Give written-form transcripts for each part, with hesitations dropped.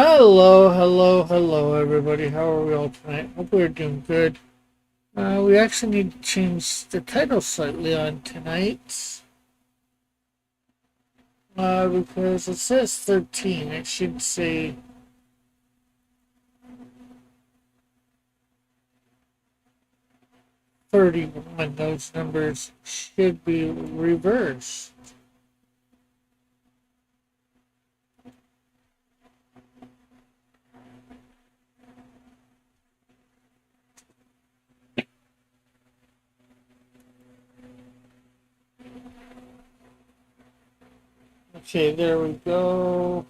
Hello, hello, hello, everybody. How are we all tonight? Hope we're doing good. We actually need to change the title slightly on tonight's, because it says 13. It should say 31. Those numbers should be reversed. Okay, there we go.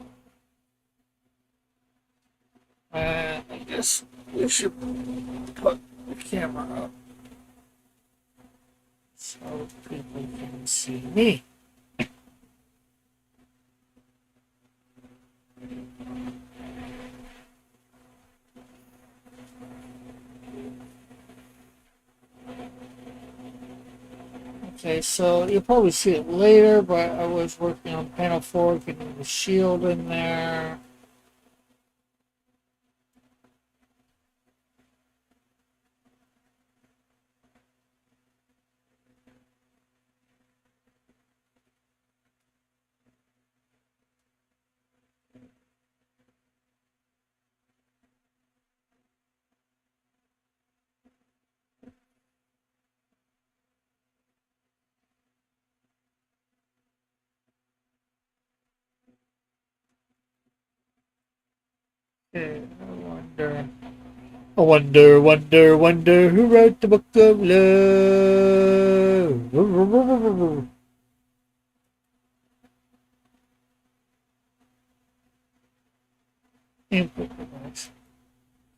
I guess we should put the camera up so people can see me. Okay, so you'll probably see it later, but I was working on panel 4, getting the shield in there. Okay, I wonder who wrote the book of love. Input device.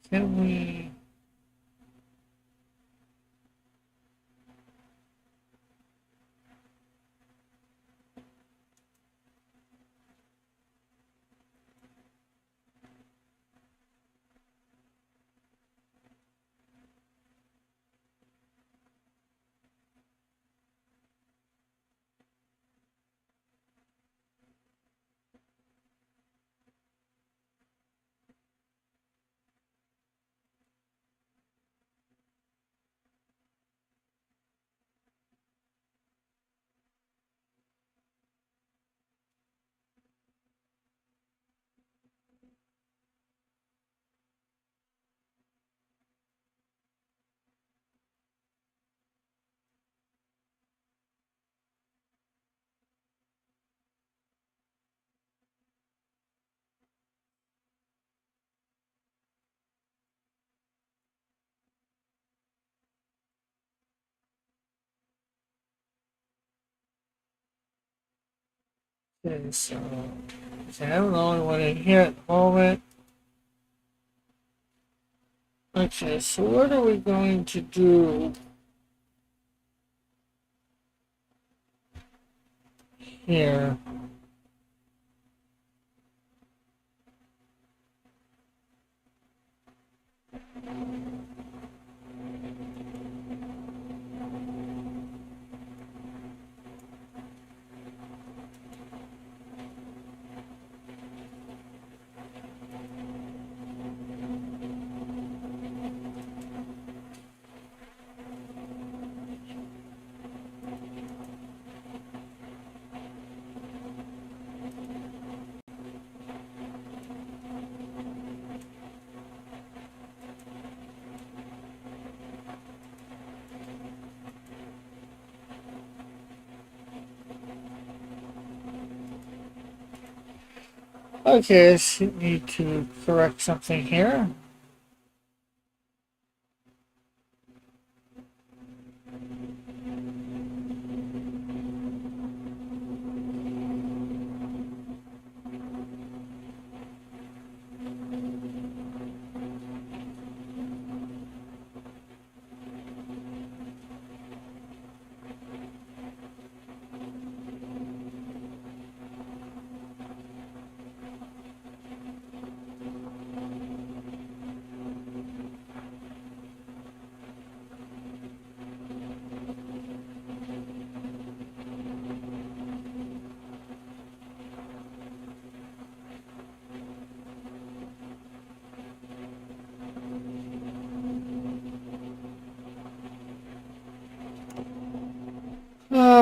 Can we? Okay, so I'm the only one in here at the moment. Okay, so what are we going to do here? Okay, I need to correct something here.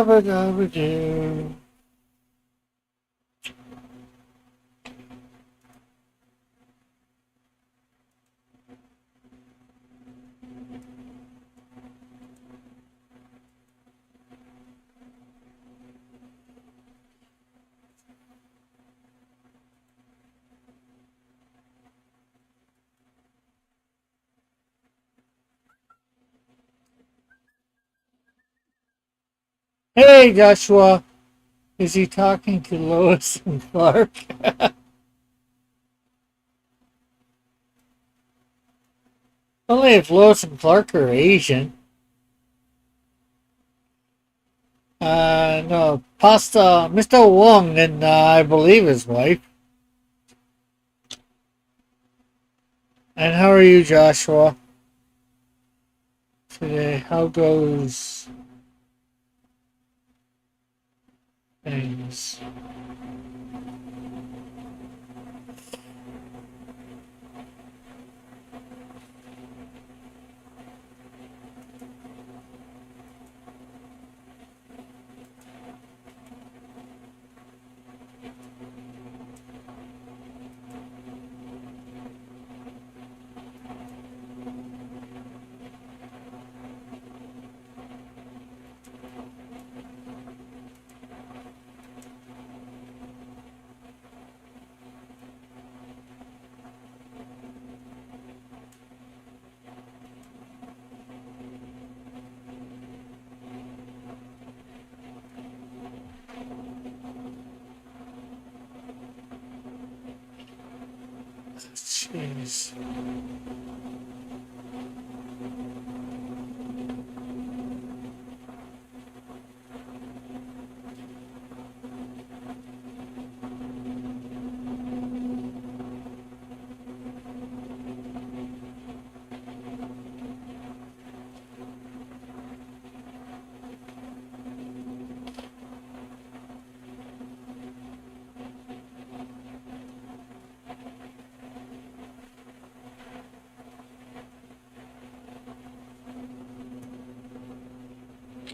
dabba dabba doo. Hey, Joshua. Is he talking to Lois and Clark? Only if Lois and Clark are Asian. No, Pasta, Mr. Wong and I believe his wife. And how are you, Joshua? Today, how goes things? Jeez.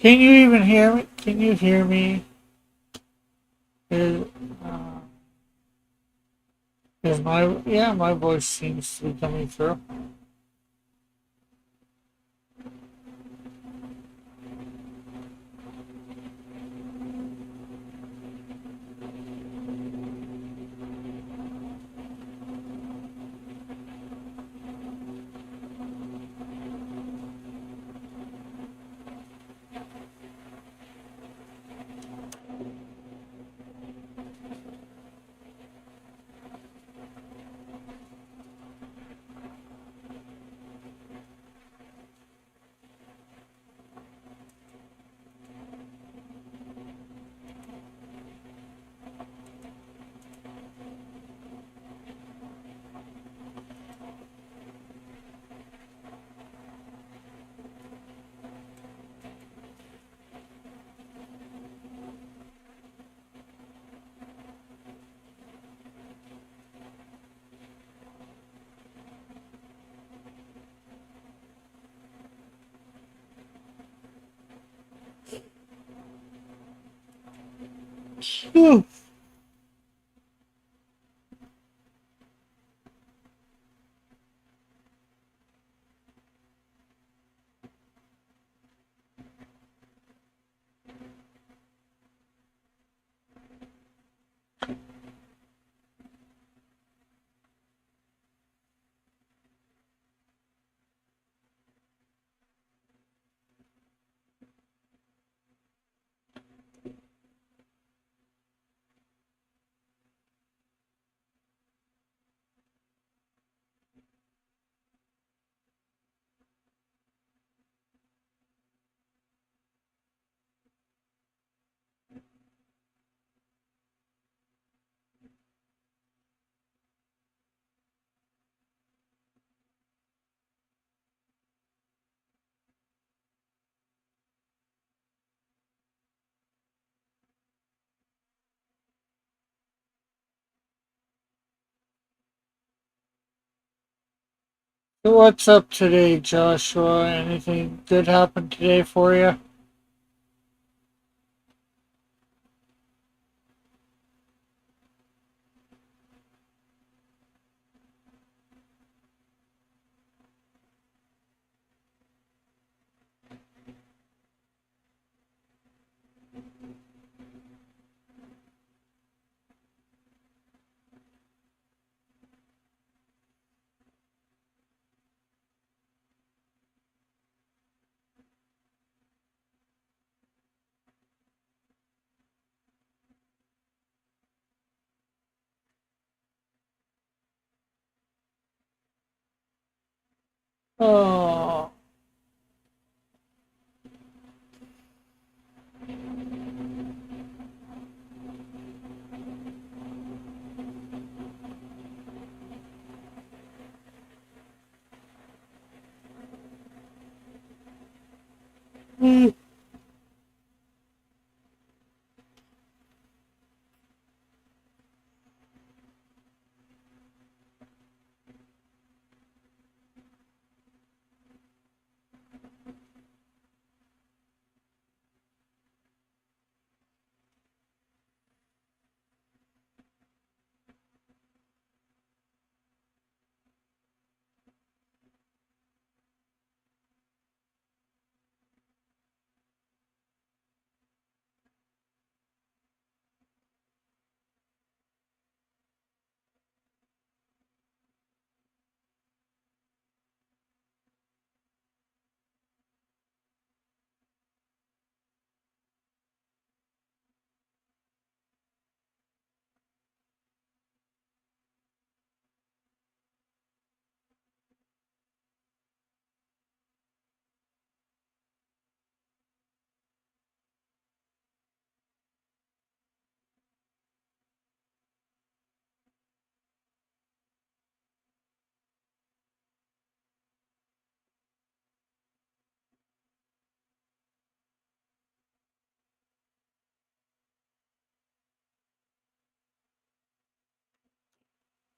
Can you even hear me? Can you hear me? Is, uh, is my voice seems to be coming through. Whew. So what's up today, Joshua? Anything good happened today for you? Oh, mm,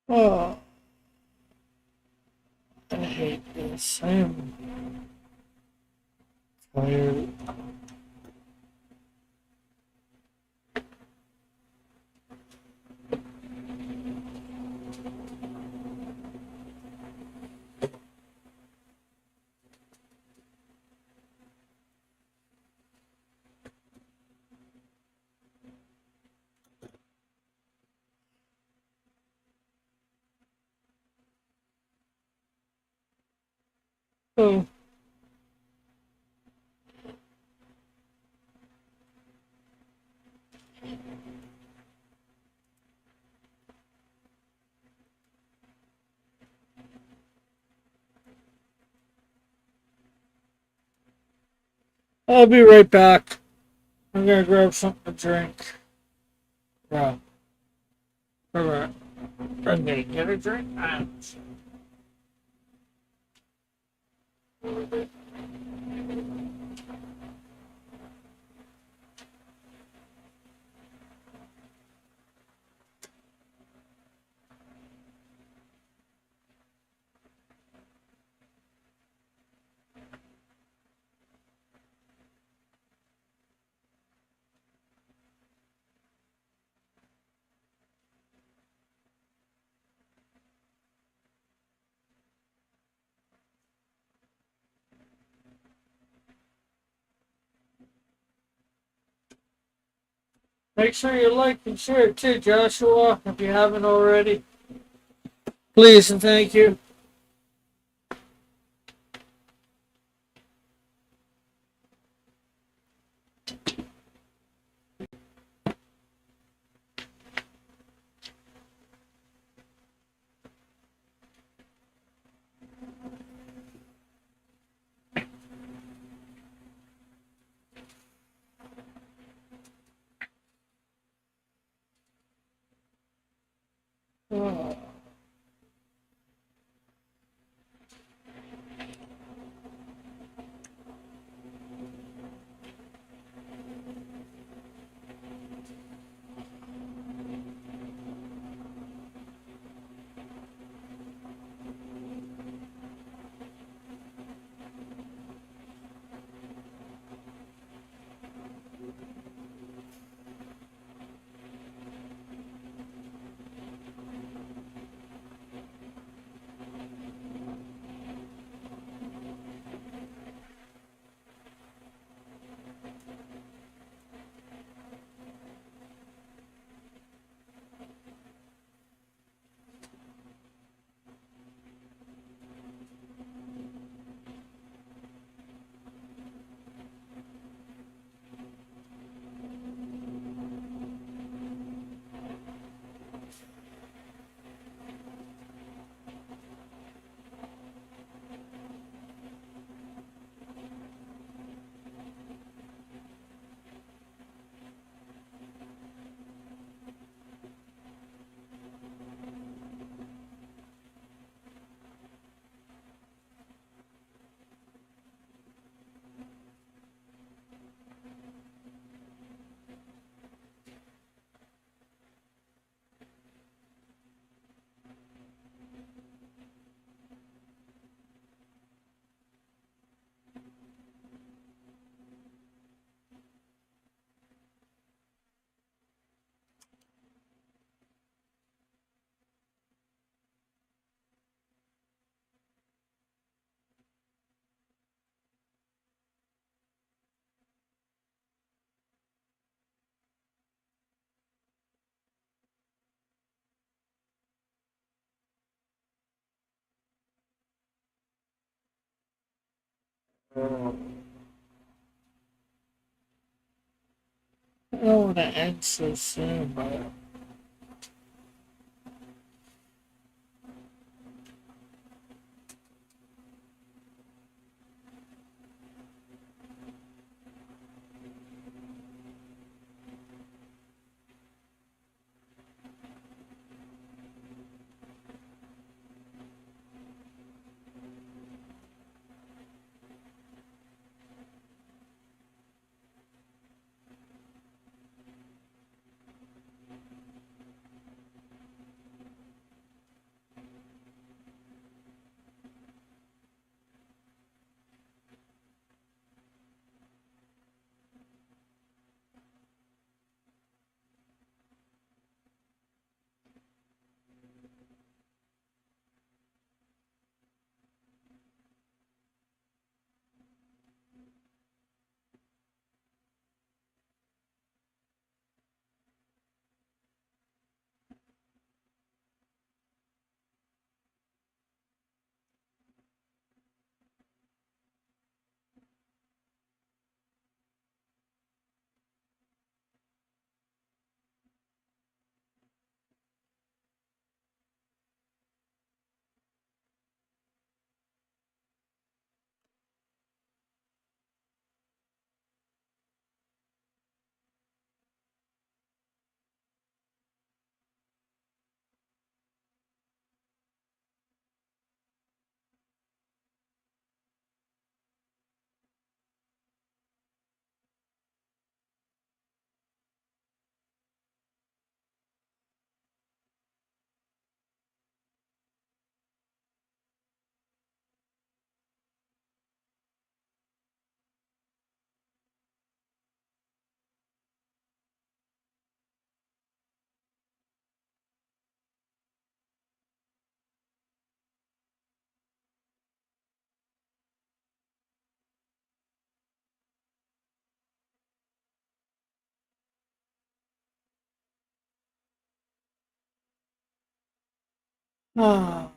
oh, I hate this. I am tired. Oh, I'll be right back. I'm gonna grab something to drink. Yeah, alright. I'm gonna get a drink. Make sure you like and share too, Joshua, if you haven't already. Please and thank you. Oh. I don't want to end so soon, but ah.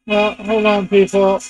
Well, hold on, people.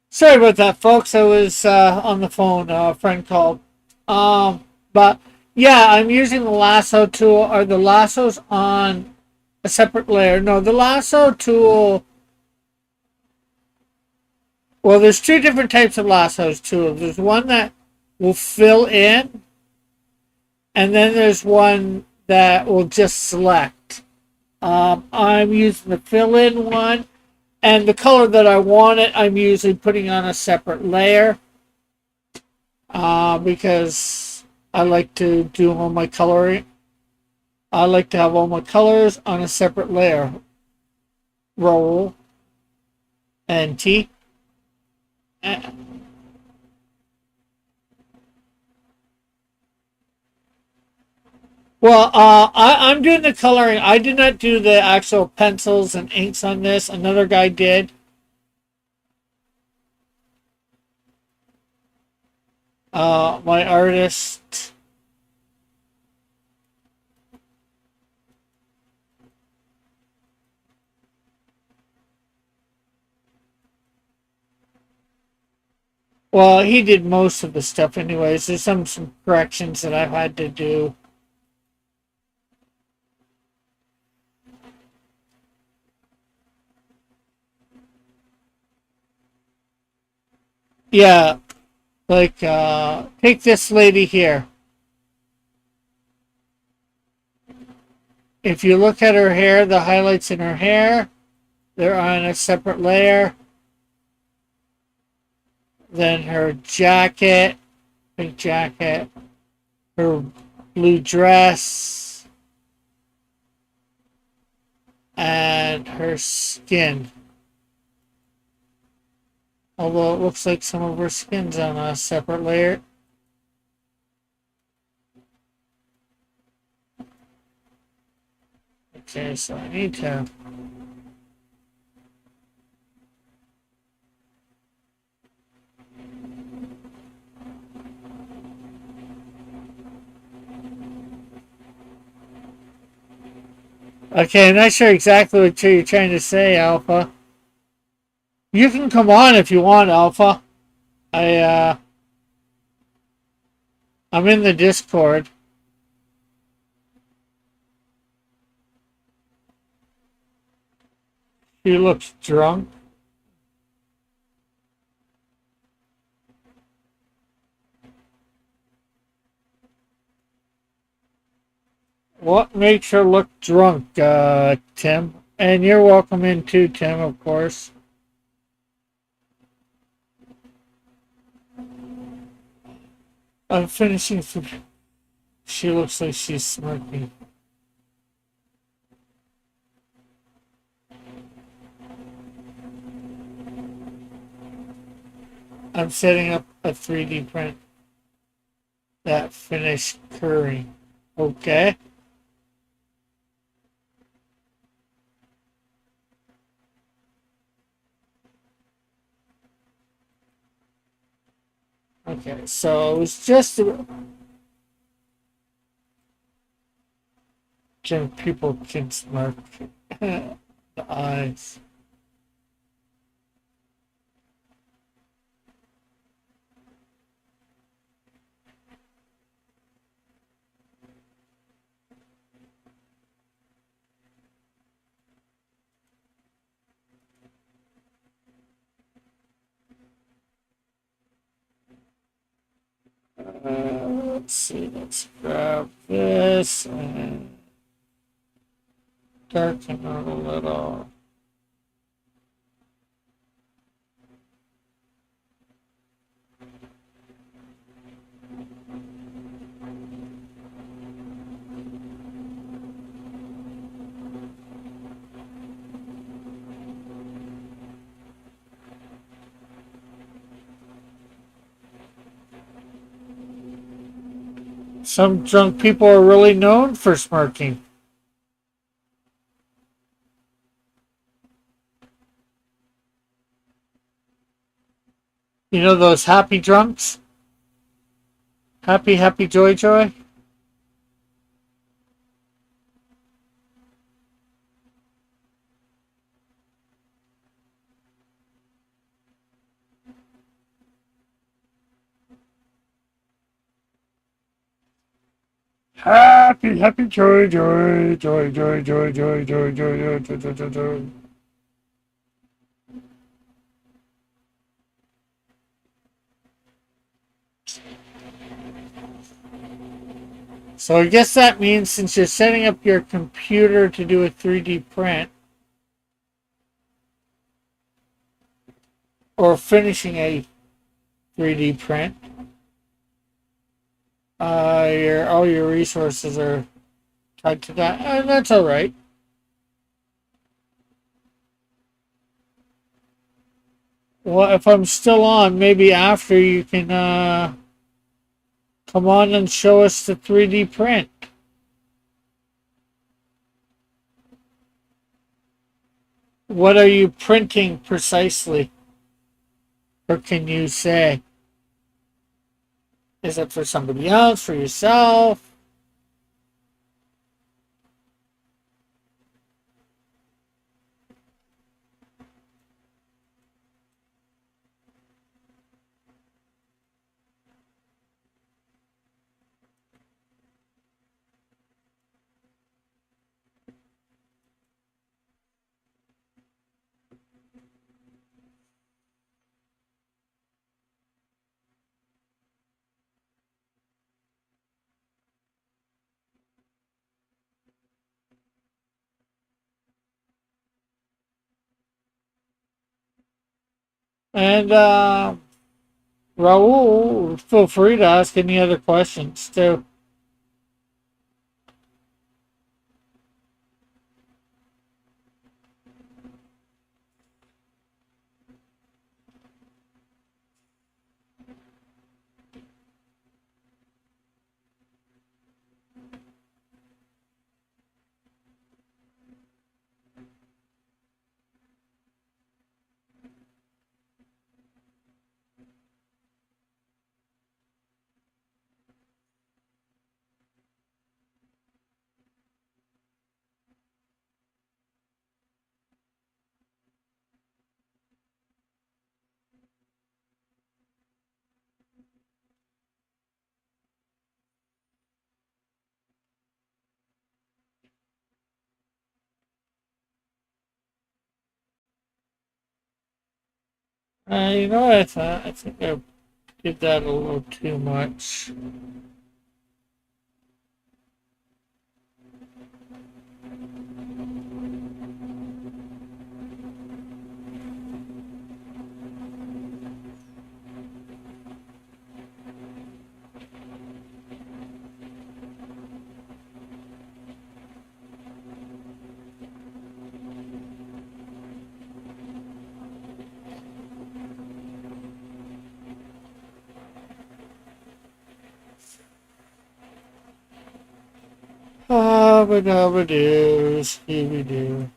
Sorry about that, folks. I was on the phone. A friend called. But yeah, I'm using the lasso tool. Are the lassos on a separate layer? No, the lasso tool. Well, there's two different types of lassos tools. There's one that will fill in, and then there's one that will just select. I'm using the fill in one, and the color that I want it, I'm usually putting on a separate layer because I like to do all my coloring. I like to have all my colors on a separate layer. Roll and T. Well, I'm doing the coloring. I did not do the actual pencils and inks on this. Another guy did. My artist. Well, he did most of the stuff, anyways. There's some corrections that I've had to do. Yeah, like take this lady here. If you look at her hair, the highlights in her hair, they're on a separate layer. Then her jacket, pink jacket, her blue dress, and her skin. Although it looks like some of her skin's on a separate layer. Okay, so I need to. Okay, I'm not sure exactly what you're trying to say, Alpha. You can come on if you want, Alpha. I I'm in the Discord. She looks drunk. What makes her look drunk, Tim? And you're welcome in too, Tim, of course. I'm finishing. She looks like she's smirking. I'm setting up a 3D print that finished curry. Okay. Okay, so it's just people can smirk. The eyes. Let's see, let's grab this and darken it a little. Some drunk people are really known for smirking. You know those happy drunks? Happy, happy, joy, joy? Happy, happy, joy, joy, joy, joy, joy, joy, joy, joy, joy, joy, joy, joy, joy. So I guess that means since you're setting up your computer to do a 3D print or finishing a 3D print, all your resources are tied to that, and that's all right. Well, if I'm still on, maybe after you can come on and show us the 3D print. What are you printing precisely? Or can you say? Is it for somebody else, for yourself? And Raul, feel free to ask any other questions too. You know what I thought? I think I did that a little too much. Ah, but do, Scooby Doo.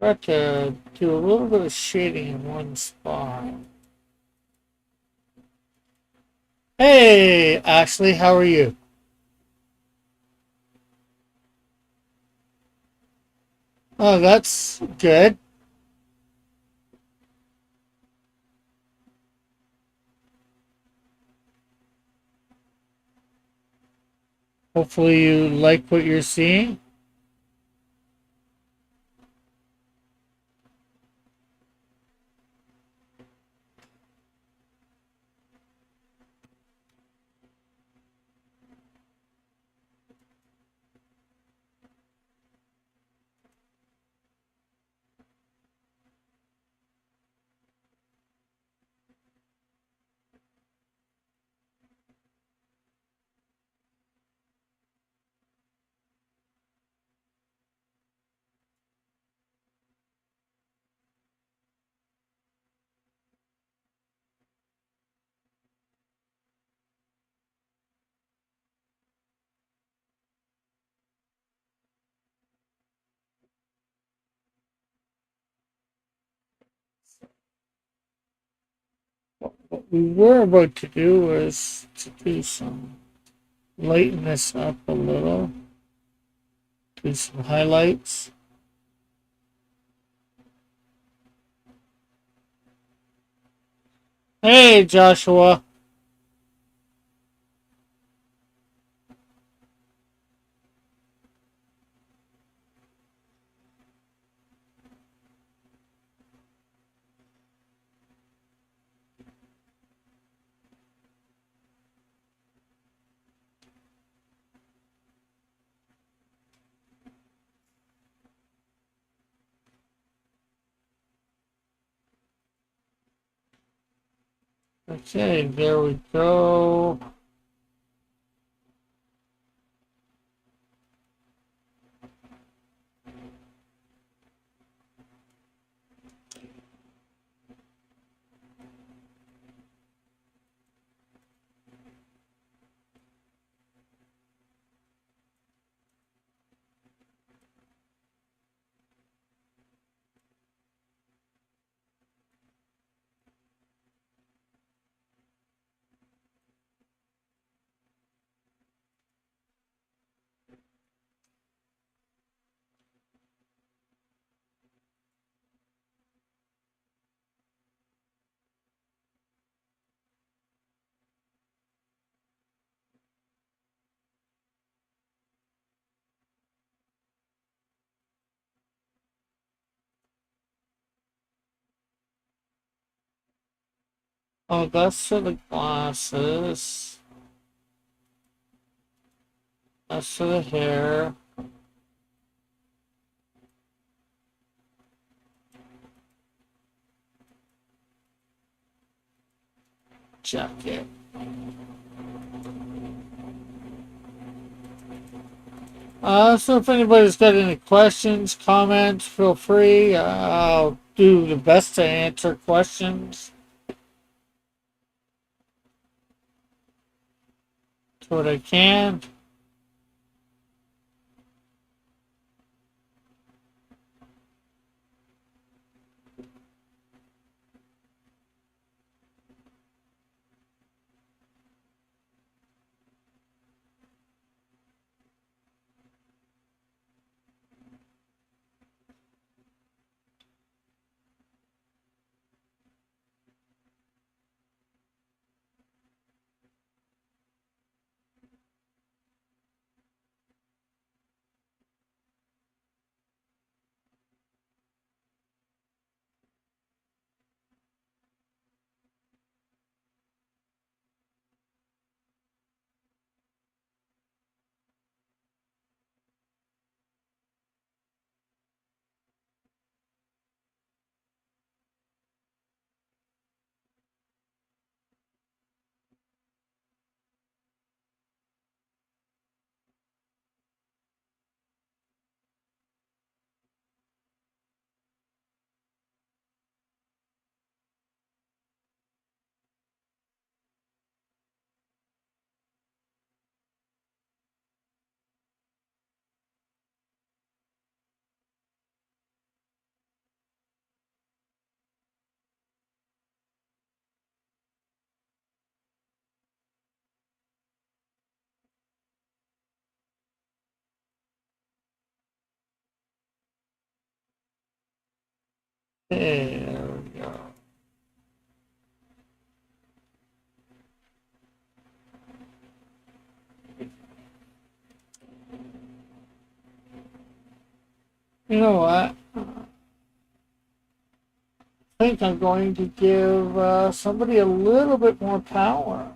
Got to do a little bit of shading in one spot. Hey, Ashley, how are you? Oh, that's good. Hopefully, you like what you're seeing. What we were about to do was to do some, lighten this up a little, do some highlights. Hey, Joshua. Okay, there we go. Oh, that's for the glasses. That's for the hair. Jacket. So if anybody's got any questions, comments, feel free. I'll do the best to answer questions to what I can. There we go. You know what? I think I'm going to give somebody a little bit more power.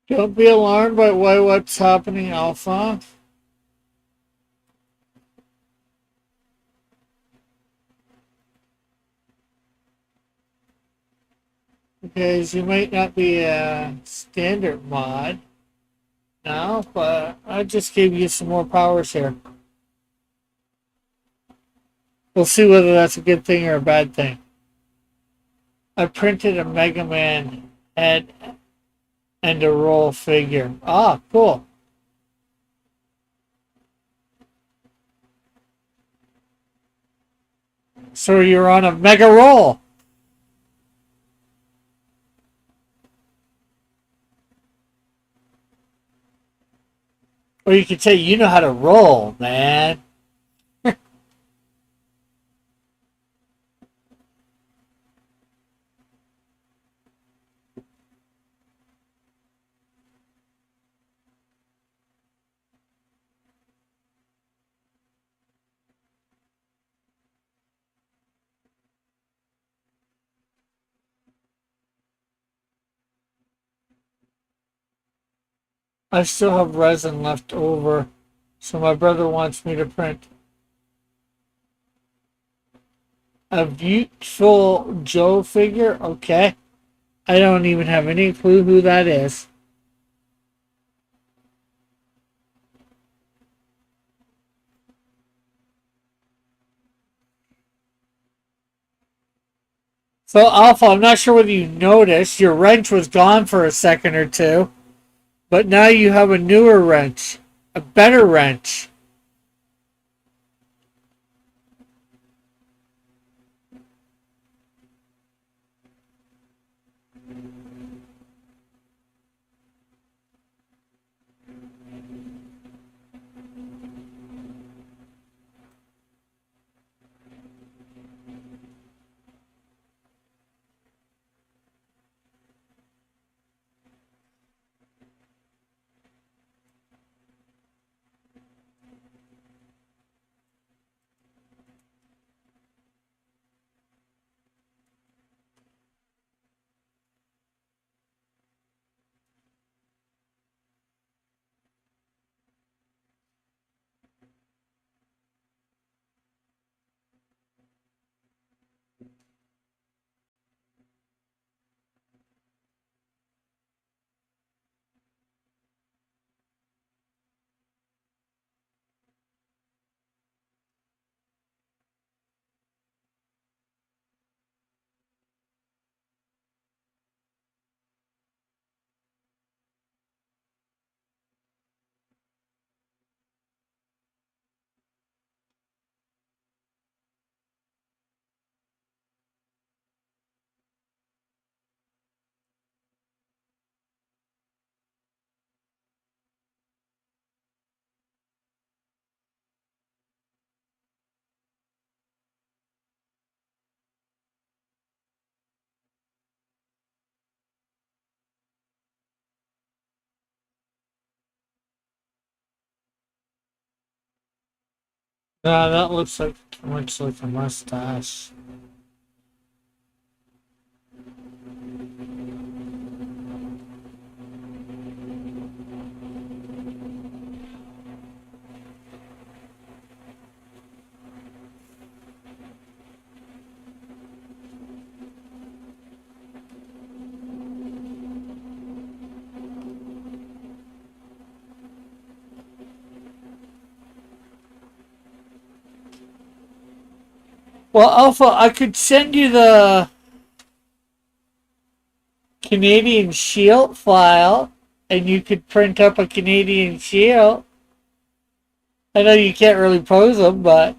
Don't be alarmed by what's happening, Alpha. Because you might not be a standard mod now, but I just gave you some more powers here. We'll see whether that's a good thing or a bad thing. I printed a Mega Man head and a roll figure. Ah, cool. So you're on a mega roll. Or you could say you know how to roll, man. I still have resin left over, so my brother wants me to print a Beautiful Joe figure. Okay. I don't even have any clue who that is. So, Alpha, I'm not sure whether you noticed, your wrench was gone for a second or two, but now you have a newer wrench, a better wrench. That looks like too much like a mustache. Well, Alpha, I could send you the Canadian Shield file, and you could print up a Canadian Shield. I know you can't really pose them, but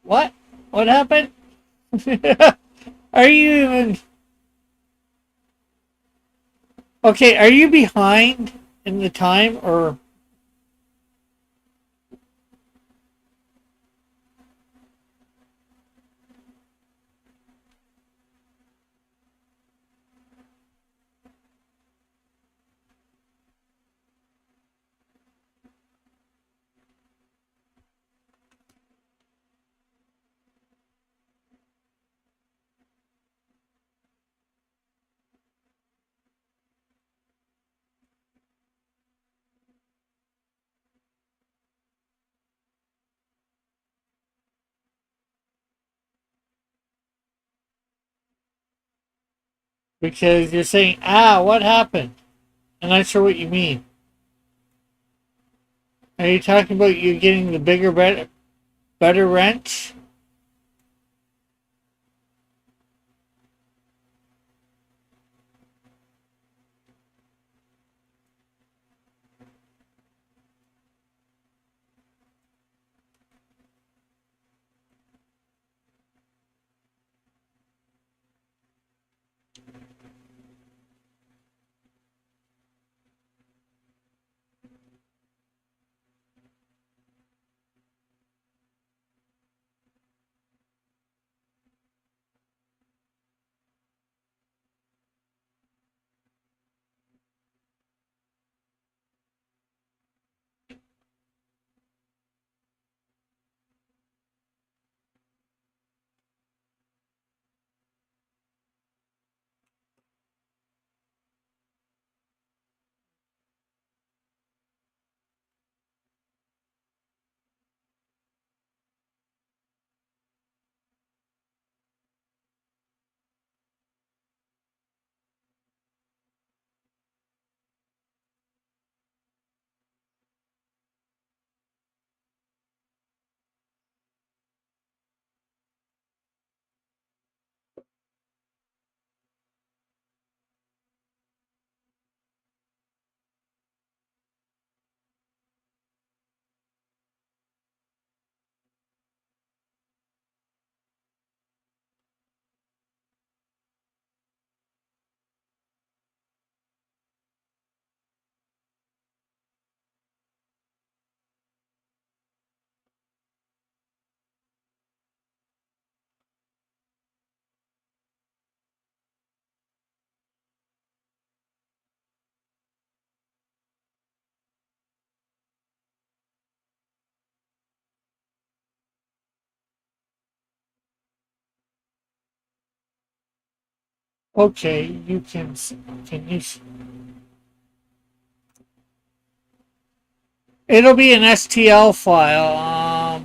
what? What happened? Are you even okay? Are you behind in the time, or because you're saying, what happened? I'm not sure what you mean. Are you talking about you getting the bigger better? Better wrench. Okay, you can you? It'll be an STL file.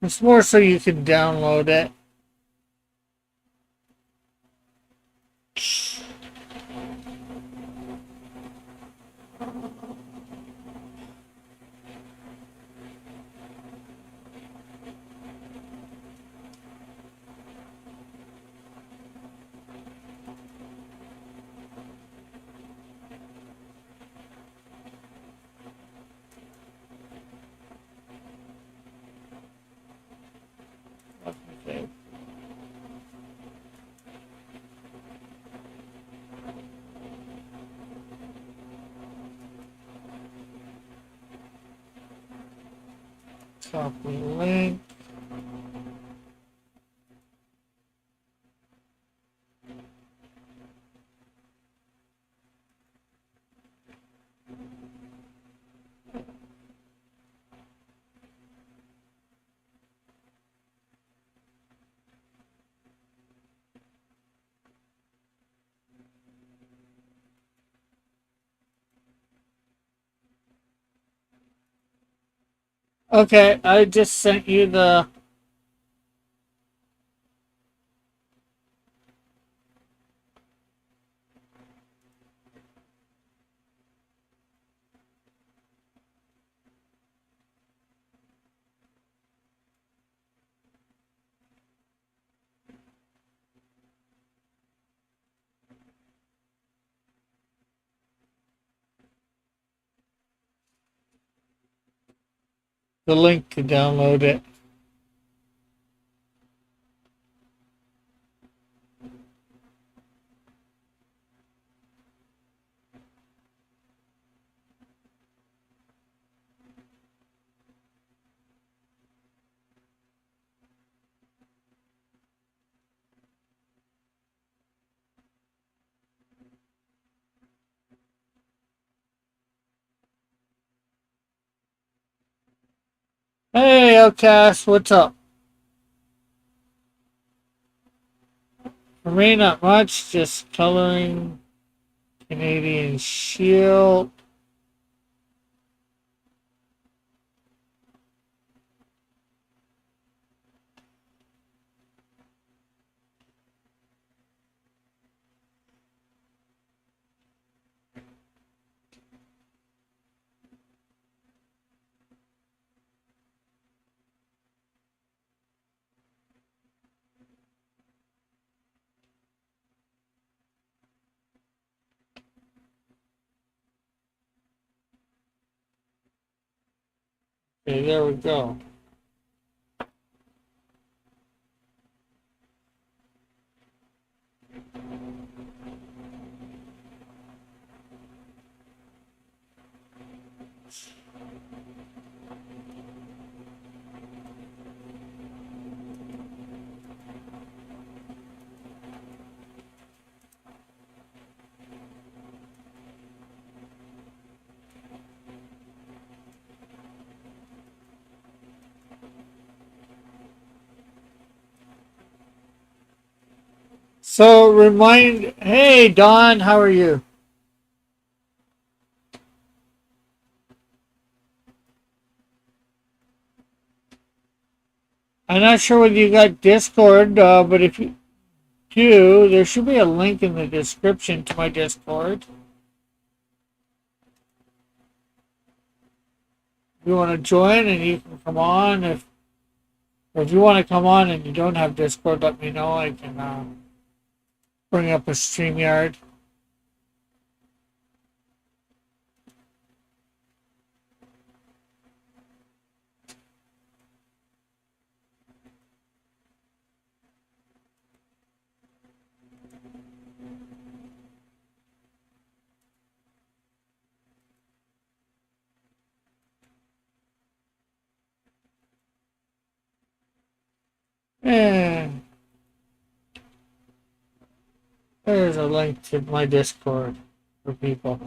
It's more so you can download it. Okay. Copy link. Okay, I just sent you the link to download it. Hey, Outcast, what's up? For me, not much. Just coloring Canadian Shield. Okay, there we go. So hey Don, how are you? I'm not sure whether you got Discord, but if you do, there should be a link in the description to my Discord. If you want to join and you can come on. If you want to come on and you don't have Discord, let me know. I can bring up a StreamYard. And there's a link to my Discord for people.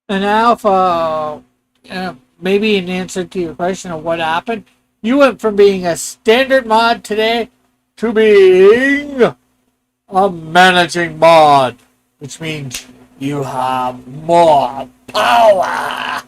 And Alpha, maybe in answer to your question of what happened, you went from being a standard mod today to being a managing mod, which means you have more power.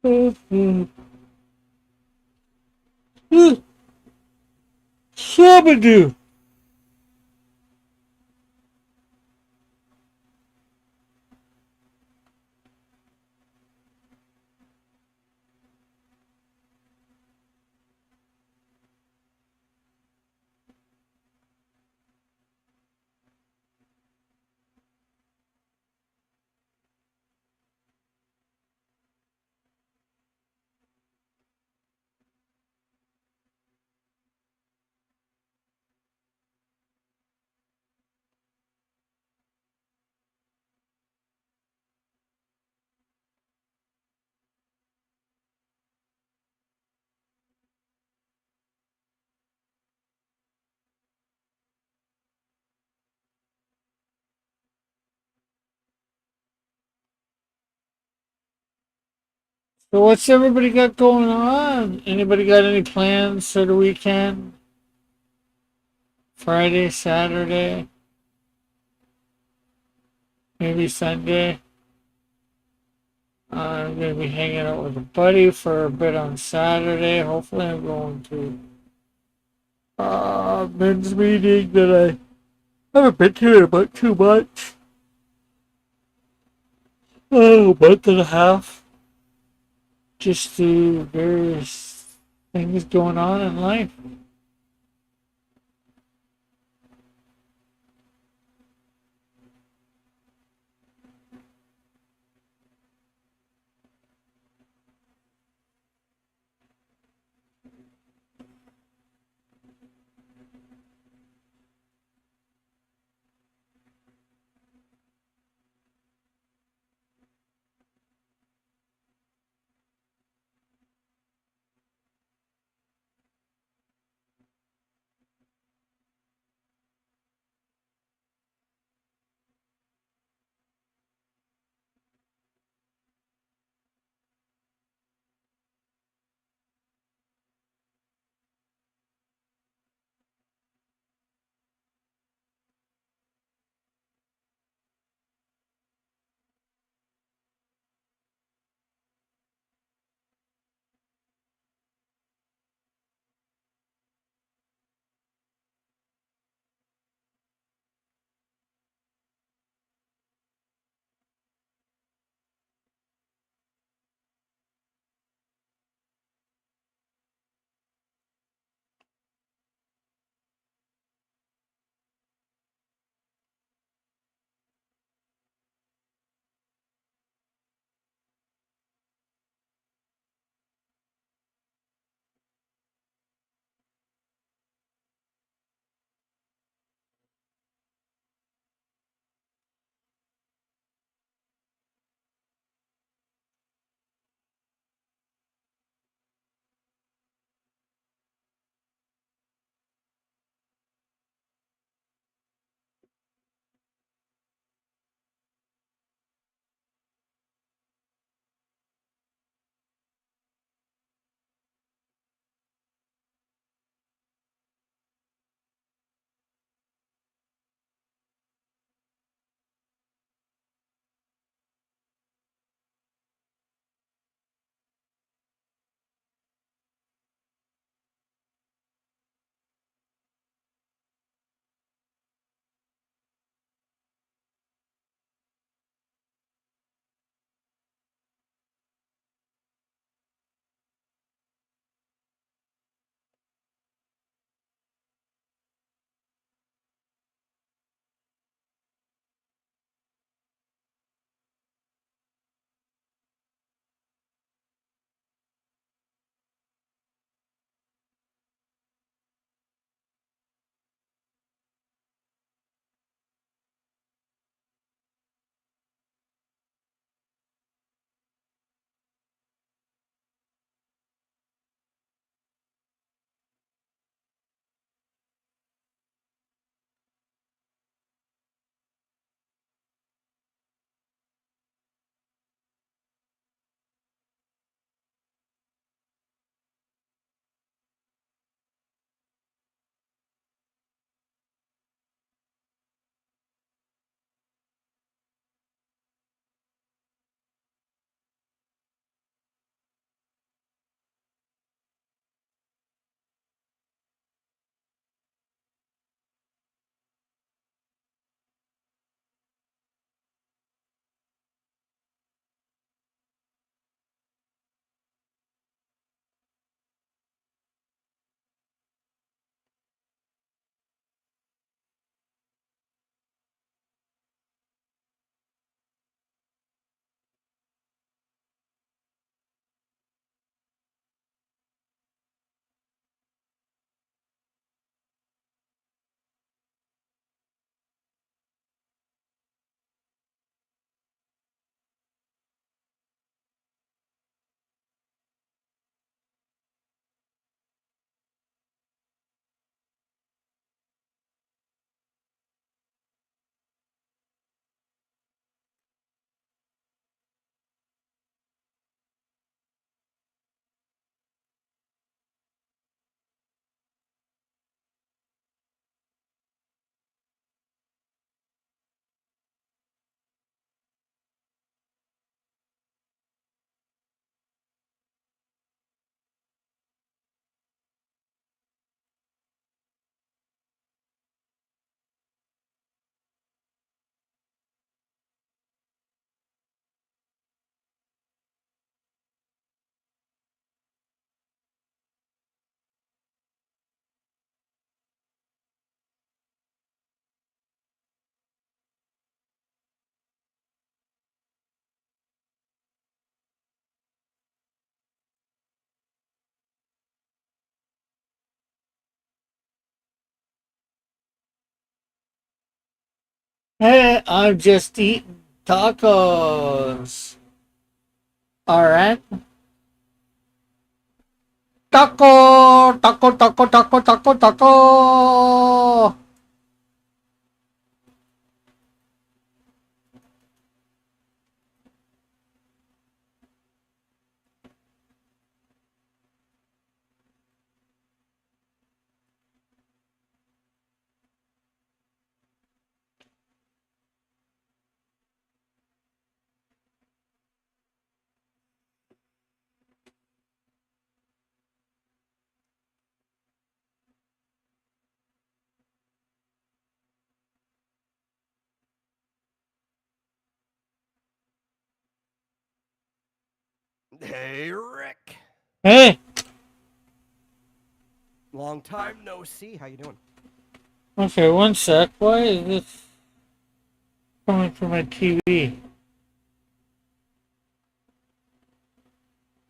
Shabadoo. So what's everybody got going on? Anybody got any plans for the weekend? Friday, Saturday, maybe Sunday? I'm gonna be hanging out with a buddy for a bit on Saturday. Hopefully, I'm going to a men's meeting that I haven't been to in about 2 months. Oh, a month and a half. Just the various things going on in life. Hey, I'm just eating tacos. Alright. Taco! Taco, taco, taco, taco, taco! Hey, Rick. Hey! Long time no see. How you doing? Okay, one sec. Why is this coming from my TV?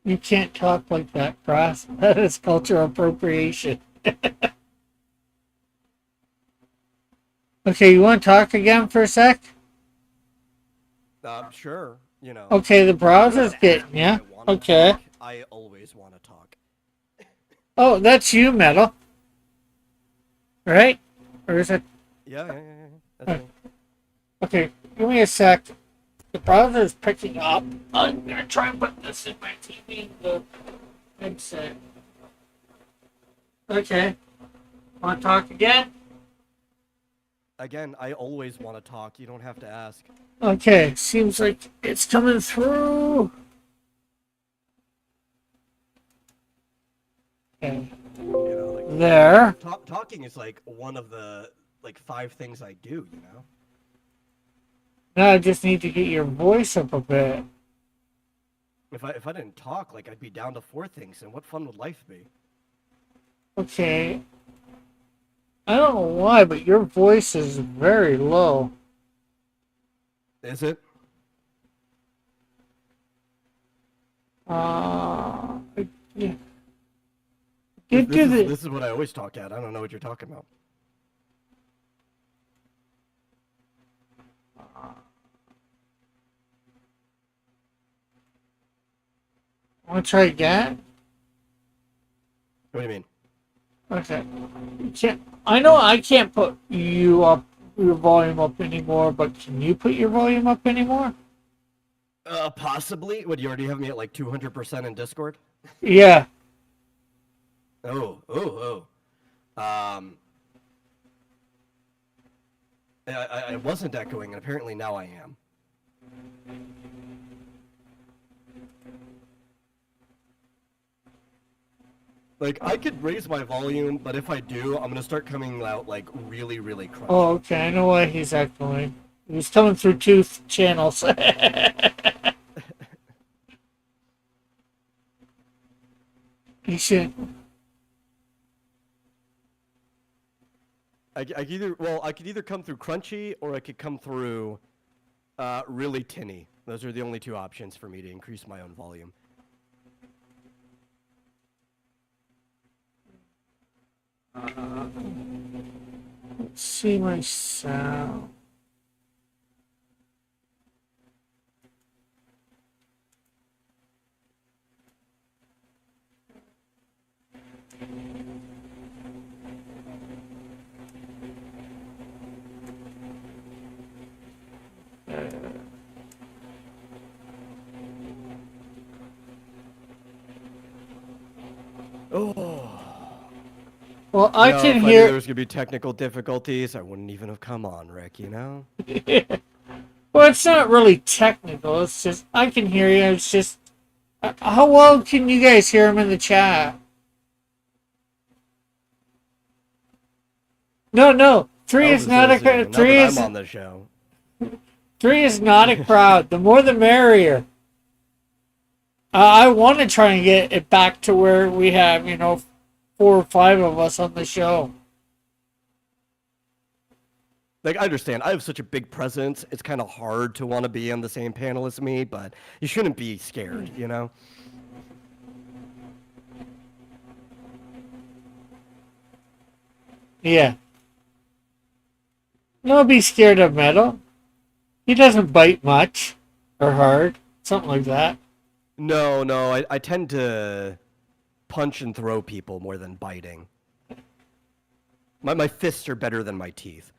You can't talk like that, Cross. That is cultural appropriation. Okay, you want to talk again for a sec? Sure. You know, Okay, the you don't browser's have to ask getting me if ya. I want to Okay. talk. I always want to talk. Oh, that's you, Metal. Right? Or is it? Yeah. That's uh, me. Okay, give me a sec. The browser's picking up. I'm gonna try and put this in my TV, the headset. Okay. Want to talk again? Again, I always want to talk. You don't have to ask. Okay, seems like it's coming through. Okay. You know, like There. talking is like one of the like 5 things I do. You know. Now I just need to get your voice up a bit. If I didn't talk, like I'd be down to 4 things, and what fun would life be? Okay. I don't know why, but your voice is very low. Is it? Uh, yeah. This, Get this to is the. this is what I always talk at. I don't know what you're talking about. Want to try again? What do you mean? Okay. You can't. I know I can't put you up, your volume up anymore, but can you put your volume up anymore? Possibly. Would you already have me at like 200% in Discord? Yeah. Oh. I wasn't echoing, and apparently now I am. Like, I could raise my volume, but if I do, I'm gonna start coming out, like, really, really crunchy. Oh, okay. I know why he's echoing. He's coming through two channels. He should. I could either come through crunchy, or I could come through, really tinny. Those are the only 2 options for me to increase my own volume. Let's see my sound. Oh. Well, I can If I knew there hear. was gonna be technical difficulties, I wouldn't even have come on, Rick, you know? Well, it's not really technical. It's just I can hear you. It's just how well can you guys hear him in the chat? No. Three is Elvis not says, a now that I'm on the show. three is not a crowd. The more the merrier. I want to try and get it back to where we have 4 or 5 of us on the show. Like, I understand. I have such a big presence. It's kind of hard to want to be on the same panel as me, but you shouldn't be scared, you know? Yeah. Don't be scared of metal. He doesn't bite much or hard, something like that. No, no, I tend to punch and throw people more than biting. My fists are better than my teeth.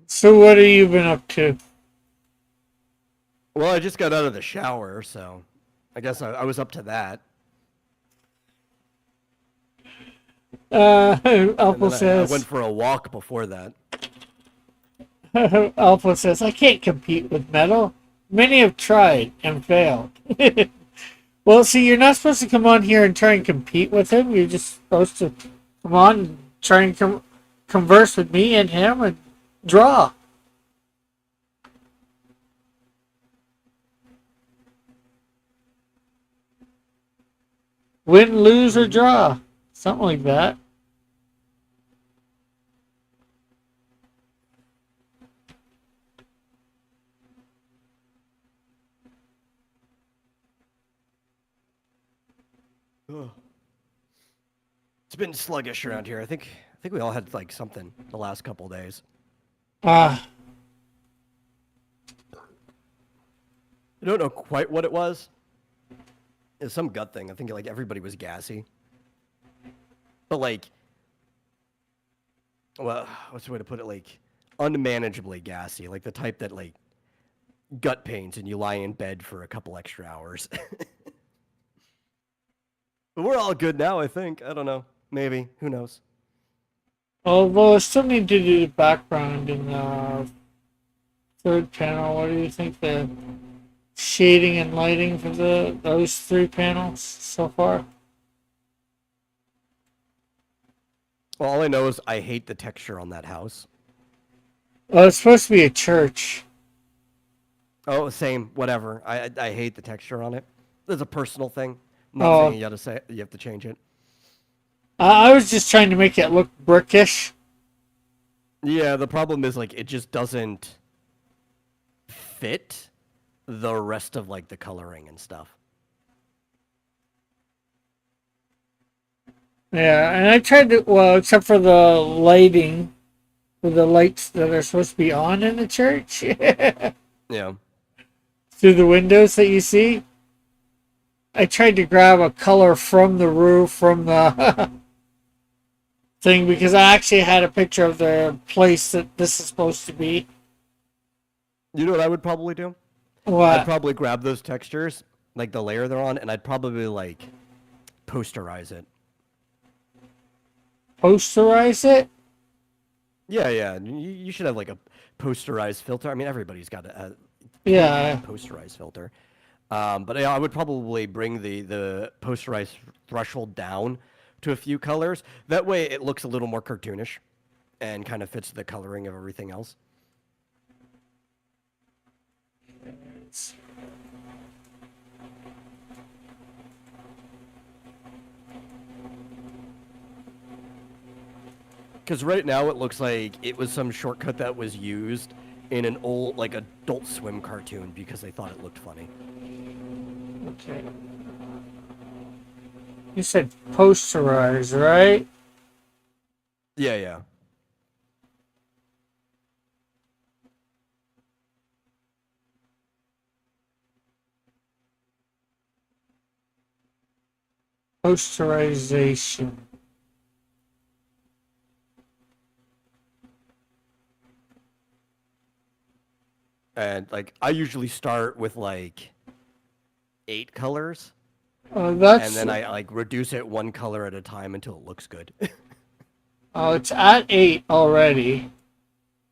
So what have you been up to? Well, I just got out of the shower, so I guess I was up to that. And Alpha then I went says, for a walk before that. Alpha says, I can't compete with metal. Many have tried and failed. Well, see, you're not supposed to come on here and try and compete with him. You're just supposed to come on and try and converse with me and him and draw. Win, lose, or draw. Something like that. Ugh. It's been sluggish around here. I think we all had like something the last couple days. Ah, I don't know quite what it was. It's some gut thing. I think like everybody was gassy. But like, well, what's the way to put it? Like, unmanageably gassy. Like the type that like gut pains and you lie in bed for a couple extra hours. But we're all good now, I think. I don't know. Maybe. Who knows? although I still need to do the background in the third panel. What do you think the shading and lighting for those three panels so far? Well, all I know is I hate the texture on that house. Well, it's supposed to be a church. Oh, same. Whatever. I hate the texture on it. It's a personal thing. I'm not Oh, saying you have to change it. I was just trying to make it look brickish. Yeah, the problem is like it just doesn't fit the rest of like the coloring and stuff. Yeah, and I tried to, well, except for the lighting, for the lights that are supposed to be on in the church Yeah. through the windows that you see. I tried to grab a color from the roof, from the thing, because I actually had a picture of the place that this is supposed to be. You know what I would probably do? I'd What? probably grab those textures, like the layer they're on, and I'd probably like posterize it. Posterize it? Yeah, yeah. You should have like a posterized filter. I mean, everybody's got a Yeah. posterized filter. But yeah, I would probably bring the posterized threshold down to a few colors. That way, it looks a little more cartoonish, and kind of fits the coloring of everything else. Because right now it looks like it was some shortcut that was used in an old, like, Adult Swim cartoon because they thought it looked funny. Okay. You said posterize, right? Yeah, yeah. Posterization. And, like, I usually start with, like, 8 colors, and That's then I, like, reduce it one color at a time until it looks good. oh, it's at 8 already.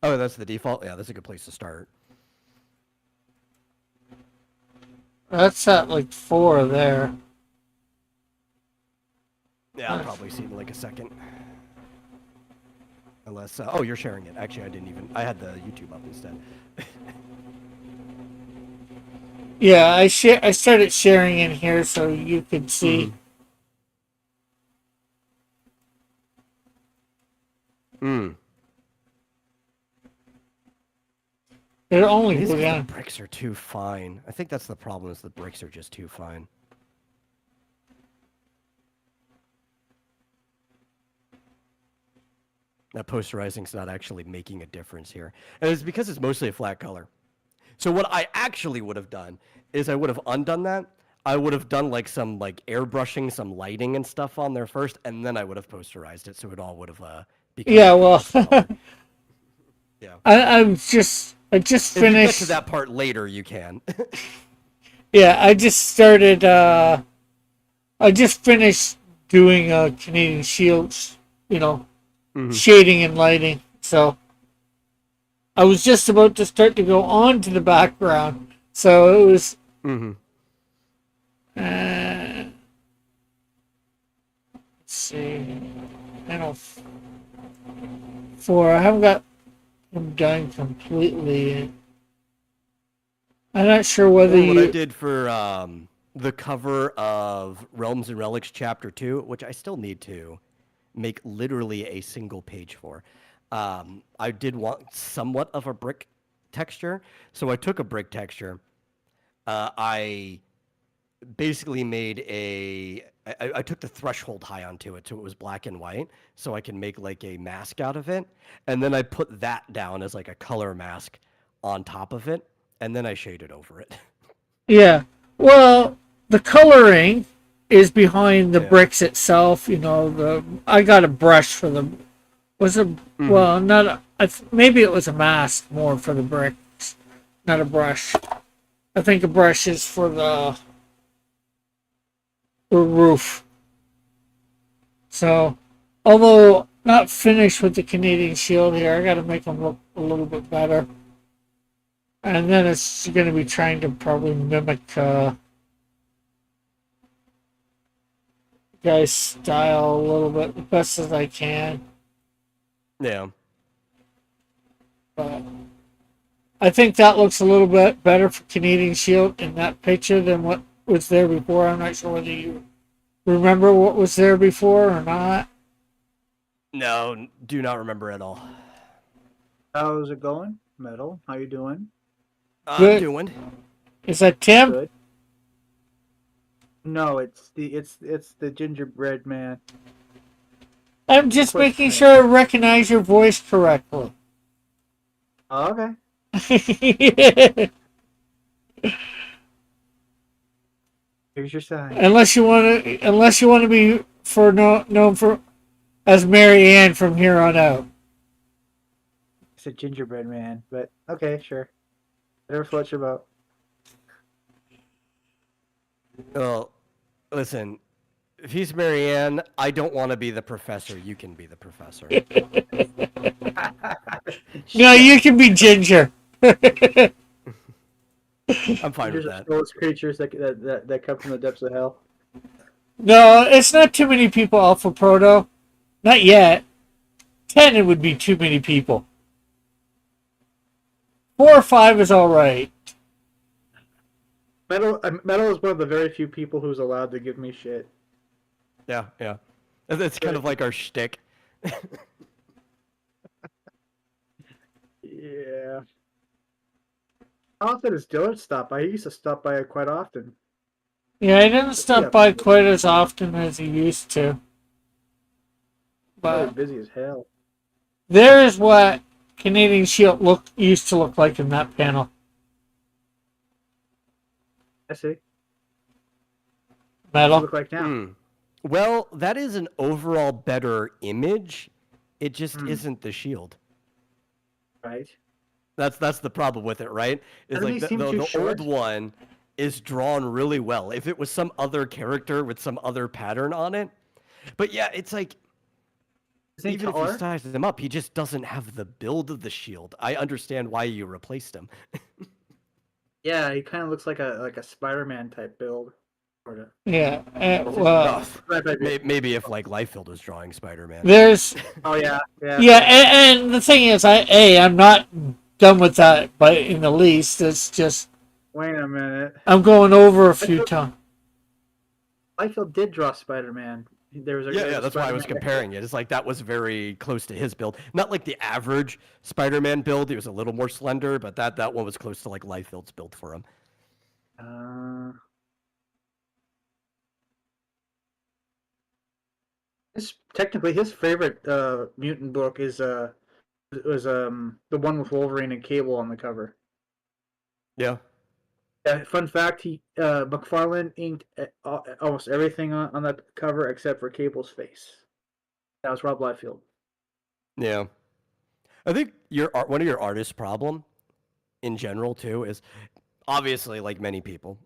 Oh, that's the default? Yeah, that's a good place to start. That's at like 4 there. Yeah, I'll probably see in, like, a second. Unless, oh, you're sharing it. Actually, I had the YouTube up instead. Yeah, I started sharing in here so you could see. Hmm. It'll only Maybe go it's 'cause the down. bricks are too fine. I think that's the problem. Is the bricks are just too fine. That posterizing's not actually making a difference here, and it's because it's mostly a flat color. So what I actually would have done is I would have undone that. I would have done like some like airbrushing, some lighting and stuff on there first, and then I would have posterized it, so it all would have become Yeah, a well, beautiful color. Yeah. I just If you get to finished. that part later, you can. Yeah, I just started. I just finished doing Canadian Shields. You know, Mhm. shading and lighting. So I was just about to start to go on to the background. So it was. Mhm. Let's see. Panel 4. I haven't got them done completely. I'm not sure whether Or what I you. did for the cover of Realms and Relics Chapter 2, which I still need to make literally a single page for. I did want somewhat of a brick texture, so I took a brick texture. I basically made I took the threshold high onto it, so it was black and white, so I can make like a mask out of it, and then I put that down as like a color mask on top of it, and then I shaded over it. Yeah. Well, the coloring is behind the Yeah. bricks itself. You know, I got a brush for the. Was a Hmm. well, not a, maybe it was a mask more for the bricks, not a brush. I think a brush is for the roof. So, although not finished with the Canadian Shield here, I got to make them look a little bit better. And then it's going to be trying to probably mimic guy's style a little bit the best as I can. Yeah. But I think that looks a little bit better for Canadian Shield in that picture than what was there before. I'm not sure whether you remember what was there before or not. No, do not remember at all. How's it going, Metal? How you doing? I'm Good. doing. Is that Tim? Good. No, it's the gingerbread man. I'm just Quick making man. sure I recognize your voice correctly. Oh, okay. Here's your sign. unless you want to be known for as Mary Ann from here on out. It's a gingerbread man, but okay, sure. Whatever floats your boat. Well, listen, if he's Marianne, I don't want to be the professor. You can be the professor. No, you can be Ginger. I'm fine with Here's that. those creatures that come from the depths of hell. No, it's not too many people Alpha Proto. Not yet. 10 it would be too many people. 4 or 5 is alright. Metal is one of the very few people who's allowed to give me shit. Yeah, yeah. It's kind of like our shtick. Yeah. How often does Dylan stop by? He used to stop by quite often. Yeah, he doesn't stop by quite as often as he used to. Probably But busy as hell. there is what Canadian Shield used to look like in that panel. I see. Metal. Look like now. Hmm. Well, that is an overall better image. It just isn't the shield. Right. That's the problem with it, right? Is Doesn't like he seem too the old short? one is drawn really well. If it was some other character with some other pattern on it, but yeah, it's like Isn't he even if taller? you size him up, he just doesn't have the build of the shield. I understand why you replaced him. Yeah, he kind of looks like a Spider-Man type build. Sort of. Yeah. Oh, Right. maybe if like Liefeld was drawing Spider-Man. There's Oh yeah, yeah. yeah, and the thing is, I'm not done with that by in the least. It's just Wait a minute. I'm going over a few times. Liefeld did draw Spider-Man. There was a Yeah, that's why I was Spider-Man- comparing it. It's like that was very close to his build. Not like the average Spider-Man build. He was a little more slender, but that one was close to like Liefeld's build for him. Uh, technically his favorite mutant book is was the one with Wolverine and Cable on the cover. Yeah. Yeah, fun fact: he McFarlane inked almost everything on that cover except for Cable's face. That was Rob Liefeld. Yeah. I think one of your artist's problem in general too is obviously like many people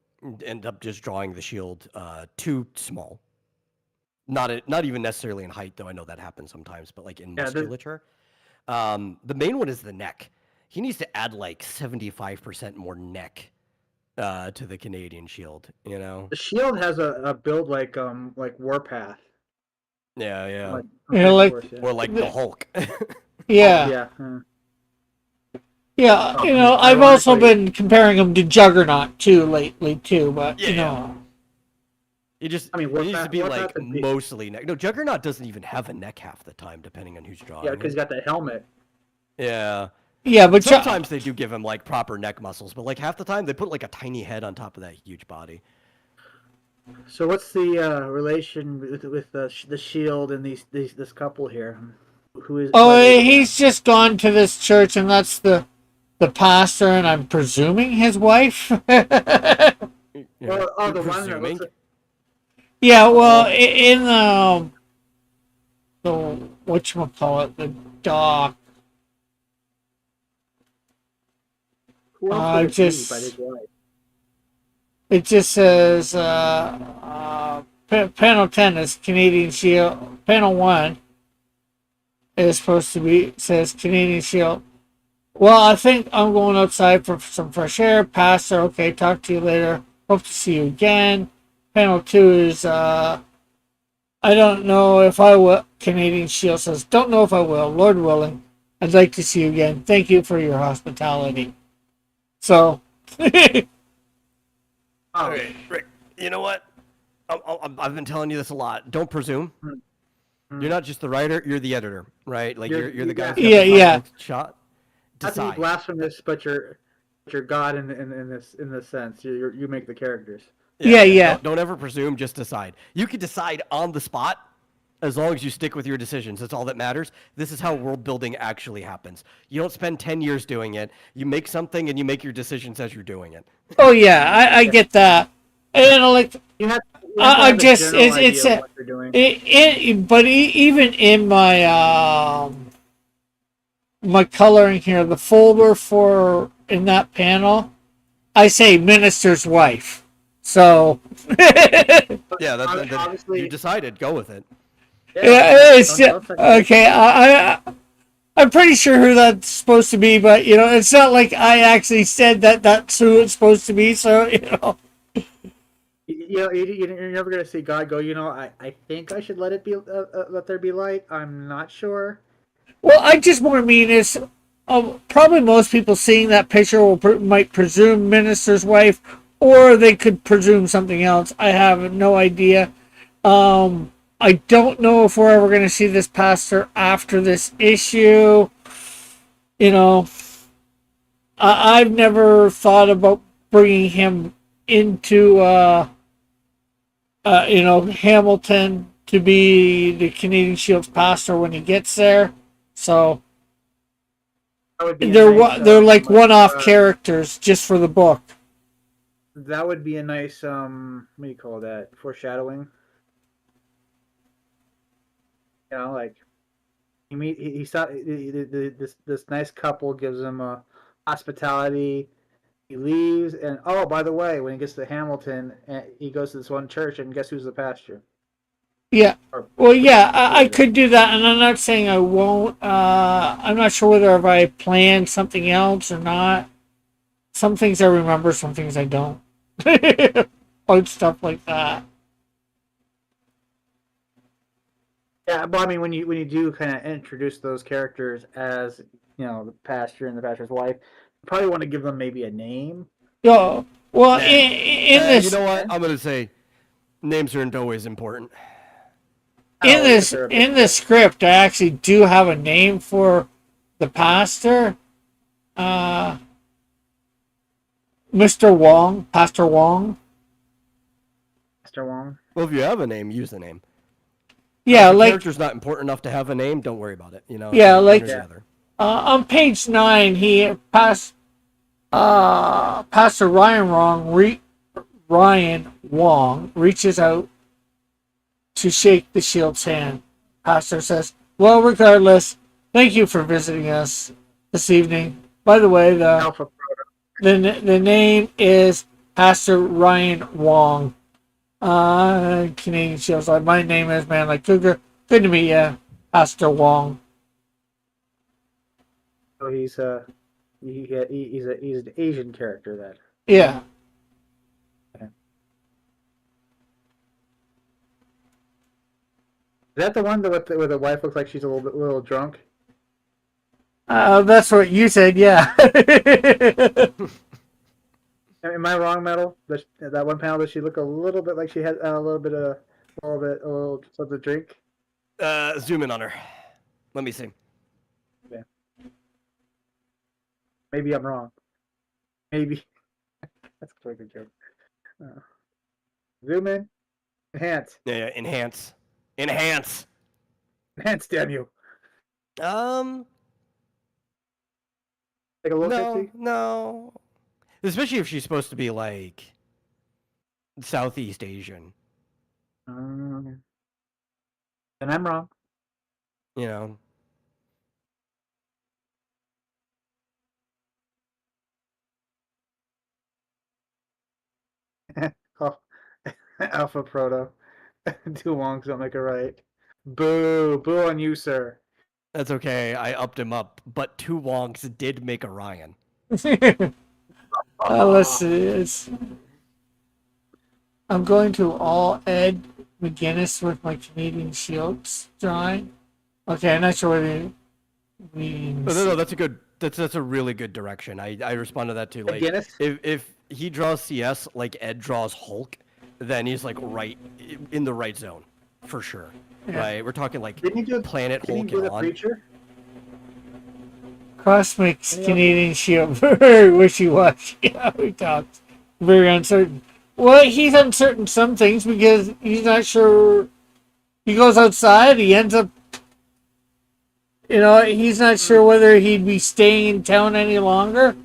end up just drawing the shield too small. Not even necessarily in height, though I know that happens sometimes, but like in Yeah, musculature. The main one is the neck. He needs to add like 75% more neck to the Canadian shield, you know? The Shield has a build like Warpath. Yeah, yeah. Like, Yeah, like- Force, yeah. Or like the Hulk. Yeah. Yeah. Yeah, you know, I've also been comparing him to Juggernaut too lately too, but you Yeah. know, He just I mean, it needs to be Warpath like would be- mostly neck. No, Juggernaut doesn't even have a neck half the time, depending on who's drawing. Yeah, because he's got that helmet. Yeah. yeah, but Sometimes they do give him like proper neck muscles, but like half the time they put like a tiny head on top of that huge body. So what's the relation with the Shield and this couple here? Who is? oh, what is he's just gone to this church, and that's the pastor, and I'm presuming his wife. You Well, know, oh, the one that presuming. looks like, Yeah, well, in the whatchamacallit, the doc. who else would it just- be but his wife? It just says panel 10 is Canadian Shield. Panel 1 is supposed to be says Canadian Shield. Well, I think I'm going outside for some fresh air. Pastor, okay, talk to you later. Hope to see you again. Panel 2 is I don't know if I will. Canadian Shield says, don't know if I will. Lord willing, I'd like to see you again. Thank you for your hospitality. So, Oh, Okay, Rick, you know what? I've been telling you this a lot. Don't presume. You're not just the writer, you're the editor, right? Like you're the guy who's got Yeah, the yeah. final shot. not to be Decide. blasphemous, but you're God in this sense. You make the characters. Yeah. Don't ever presume, just decide. You can decide on the spot as long as you stick with your decisions. That's all that matters. This is how world building actually happens. You don't spend 10 years doing it. You make something and you make your decisions as you're doing it. oh yeah, I get that. And like, You have. I just it's a- what you're doing. even in my my coloring here, the folder for in that panel, I say minister's wife. So Yeah, Obviously- you decided. Go with it. yeah, it's don't second- okay. I'm pretty sure who that's supposed to be, but you know, it's not like I actually said that that's who it's supposed to be. So you know, You're never gonna see God go. You know, I think I should let it be. Let there be light. I'm not sure. well, I just more mean is probably most people seeing that picture might presume minister's wife, or they could presume something else. I have no idea. I don't know if we're ever going to see this pastor after this issue. You know, I've never thought about bringing him into, you know, Hamilton to be the Canadian Shield's pastor when he gets there. So That would be a they're nice, they're like one-off uh, characters just for the book. That would be a nice what do you call that? Foreshadowing. You know, like he saw this nice couple gives him a hospitality. He leaves, and oh, by the way, when he gets to Hamilton, he goes to this one church, and guess who's the pastor? Yeah. Or- Well, yeah, I could do that, and I'm not saying I won't. I'm not sure whether if I planned something else or not. Some things I remember, some things I don't. Old stuff like that. Yeah, but I mean, when you do kind of introduce those characters as you know the pastor and the pastor's wife, you probably want to give them maybe a name. Yo, well, Yeah. in And this, you know what? I'm gonna say names aren't always important. in the script, I actually do have a name for the pastor. Mr. Wong, Pastor Wong. Mr. Wong. Well, if you have a name, use the name. Yeah, If the like character's not important enough to have a name, don't worry about it. You know. Yeah, one like- or the other. on page 9, Pastor Ryan Wong reaches out to shake the shield's hand. Pastor says, "Well, regardless, thank you for visiting us this evening. By the way, Alpha. the name is Pastor Ryan Wong. Canadian Shield's like, my name is Man Like Cougar. Good to meet you, Pastor Wong." So he's an Asian character then. Yeah. Is that the one where the wife looks like she's a little drunk? That's what you said, yeah. Am I wrong, Metal? That one panel, does she look a little bit like she had a little something to drink? Zoom in on her. Let me see. Maybe I'm wrong. Maybe. That's a good joke. Zoom in. Enhance. Yeah, enhance. Enhance. Enhance, damn you. Take a look at No, no. Especially if she's supposed to be like Southeast Asian. And I'm wrong. You know. Oh, Alpha Proto. Two wongs don't make it right. Boo. Boo on you, sir. That's okay. I upped him up, but 2 Wongs did make a Ryan. Let's see. I'm going to all Ed McGuinness with my Canadian Shields drawing. Okay, I'm not sure what it means. No, that's a good. That's a really good direction. I respond to that too. Like McGuinness? if he draws CS like Ed draws Hulk, then he's like right in the right zone for sure. Yeah. Right? We're talking like Didn't he do Planet Didn't he Hulk do and the on. preacher? Cross makes Yeah. Canadian Shield very wishy-washy. Yeah, we talked. Very uncertain. Well, he's uncertain some things because he's not sure. He goes outside, he ends up, he's not sure whether he'd be staying in town any longer.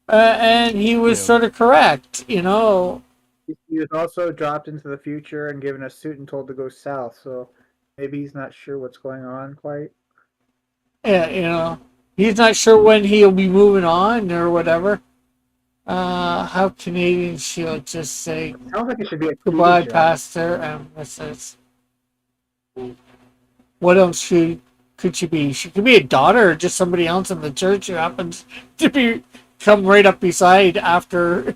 And he was Yeah. sort of correct, He was also dropped into the future and given a suit and told to go south. So maybe he's not sure what's going on quite. Yeah, he's not sure when he'll be moving on or whatever. How Canadian Shield just say Sounds like it should be a TV goodbye, show. Pastor, and Mrs. What else could she be? She could be a daughter or just somebody else in the church who happens to come right up beside after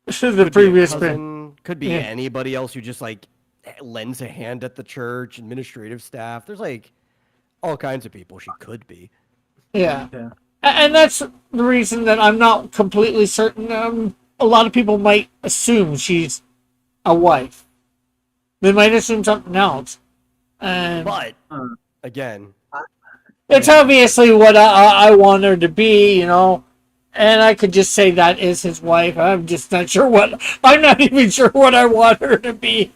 the Could be a previous bit. cousin, could be Yeah. anybody else who just like lends a hand at the church, administrative staff. There's like all kinds of people she could be. Yeah. Yeah. And that's the reason that I'm not completely certain. A lot of people might assume she's a wife. They might assume something else. And But again, it's obviously what I want her to be, and I could just say that is his wife. I'm just not sure I'm not even sure what I want her to be.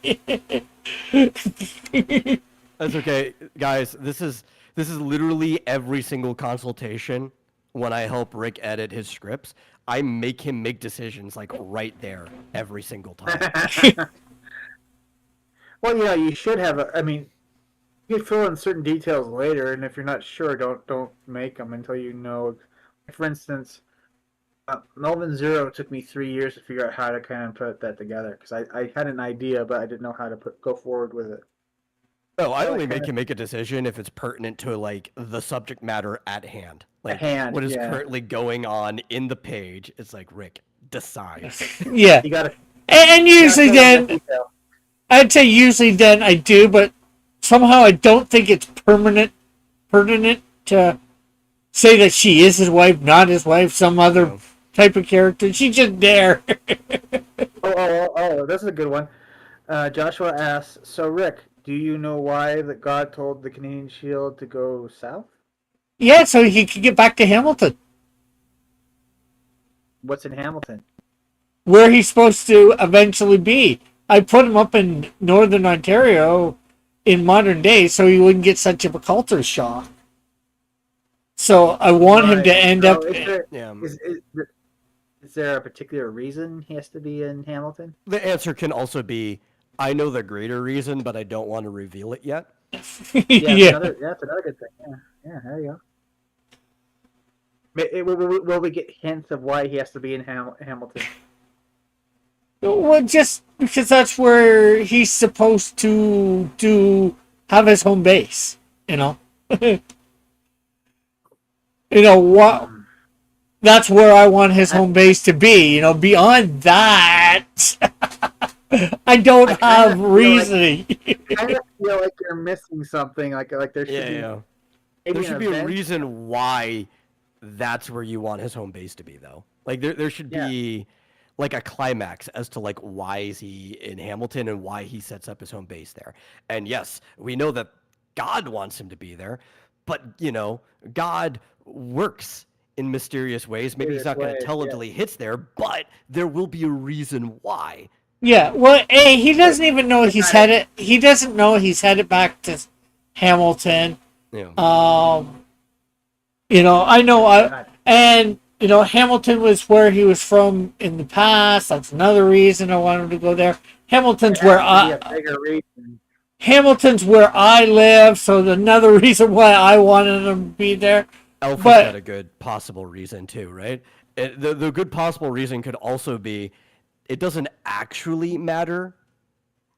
that's okay, guys. This is literally every single consultation when I help Rick edit his scripts. I make him make decisions like right there every single time. Well, yeah, you should have. I mean, you could fill in certain details later, and if you're not sure, don't make them until you know. For instance, Melvin Zero took me 3 years to figure out how to kind of put that together because I had an idea, but I didn't know how to go forward with it. No, I only like make kinda- him make a decision if it's pertinent to like the subject matter at hand. Like hand, what is yeah. currently going on in the page. It's like Rick, decide. Yeah. You gotta. And usually you gotta fill in then, that detail. I'd say usually then I do, but somehow I don't think it's pertinent to say that she is his wife, not his wife, some other No. type of character. She's just there. Oh, this is a good one. Joshua asks, so Rick, Do you know why that God told the Canadian Shield to go south? Yeah, so he could get back to Hamilton, What's in Hamilton? where he's supposed to eventually be. I put him up in northern Ontario in modern days so he wouldn't get such of a culture shock. So I want him to Right. end So up. Yeah. Is there a particular reason he has to be in Hamilton? The answer can also be, I know the greater reason, but I don't want to reveal it yet. Yeah, Yeah. that's another good thing. Yeah, there you go. Will we get hints of why he has to be in Hamilton? Well, just because that's where he's supposed to have his home base. You know. You know what? That's where I want his home base to be. You know, beyond that, I don't have reasoning. I kind of feel like you're missing something. Like there should be Yeah. maybe There an should be a event. reason why that's where you want his home base to be, though. Like there should Yeah. be like a climax as to like why is he in Hamilton and why he sets up his home base there. And yes, we know that God wants him to be there, but you know, God works in mysterious ways. Maybe he's not going to Mysterious tell ways, until he hits there, but there will be a reason why. Yeah. Well, he doesn't even know he's headed. He doesn't know he's headed back to Hamilton. Yeah. You know, and you know, Hamilton was where he was from in the past. That's another reason I wanted to go there. Hamilton's where a bigger reason. Hamilton's where I live, so another reason why I wanted him to be there. Elf But- has got a good possible reason too, right? The good possible reason could also be it doesn't actually matter,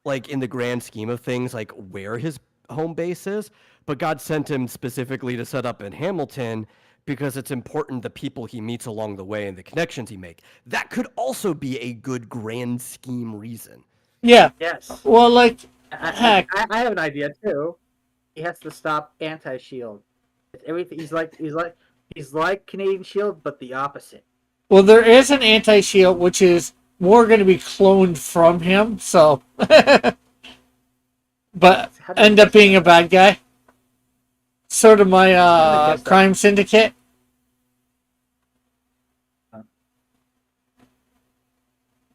like in the grand scheme of things, like where his home base is, but God sent him specifically to set up in Hamilton because it's important the people he meets along the way and the connections he make. That could also be a good grand scheme reason. Yeah. Yes. Well, like I have an idea too. He has to stop Anti-Shield. It's everything. He's like Canadian Shield, but the opposite. well, there is an anti-shield which is more going to be cloned from him, so but How did I end up guess being a that? bad guy. Sort of my I guess that. crime syndicate. I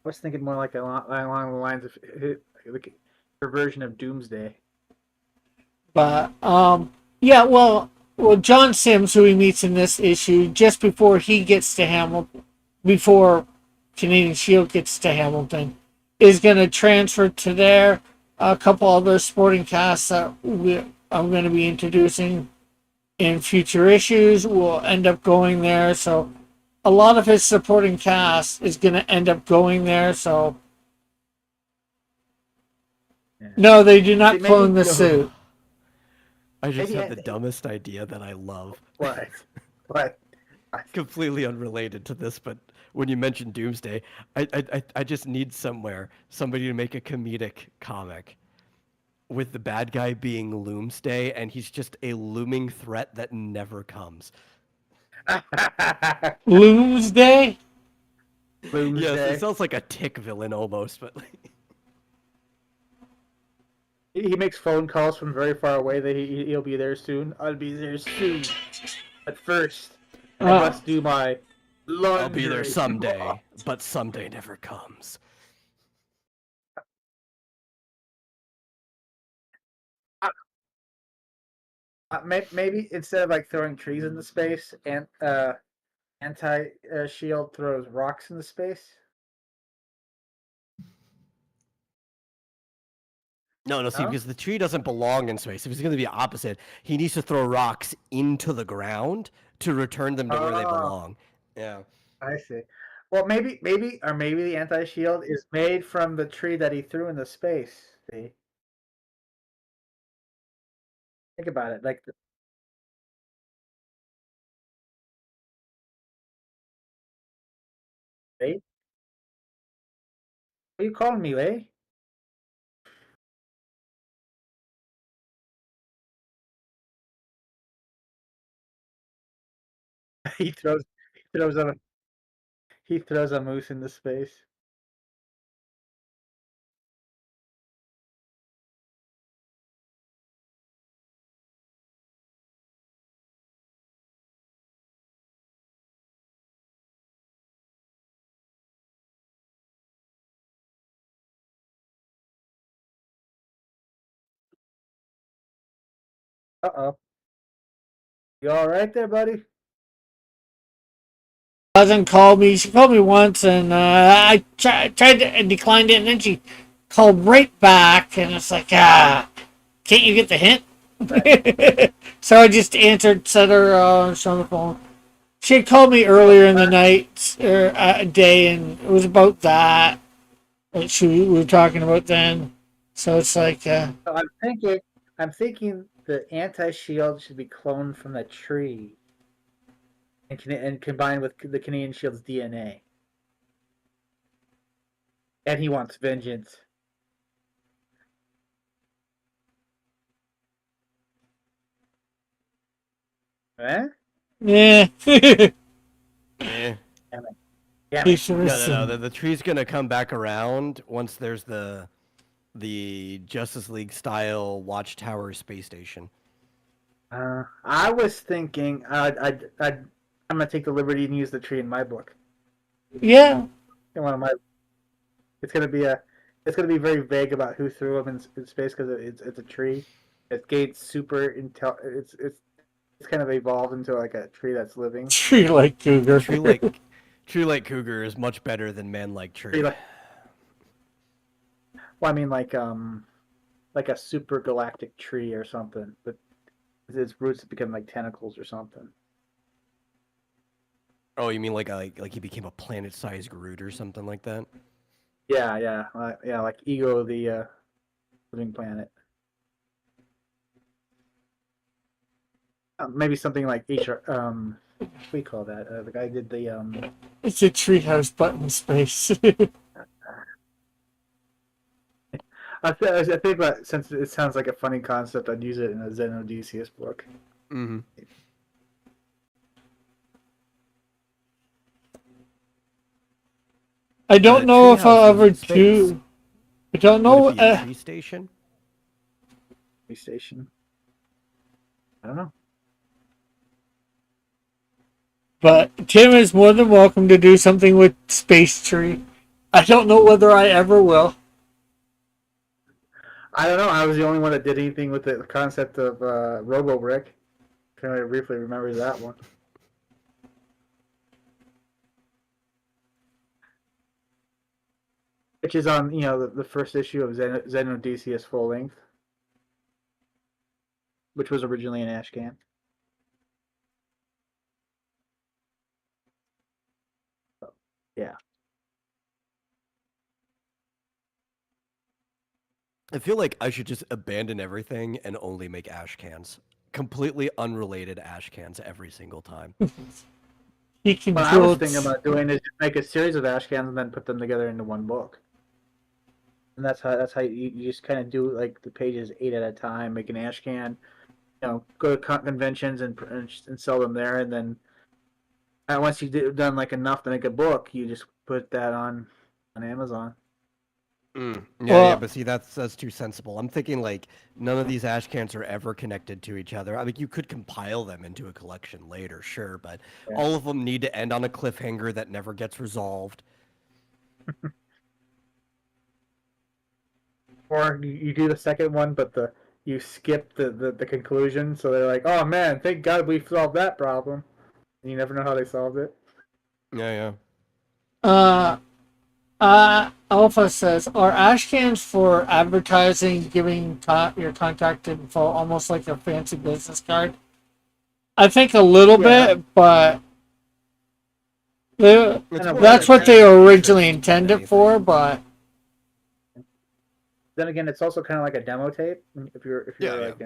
was thinking more like along the lines of like your version of Doomsday. But yeah, well, John Sims, who he meets in this issue, just before he gets to Hamilton, before Canadian Shield gets to Hamilton, is going to transfer to there. A couple other sporting casts that I'm going to be introducing in future issues will end up going there. So a lot of his supporting cast is going to end up going there. So Yeah. no, they do not See, maybe- clone the No. suit. I just Maybe had the dumbest idea that I love. What? What? Completely unrelated to this, but when you mentioned Doomsday, I just need somebody to make a comedic comic with the bad guy being Loomsday, and he's just a looming threat that never comes. Bloomsday? Yes, Doomsday. it sounds like a Tick villain almost, but He makes phone calls from very far away that he'll be there soon. I'll be there soon. But first, I must do my laundry. I'll be there someday, but someday never comes. Maybe instead of like throwing trees into space, and Anti-Shield throws rocks into space. No, see, No? because the tree doesn't belong in space. If it's going to be opposite, he needs to throw rocks into the ground to return them to where they Oh. belong. Yeah. I see. Well, maybe the Anti-Shield is made from the tree that he threw into space. See, think about it. Like, Lay? What are you calling me, Lay? he throws he throws a he throws a moose into space. Uh-oh. You all right there, buddy? Hasn't called me. She called me once, and I tried to and declined it, and then she called right back, and it's like, can't you get the hint? So I just answered, said her on the phone. She had called me earlier in the night or day, and it was about that we were talking about then. So it's like, So I'm thinking the anti-shield should be cloned from the tree and combined with the Canadian Shield's DNA. And he wants vengeance. Eh? yeah. Eh. Damn it. No. The tree's gonna come back around once there's the Justice League style Watchtower space station. I was thinking I'm gonna take the liberty and use the tree in my book. Yeah. In one of my, it's gonna be very vague about who threw him in space because it's a tree. It gains super intel. It's kind of evolved into like a tree that's living. Tree like cougar. Tree like cougar is much better than man like tree. Well, I mean like a super galactic tree or something, but its roots become like tentacles or something. Oh, you mean like he became a planet-sized Groot or something like that? Yeah, like Ego, the living planet. Maybe something like what do you call that? The guy did the It's a treehouse but in space. I think that since it sounds like a funny concept, I'd use it in a Zen Odysseus book. Mm-hmm. I don't know if I'll ever Treehouse is in do. space. I don't know. Would it be a tree station? Space station. I don't know. But Tim is more than welcome to do something with Space Tree. I don't know whether I ever will. I don't know. I was the only one that did anything with the concept of Robo Brick. Kind of briefly remember that one. Which is on, the first issue of Zen Odysseus full length, which was originally an Ashcan. Yeah. I feel like I should just abandon everything and only make ash cans. Completely unrelated ash cans every single time. He What I was controls. thinking about doing is just make a series of Ashcans and then put them together into one book. And that's how you just kind of do like the pages 8 at a time, make an Ashcan, go to conventions and sell them there, and then once you've done like enough to make a book, you just put that on Amazon. Yeah, but see, that's too sensible. I'm thinking like none of these ash cans are ever connected to each other. I mean, you could compile them into a collection later, sure, but all of them need to end on a cliffhanger that never gets resolved. Or you do the second one, but you skip the conclusion, so they're like, "Oh man, thank God we solved that problem," and you never know how they solved it. Yeah. Alpha says, are ash cans for advertising, giving your contact info almost like a fancy business card? I think a little bit, but that's what they originally intended for. But then again, it's also kind of like a demo tape. If you're like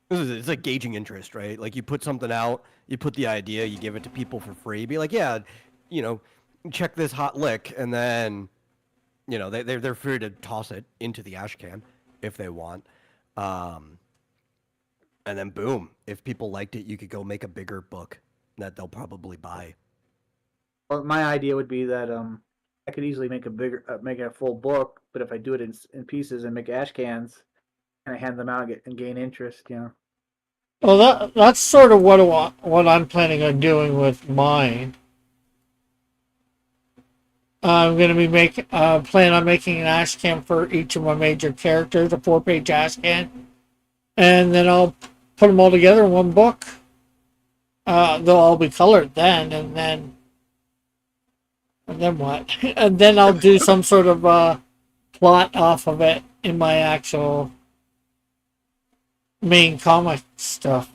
it's like gauging interest, right? Like you put something out, you put the idea, you give it to people for free. Be like, yeah, check this hot lick, and then they're free to toss it into the ash can if they want, and then boom, if people liked it, you could go make a bigger book that they'll probably buy. Well, my idea would be that I could easily make make a full book, but if I do it in pieces and make ash cans and I hand them out and gain interest, Well, that's sort of what I'm planning on doing with mine. I'm going to be plan on making an ash can for each of my major characters, a 4-page ash can, and then I'll put them all together in one book. They'll all be colored then, and then what? And then I'll do some sort of plot off of it in my actual main comic stuff.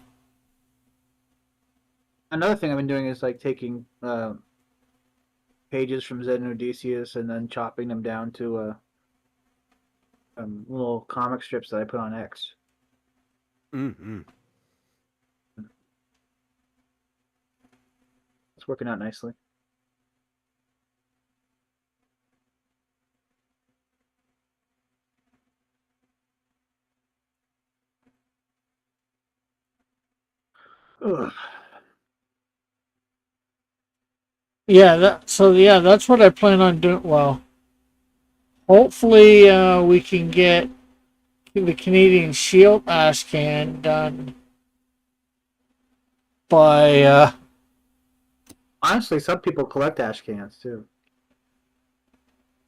Another thing I've been doing is like taking pages from Zed and Odysseus and then chopping them down to little comic strips that I put on X. Mm-hmm. It's working out nicely. Ugh. Yeah, that's what I plan on doing. Well, hopefully we can get the Canadian Shield Ashcan done by Honestly, some people collect ash cans too.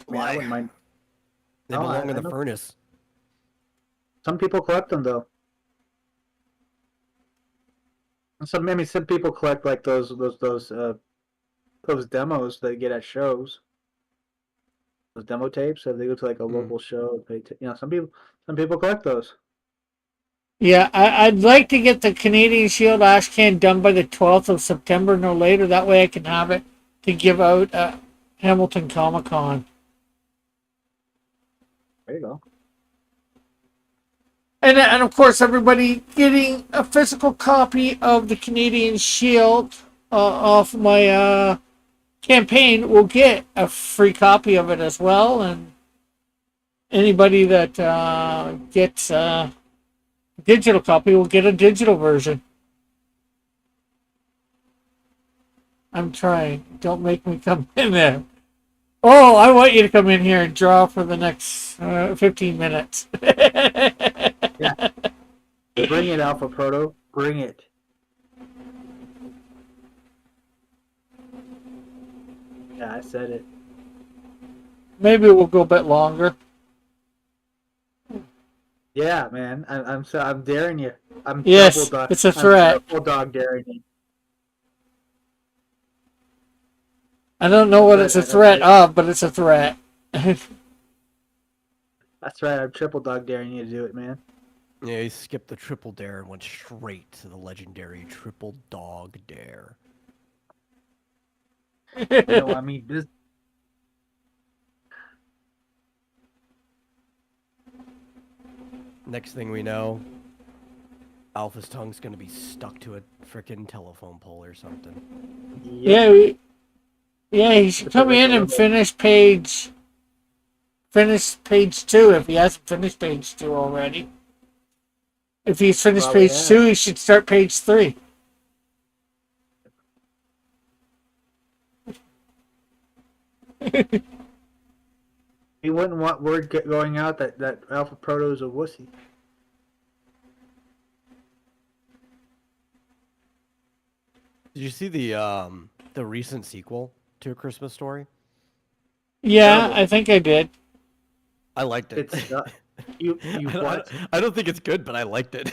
I mean, I Why? wouldn't mind. They No, belong in I the know. furnace. Some people collect them though. Some, I mean, some people collect like those demos they get at shows. Those demo tapes. So if they go to like a local show, some people collect those. yeah, I'd like to get the Canadian Shield Ashcan done by the 12th of September, no later. That way I can have it to give out at Hamilton Comic Con. There you go. And of course, everybody getting a physical copy of the Canadian Shield off my campaign will get a free copy of it as well. And anybody that gets a digital copy will get a digital version. I'm trying. Don't make me come in there. Oh, I want you to come in here and draw for the next 15 minutes. Yeah. Bring it, Alpha Proto. Bring it. Yeah, I said it. Maybe we'll go a bit longer. Yeah, man. I'm daring you. I'm Yes, triple dog. it's a threat. I'm triple dog daring you. I don't know what it's a threat of, but it's a threat. That's right. I'm triple dog daring you to do it, man. Yeah, he skipped the triple dare and went straight to the legendary triple dog dare. You know, I mean, this. Next thing we know, Alpha's tongue's gonna be stuck to a frickin' telephone pole or something. Yeah, he should come in and finish page 2 if he hasn't finished page 2 already. If he's finished Probably page 2, he should start page 3. He wouldn't want word going out that Alpha Proto is a wussy. Did you see the recent sequel to A Christmas Story? Yeah, Terrible. I think I did. I liked it. It's you what? I don't think it's good, but I liked it.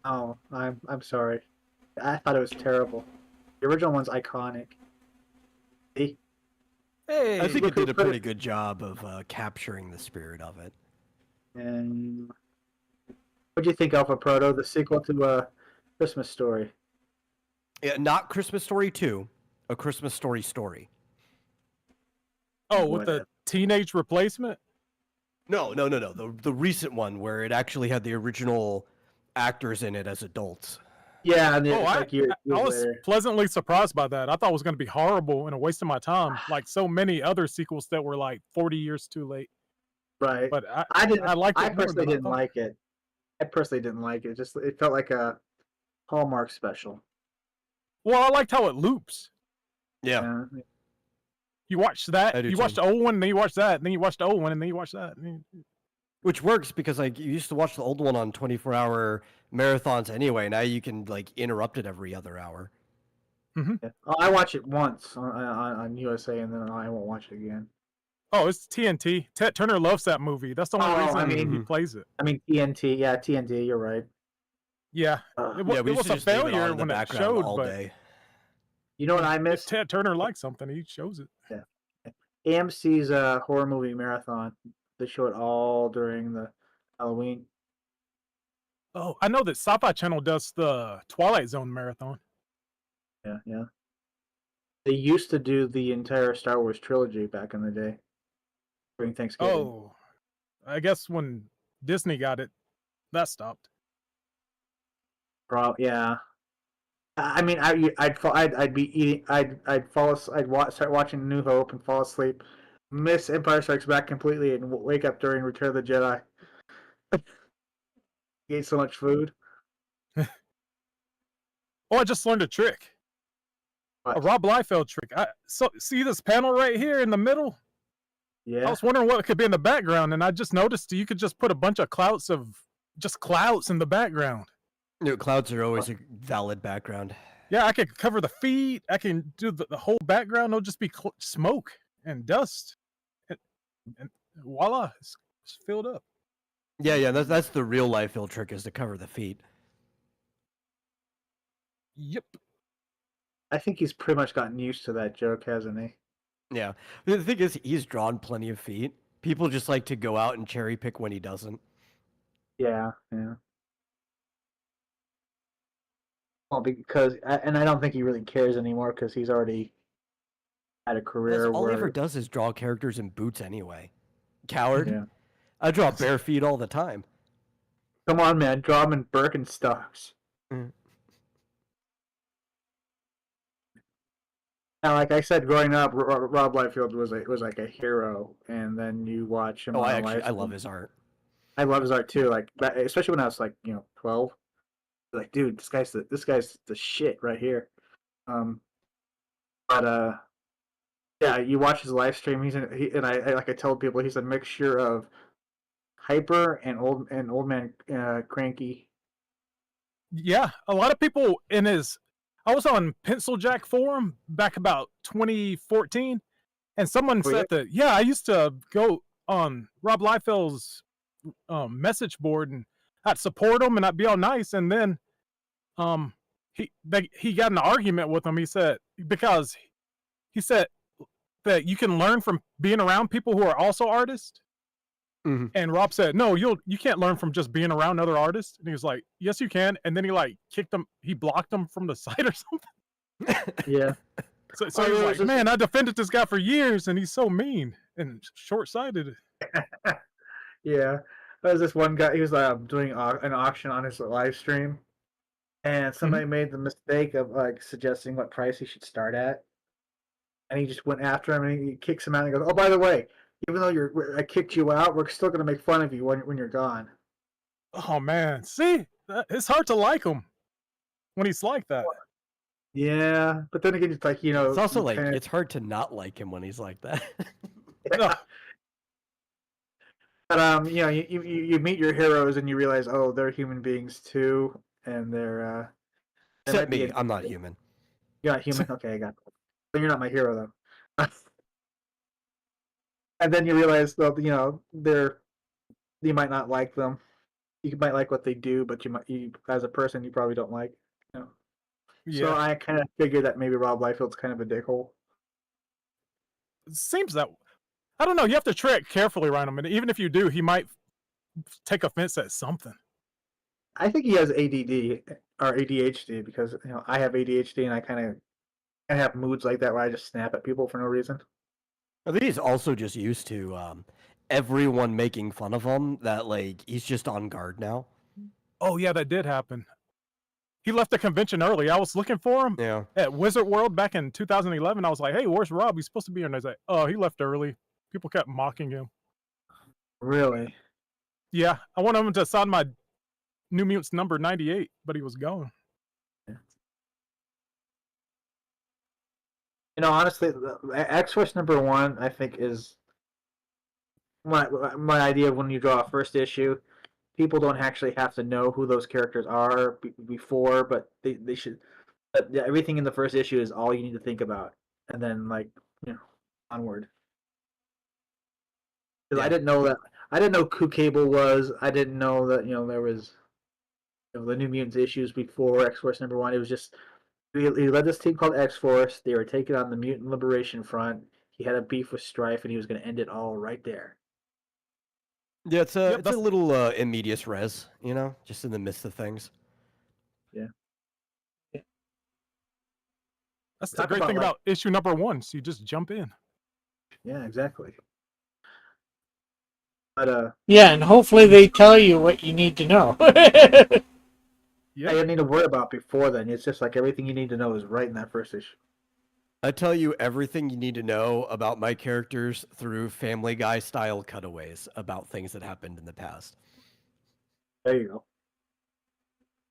Oh, I'm sorry. I thought it was terrible. The original one's iconic. See? Hey, I think look it did who a put pretty it- good job of capturing the spirit of it. And what do you think, Alpha Proto? The sequel to Christmas Story. Yeah, not Christmas Story 2, A Christmas Story story. Oh, with the Whatever. teenage replacement? No. The recent one where it actually had the original actors in it as adults. Yeah, and Oh, it's like years I was later. pleasantly surprised by that. I thought it was going to be horrible and a waste of my time, like so many other sequels that were like 40 years too late. Right. But I didn't. I liked it I more personally than I didn't thought. like it. I personally didn't like it. Just it felt like a Hallmark special. Well, I liked how it loops. Yeah. You watch that, I do you watch too. the old one, and then you watch that, and then you watch the old one, and then you watch that. Which works because like you used to watch the old one on 24-hour marathons anyway. Now you can like interrupt it every other hour. Yeah. Oh, I watch it once on USA, and then I won't watch it again. Oh, it's TNT. Ted Turner loves that movie. That's the only Oh, reason I mean- he plays it. I mean TNT. Yeah, TNT. You're right. Yeah, Uh, it Yeah, we was used to a just leave it on failure in the when it background showed, all but day. you know what I if miss? Ted Turner likes something, he shows it. AMC's horror movie marathon. They show it all during the Halloween. Oh, I know that Sci-Fi Channel does the Twilight Zone marathon. Yeah, yeah. They used to do the entire Star Wars trilogy back in the day during Thanksgiving. Oh, I guess when Disney got it, that stopped. Yeah. I mean, I'd be eating. I'd start watching New Hope and fall asleep, miss Empire Strikes Back completely, and wake up during Return of the Jedi. He ate so much food. Oh, I just learned a trick. A What? Rob Liefeld trick. So see this panel right here in the middle? I Yeah. was wondering what could be in the background, and I just noticed you could just put a bunch of clouds in the background. Clouds are always a valid background. Yeah, I could cover the feet. I can do the whole background. It'll just be smoke and dust, and voila, it's filled up. Yeah, that's the real Liefeld trick, is to cover the feet. Yep. I think he's pretty much gotten used to that joke, hasn't he? Yeah. The thing is, he's drawn plenty of feet. People just like to go out and cherry pick when he doesn't. Yeah, yeah. Well, because and I don't think he really cares anymore because he's already had a career All he where ever does is draw characters in boots anyway. Coward. Yeah. I draw bare feet all the time. Come on, man, draw him in Birkenstocks. Mm. Now, like I said, growing up, Rob Liefeld was like a hero, and then you watch him. Oh, on a I live love stream. his art. I love his art too. Like, especially when I was like 12. Like, dude, this guy's the shit right here. But yeah, you watch his live stream. I like I told people he's a mixture of hyper and old man cranky. Yeah, a lot of people in his. I was on Pencil Jack forum back about 2014, and someone Oh, yeah? said that I used to go on Rob Liefeld's message board and I'd support him and I'd be all nice, and then he got in an argument with him. He said because he said that you can learn from being around people who are also artists. Mhm. And Rob said, "No, you can't learn from just being around other artists." And he was like, "Yes, you can." And then he like kicked him. He blocked him from the site or something. Yeah. So Oh, he was yeah, like, it's just- "Man, I defended this guy for years, and he's so mean and short-sighted." Yeah. There was this one guy. He was doing an auction on his live stream, and somebody made the mistake of like suggesting what price he should start at, and he just went after him and he kicks him out and goes, "Oh, by the way, even though I kicked you out, we're still gonna make fun of you when you're gone." Oh man, see, it's hard to like him when he's like that. Yeah, but then again, it's like It's also you like kinda- it's hard to not like him when he's like that. No, But you meet your heroes and you realize, oh, they're human beings too, and they're they Except might be me, I'm not human. You're not human. Okay, I got it. But you're not my hero though. And then you realize, though, you might not like them. You might like what they do, but as a person, you probably don't like. So yeah, I kind of figured that maybe Rob Liefeld's kind of a dickhole. it seems that. I don't know. You have to tread carefully around him, and even if you do, he might take offense at something. I think he has ADD or ADHD because I have ADHD and I kind of have moods like that where I just snap at people for no reason. I think he's also just used to everyone making fun of him. That like he's just on guard now. Oh yeah, that did happen. He left the convention early. I was looking for him Yeah. at Wizard World back in 2011. I was like, "Hey, where's Rob? He's supposed to be here." And I was like, "Oh, he left early." People kept mocking him. Really? Yeah, I wanted him to sign my New Mutants number 98, but he was gone. Honestly, X-Force #1, I think, is my idea of when you draw a first issue. People don't actually have to know who those characters are before, but they should. But yeah, everything in the first issue is all you need to think about, and then onward. Because Yeah. I didn't know who Cable was. I didn't know that there was the New Mutants issues before X Force #1. It was just he led this team called X Force. They were taking on the Mutant Liberation Front. He had a beef with Strife, and he was going to end it all right there. Yeah, it's a Yep, it's a that's- little in medias res, you know, just in the midst of things. That's the Talk great about, thing like- about issue #1. So you just jump in. Yeah, exactly. But Yeah, and hopefully they tell you what you need to know. Yeah. I didn't need to worry about before then. It's just like everything you need to know is right in that first issue. I tell you everything you need to know about my characters through Family Guy style cutaways about things that happened in the past. There you go.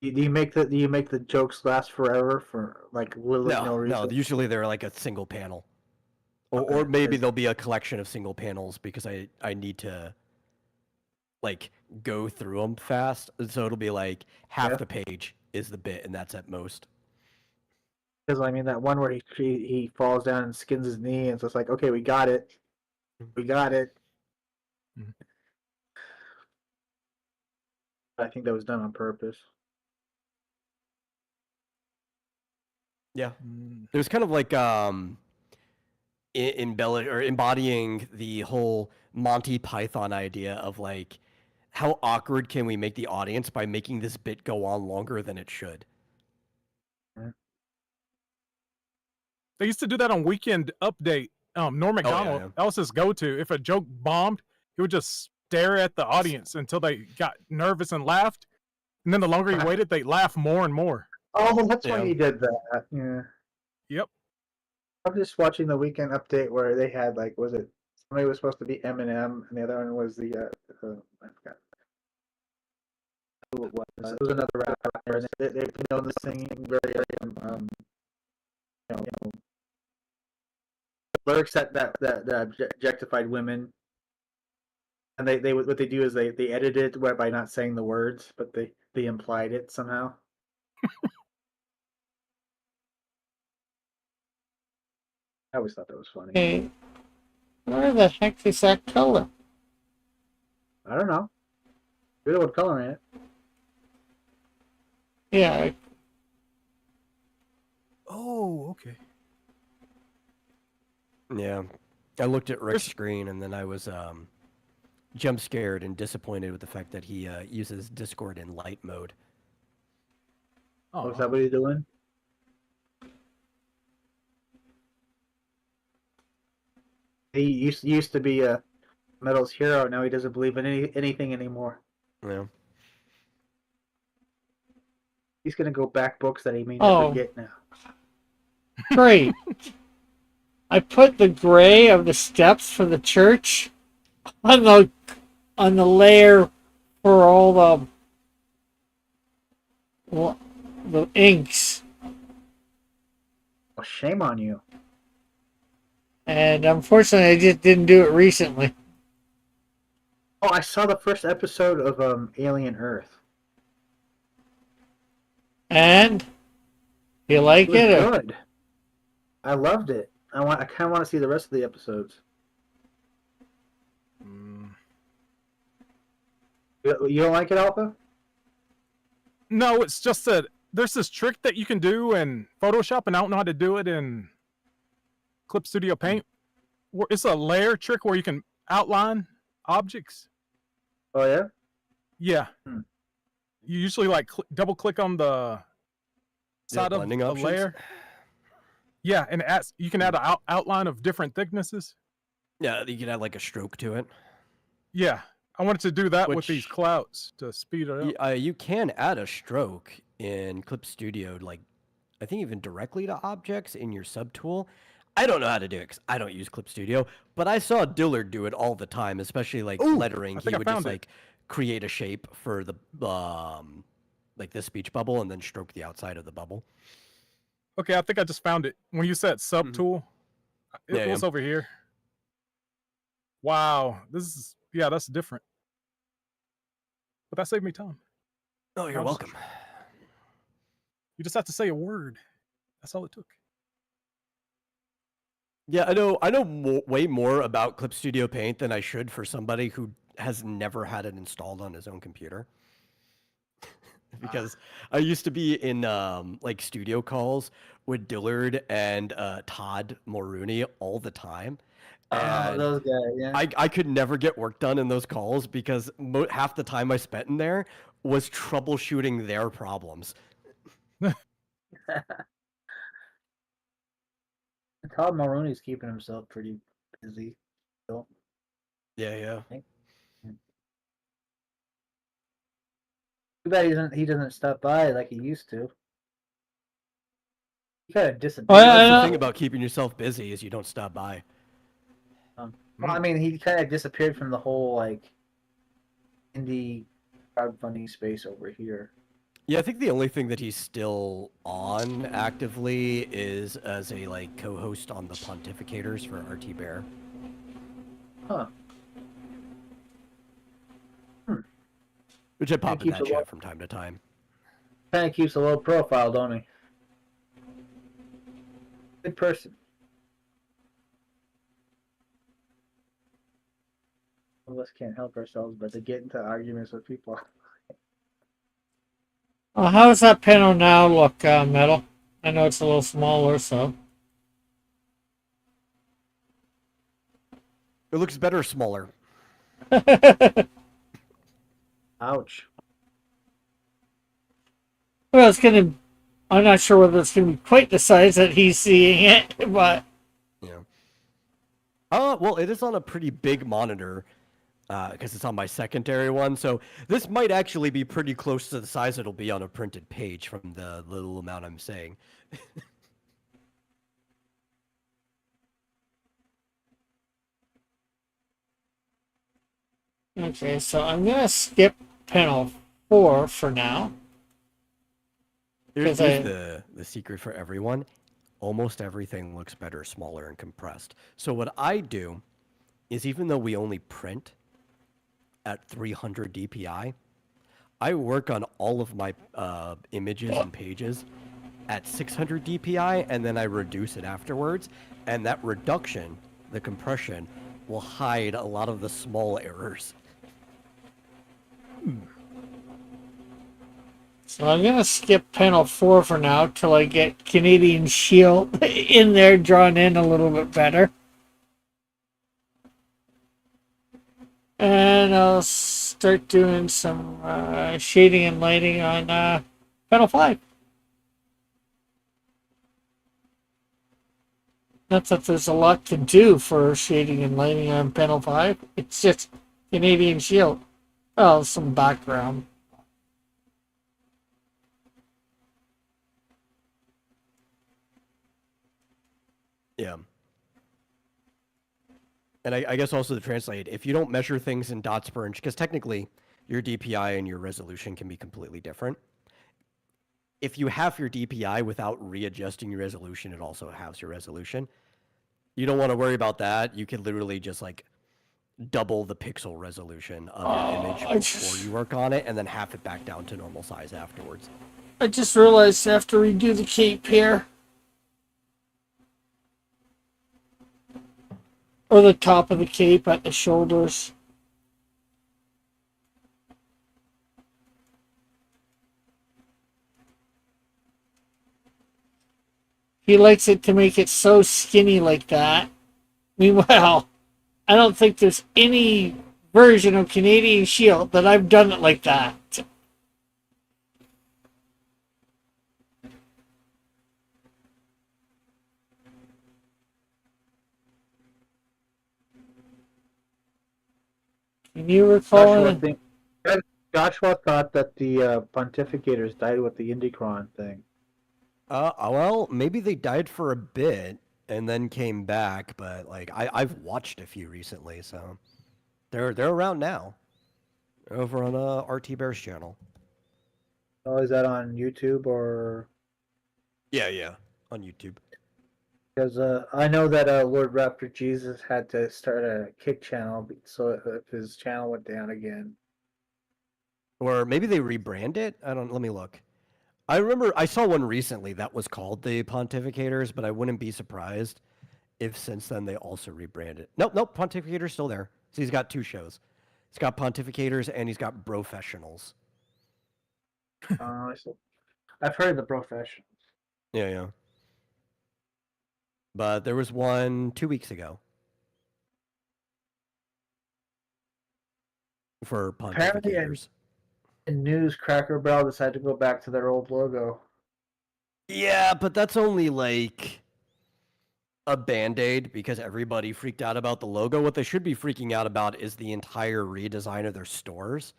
Do you make the jokes last forever for like literally no reason? No, usually they're like a single panel. Or Okay, maybe because- there'll be a collection of single panels because I need to like go through them fast. And so it'll be like half Yeah. the page is the bit and that's at most. Because I mean that one where he falls down and skins his knee, and so it's like, okay, we got it. We got it. Mhm. I think that was done on purpose. Yeah. Mm, It was kind of like embodying the whole Monty Python idea of like how awkward can we make the audience by making this bit go on longer than it should. They used to do that on Weekend Update. Norm yeah, Macdonald, yeah. that was his go-to. If a joke bombed, he would just stare at the audience until they got nervous and laughed. And then the longer he waited, they laugh more and more. Oh, that's Yeah. why he did that. Yeah. Yep. I'm just watching the Weekend Update where they had like, was it somebody was supposed to be Eminem, and the other one was the I forgot who it was. It was another rapper, and they've been known to singing very you know, lyrics that objectified women. And they what they do is they edit it by not saying the words, but they implied it somehow. I always thought that was funny. Okay, where the heck is that color? I don't know. You're the one coloring it. Yeah, Oh, okay. Yeah. I looked at Rick's There's- screen and then I was jump scared and disappointed with the fact that he uses Discord in light mode. Oh, Is that what he's doing? He used to be a Metal's hero. Now he doesn't believe in anything anymore. Yeah. He's gonna go back books that he may Oh. never get now. great. I put the gray of the steps for the church on the layer for all the inks, Well, shame on you. and unfortunately, I just didn't do it recently. Oh, I saw the first episode of Alien Earth. And you like It was it? Or- good. I loved it. I kind of want to see the rest of the episodes. Mm. You don't like it, Alpha? No, it's just that there's this trick that you can do in Photoshop, and I don't know how to do it in Clip Studio Paint. It's a layer trick where you can outline objects. Oh yeah. Yeah. Hmm. You usually like double click on the side of blending the options? layer. Yeah, and you can add an outline of different thicknesses. Yeah, you can add like a stroke to it. Yeah, I wanted to do that with these Which- clouds to speed it up. You can add a stroke in Clip Studio, like I think even directly to objects in your subtool. I don't know how to do it because I don't use Clip Studio, but I saw Dillard do it all the time, especially like Ooh, lettering. I He think I would just found it. like create a shape for the like the speech bubble and then stroke the outside of the bubble. Okay, I think I just found it. When you said subtool, it Yeah, was over here. Wow, that's different. But that saved me time. Oh, you're That was- welcome. You just have to say a word. That's all it took. Yeah, I know way more about Clip Studio Paint than I should for somebody who has never had it installed on his own computer. because I used to be in like studio calls with Dillard and Todd Mulrooney all the time. Oh, And those guys, yeah. I could never get work done in those calls because half the time I spent in there was troubleshooting their problems. Todd Mulrooney's keeping himself pretty busy. Still. Yeah, yeah. Too bad he doesn't stop by like he used to. He kind of disappeared. Well, I That's the know- thing about keeping yourself busy is you don't stop by. Well, I mean, he kind of disappeared from the whole like indie crowdfunding space over here. Yeah, I think the only thing that he's still on actively is as a like co-host on the Pontificators for RT Bear. Huh. Which I pop in keeps that a low- chat from time to time. Kind of keeps a low profile, don't he? Good person. Some of us can't help ourselves but to get into arguments with people. How does that panel now look, Metal? I know it's a little smaller, so. It looks better or smaller. Ouch. Well, it's gonna. I'm not sure whether it's gonna be quite the size that he's seeing it, but Yeah. Well, it is on a pretty big monitor because it's on my secondary one. So this might actually be pretty close to the size it'll be on a printed page from the little amount I'm saying. okay. So I'm gonna skip panel 4 for now. Here's 'Cause the secret for everyone. Almost everything looks better, smaller, and compressed. So what I do is even though we only print at 300 DPI, I work on all of my images and pages at 600 DPI, and then I reduce it afterwards. And that reduction, the compression, will hide a lot of the small errors. So I'm gonna skip panel 4 for now till I get Canadian Shield in there, drawn in a little bit better. And I'll start doing some shading and lighting on panel 5. Not that there's a lot to do for shading and lighting on panel 5. It's just Canadian Shield. Well, some background. Yeah. And I guess also to translate, if you don't measure things in dots per inch, because technically your DPI and your resolution can be completely different. If you have your DPI without readjusting your resolution, it also halves your resolution. You don't want to worry about that. You can literally just like double the pixel resolution of your image before you work on it, and then half it back down to normal size afterwards. I just realized I have to redo the cape here. Or the top of the cape at the shoulders. He likes it to make it so skinny like that. Meanwhile, I don't think there's any version of Canadian Shield that I've done it like that. Can you recall? Joshua thought that the pontificators died with the Indicron thing. Well, maybe they died for a bit and then came back, but like I've watched a few recently, so they're around now, over on RT Bear's channel. Oh, is that on YouTube or? Yeah, on YouTube. Because I know that Lord Raptor Jesus had to start a kick channel, so if his channel went down again. Or maybe they rebrand it. Let me look. I remember I saw one recently that was called the Pontificators, but I wouldn't be surprised if since then they also rebranded. Nope, Pontificator's still there. So he's got two shows. He's got Pontificators and he's got Brofessionals. I've heard of the profession. Yeah, yeah. But there was one 2 weeks ago for Apparently, pontificators. in news, Cracker Barrel decided to go back to their old logo. Yeah, but that's only like a band-aid because everybody freaked out about the logo. What they should be freaking out about is the entire redesign of their stores.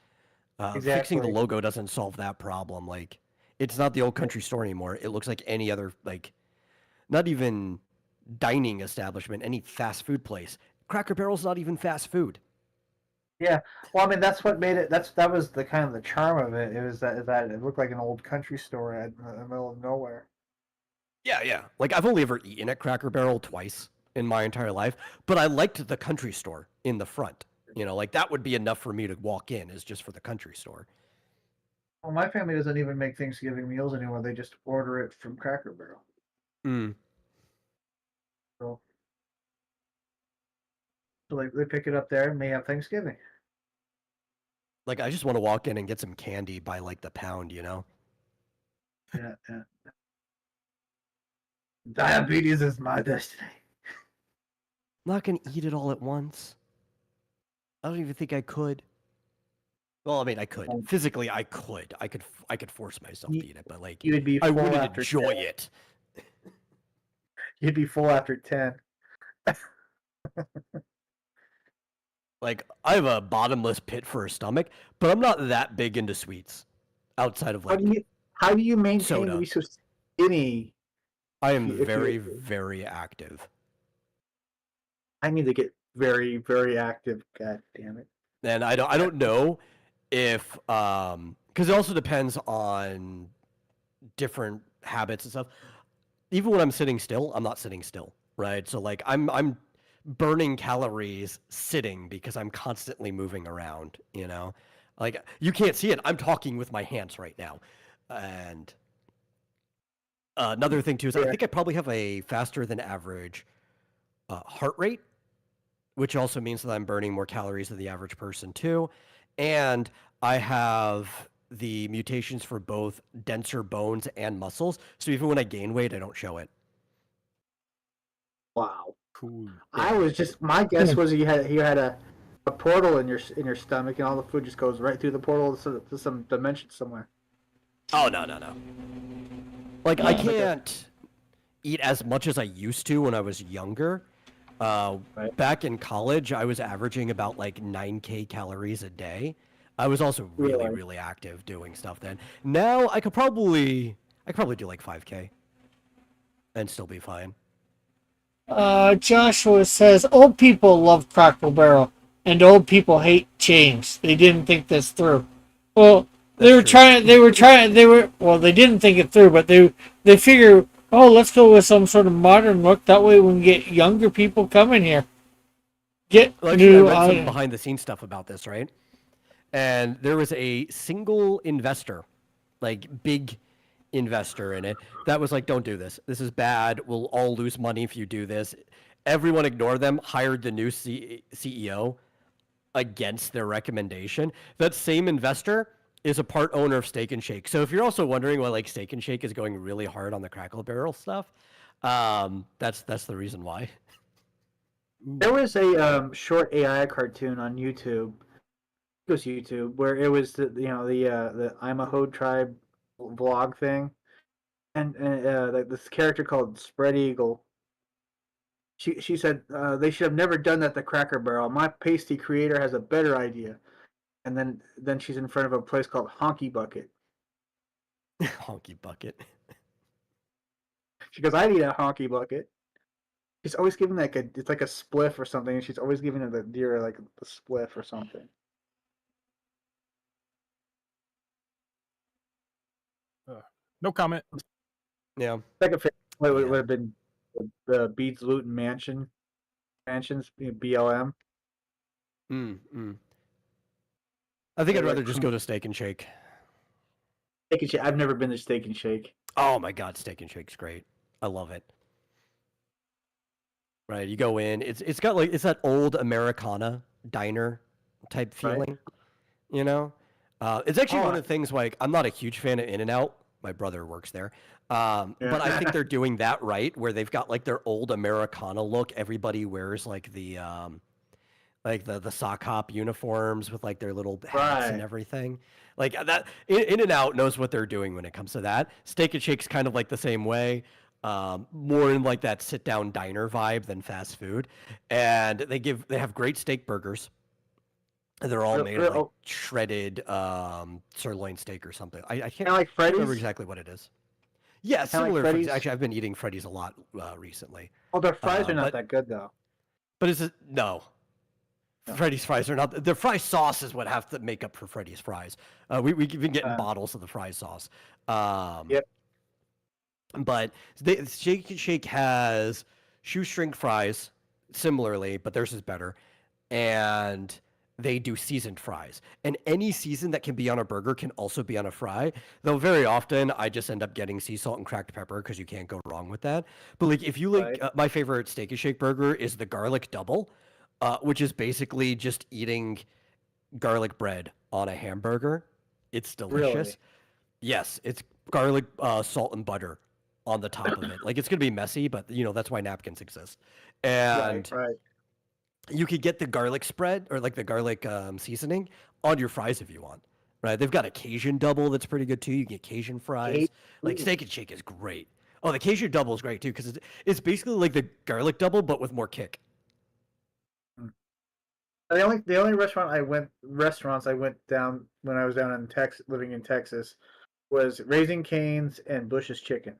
Fixing the Exactly. logo doesn't solve that problem. Like, it's not the old country store anymore. It looks like any other, like, not even dining establishment, any fast food place. Cracker Barrel's not even fast food. Yeah. Well, I mean, that's what made it. That was the kind of the charm of it. It was that it looked like an old country store in the middle of nowhere. Yeah, yeah. Like, I've only ever eaten at Cracker Barrel twice in my entire life, but I liked the country store in the front. You know, like, that would be enough for me to walk in, is just for the country store. Well, my family doesn't even make Thanksgiving meals anymore. They just order it from Cracker Barrel. Mm. So they pick it up there and they have Thanksgiving. Like, I just want to walk in and get some candy by, like, the pound, you know? Yeah, yeah. Diabetes is my destiny. I'm not going to eat it all at once. I don't even think I could. Well, I mean, I could. Physically, I could. I could force myself to eat it, but, like, You would be I full wouldn't after enjoy 10. it. You'd be full after 10. Like, I have a bottomless pit for a stomach, but I'm not that big into sweets outside of, like, How do you maintain soda. to be so skinny? I am if you- very, very active. I need to get very, very active. God damn it. And I don't know if because it also depends on different habits and stuff. Even when I'm sitting still, I'm not sitting still, right? So like I'm burning calories sitting because I'm constantly moving around, you know? Like you can't see it. I'm talking with my hands right now. And another thing too is I think I probably have a faster than average heart rate, which also means that I'm burning more calories than the average person too. And I have the mutations for both denser bones and muscles. So even when I gain weight, I don't show it. Wow. Cool. I was just my guess was you had a portal in your stomach and all the food just goes right through the portal to some dimension somewhere. Oh no. Like I can't eat as much as I used to when I was younger. Back in college, I was averaging about like 9K calories a day. I was also really, really active doing stuff then. Now I could probably do like 5K and still be fine. Joshua says old people love Cracker Barrel and old people hate change. They didn't think this through. Well, they didn't think it through, but they figure, oh, let's go with some sort of modern look. That way we can get younger people coming here. Get new. I read some behind the scenes stuff about this, right? And there was a single investor, like big investor in it, that was like, don't do this. This is bad. We'll all lose money if you do this. Everyone ignored them, hired the new CEO against their recommendation. That same investor is a part owner of Steak and Shake. So if you're also wondering why like Steak and Shake is going really hard on the Cracker Barrel stuff, that's the reason why. There was a short AI cartoon on YouTube. It was YouTube where it was the I'm a Hode tribe vlog thing, and this character called Spread Eagle. She said they should have never done that to Cracker Barrel. My pasty creator has a better idea. And then she's in front of a place called Honky Bucket. Honky Bucket. She goes, I need a Honky Bucket. She's always giving it's like a spliff or something, and she's always giving the deer like a spliff or something. No comment. Yeah. Second favorite would have been the Beats Luton Mansions, BLM. I think I'd rather just go to Steak and Shake. Steak and Shake. I've never been to Steak and Shake. Oh my God, Steak and Shake's great. I love it. Right, you go in. It's got like it's that old Americana diner type feeling, you know. It's actually Oh, one of the things, like, I'm not a huge fan of In-N-Out. My brother works there. But I think they're doing that right, where they've got like their old Americana look. Everybody wears like the sock hop uniforms with like their little hats and Right. everything. Like that, In-N-Out knows what they're doing when it comes to that. Steak and Shake's kind of like the same way. More in like that sit down diner vibe than fast food. And they have great steak burgers. They're all made of like Kind shredded sirloin steak or something. I can't, of like I can't remember Freddy's. exactly what it is. Yeah, Kind of like similar. Freddy's. Freddy's. Actually, I've been eating Freddy's a lot recently. Oh, their fries are not But that good though. no. No. Freddy's fries are not. The fry sauce is what have to make up for Freddy's fries. We've been getting Uh, bottles of the fry sauce. Yep. But Shake and Shake has shoestring fries similarly, but theirs is better. And they do seasoned fries. And any season that can be on a burger can also be on a fry. Though very often I just end up getting sea salt and cracked pepper because you can't go wrong with that. But like if you like, Right. my favorite Steak and Shake burger is the garlic double, which is basically just eating garlic bread on a hamburger. It's delicious. Really? Yes, it's garlic, salt, and butter on the top of it. Like it's gonna be messy, but that's why napkins exist. And Right. you could get the garlic spread or like the garlic seasoning on your fries if you want. Right? They've got a Cajun double that's pretty good too. You can get Cajun fries. Like Ooh. Steak and Shake is great. Oh, the Cajun double is great too because it's basically like the garlic double but with more kick. The only restaurants I went down when I was down in Texas, living in Texas, was Raising Cane's and Bush's Chicken.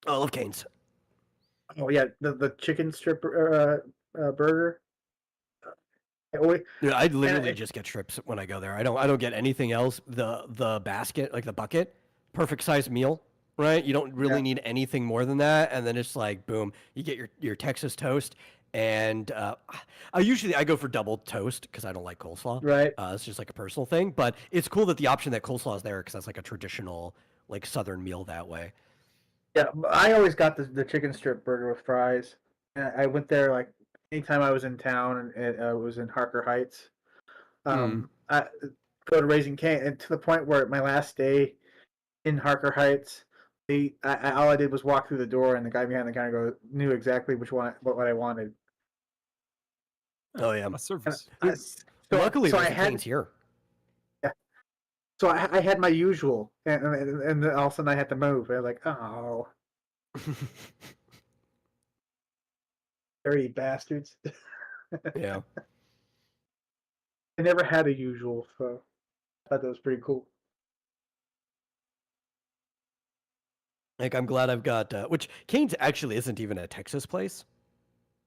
Oh, I love Canes. Oh yeah, the chicken strip burger. Yeah, I literally it- just get strips when I go there. I don't get anything else. The basket, like the bucket, perfect size meal, right? You don't really Yeah. need anything more than that, and then it's like boom, you get your Texas toast, and I go for double toast because I don't like coleslaw. Right. It's just like a personal thing, but it's cool that the option that coleslaw is there because that's like a traditional like Southern meal that way. Yeah, I always got the chicken strip burger with fries. And I went there like anytime I was in town, and it was in Harker Heights. I go to Raising Cane, and to the point where my last day in Harker Heights, all I did was walk through the door, and the guy behind the counter knew exactly what I wanted. Oh yeah. A service. Luckily, so there's I a had Canes here. so I had my usual, and then all of a sudden I had to move. I was like, oh, dirty bastards! Yeah. I never had a usual, so I thought that was pretty cool. Like I'm glad I've got which Canes actually isn't even a Texas place.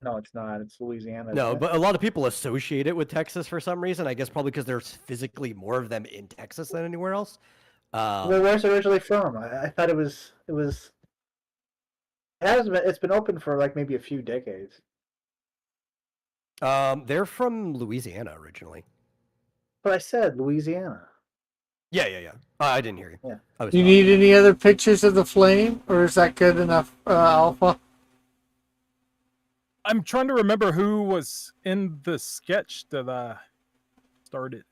No, it's not. It's Louisiana. No, isn't it? but a lot of people associate it with Texas for some reason. I guess probably because there's physically more of them in Texas than anywhere else. Well, where's it originally from? I thought it was. It's been open for like maybe a few decades. They're from Louisiana originally. But I said Louisiana. Yeah. I didn't hear you. Yeah. I was Do you talking. need any other pictures of the flame, or is that good enough, Alpha? I'm trying to remember who was in the sketch that I started.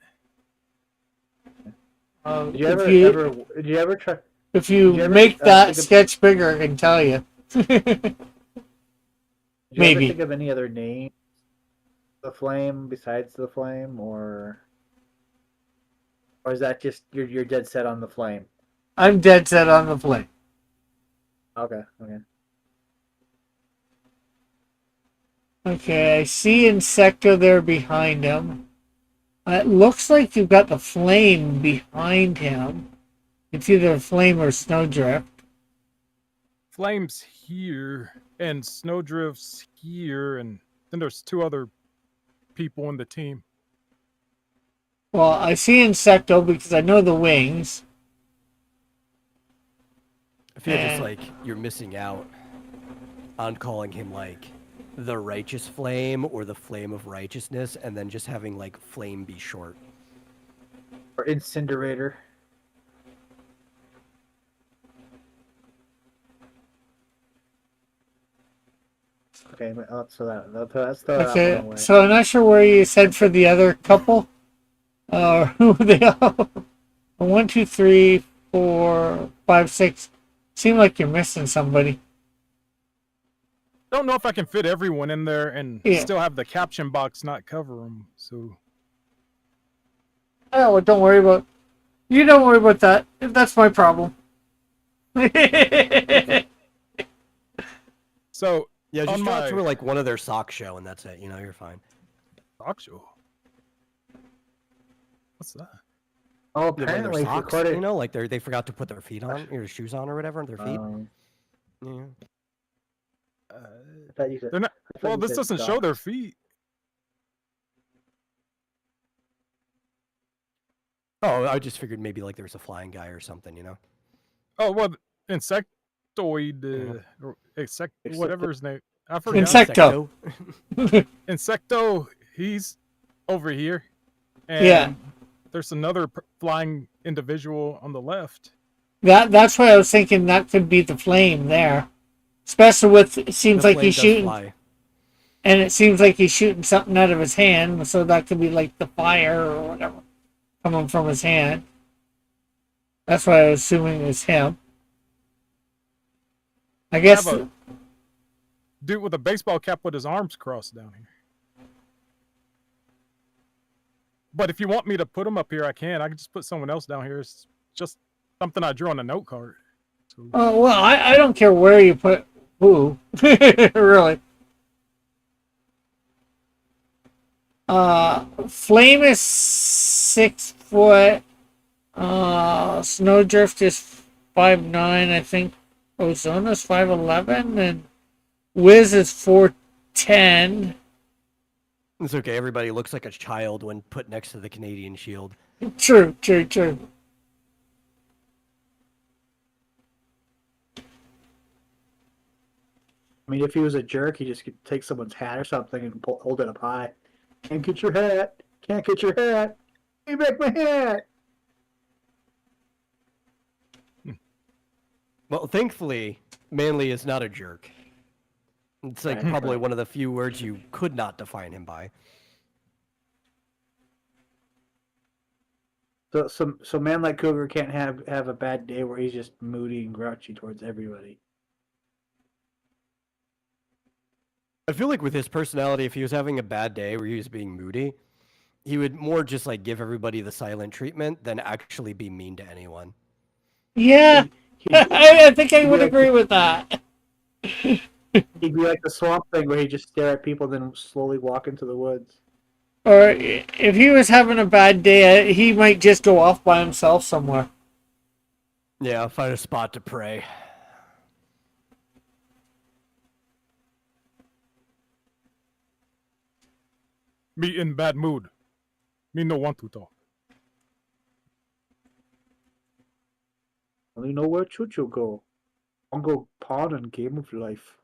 Did you ever try? If you did you ever, make that think of- sketch bigger, I can tell you. Did you Maybe. ever think of any other name? The flame besides the flame, or is that just you're dead set on the flame? I'm dead set on the flame. Okay. Okay, I see Insecto there behind him. It looks like you've got the flame behind him. It's either flame or snowdrift. Flames here and Snowdrift's here, and then there's two other people in the team. Well, I see Insecto because I know the wings. I feel just And- like you're missing out on calling him like the righteous flame or the flame of righteousness, and then just having like flame be short. Or incinerator. Okay, let's throw that one away. Okay, so I'm not sure where you said for the other couple. Who they are? 1, 2, 3, 4, 5, 6. Seem like you're missing somebody. Don't know if I can fit everyone in there and Yeah. still have the caption box not cover them. So Oh, well, don't worry about. You don't worry about that. That's my problem. so Yeah, On just draw my- it through like one of their sock show, and that's it. You know, you're fine. talk show. What's that? Oh, Yeah, one of their apparently, socks, according. you know, like they forgot to put their feet on, or shoes on, or whatever, on their feet. Yeah. I thought you said. They're not. I thought Well, you this said doesn't show socks. their feet. Oh, I just figured maybe like there's a flying guy or something, you know. Oh well, insectoid, or whatever his name. I forgot. Insecto. Insecto. He's over here. And Yeah. There's another flying individual on the left. That's why I was thinking that could be the flame there. Especially with it seems The like flame he's does shooting, fly. and it seems like he's shooting something out of his hand, so that could be like the fire or whatever coming from his hand. That's why I was assuming it was him. I guess. have a dude with a baseball cap with his arms crossed down here. But if you want me to put him up here, I can. I can just put someone else down here. It's just something I drew on a note card. So, Oh well, I don't care where you put who, really. Flame is 6 foot. Snowdrift is 5'9", I think. Ozona's 5'11", and Wiz is 4'10". It's okay. Everybody looks like a child when put next to the Canadian shield. True. I mean, if he was a jerk, he just could take someone's hat or something and hold it up high. Can't get your hat. Can't get your hat. Give me back my hat. Well, thankfully, Manly is not a jerk. It's like Right. probably one of the few words you could not define him by. So man like Cougar can't have a bad day where he's just moody and grouchy towards everybody. I feel like with his personality, if he was having a bad day where he was being moody, he would more just like give everybody the silent treatment than actually be mean to anyone. Yeah, He'd, I think I would agree with that. he'd be like the Swamp Thing where he'd just stare at people, then slowly walk into the woods. Or if he was having a bad day, he might just go off by himself somewhere. Yeah, find a spot to pray. me in bad mood. Me no want to talk. I don't know where Chucho go. I'm go pawn and Game of Life.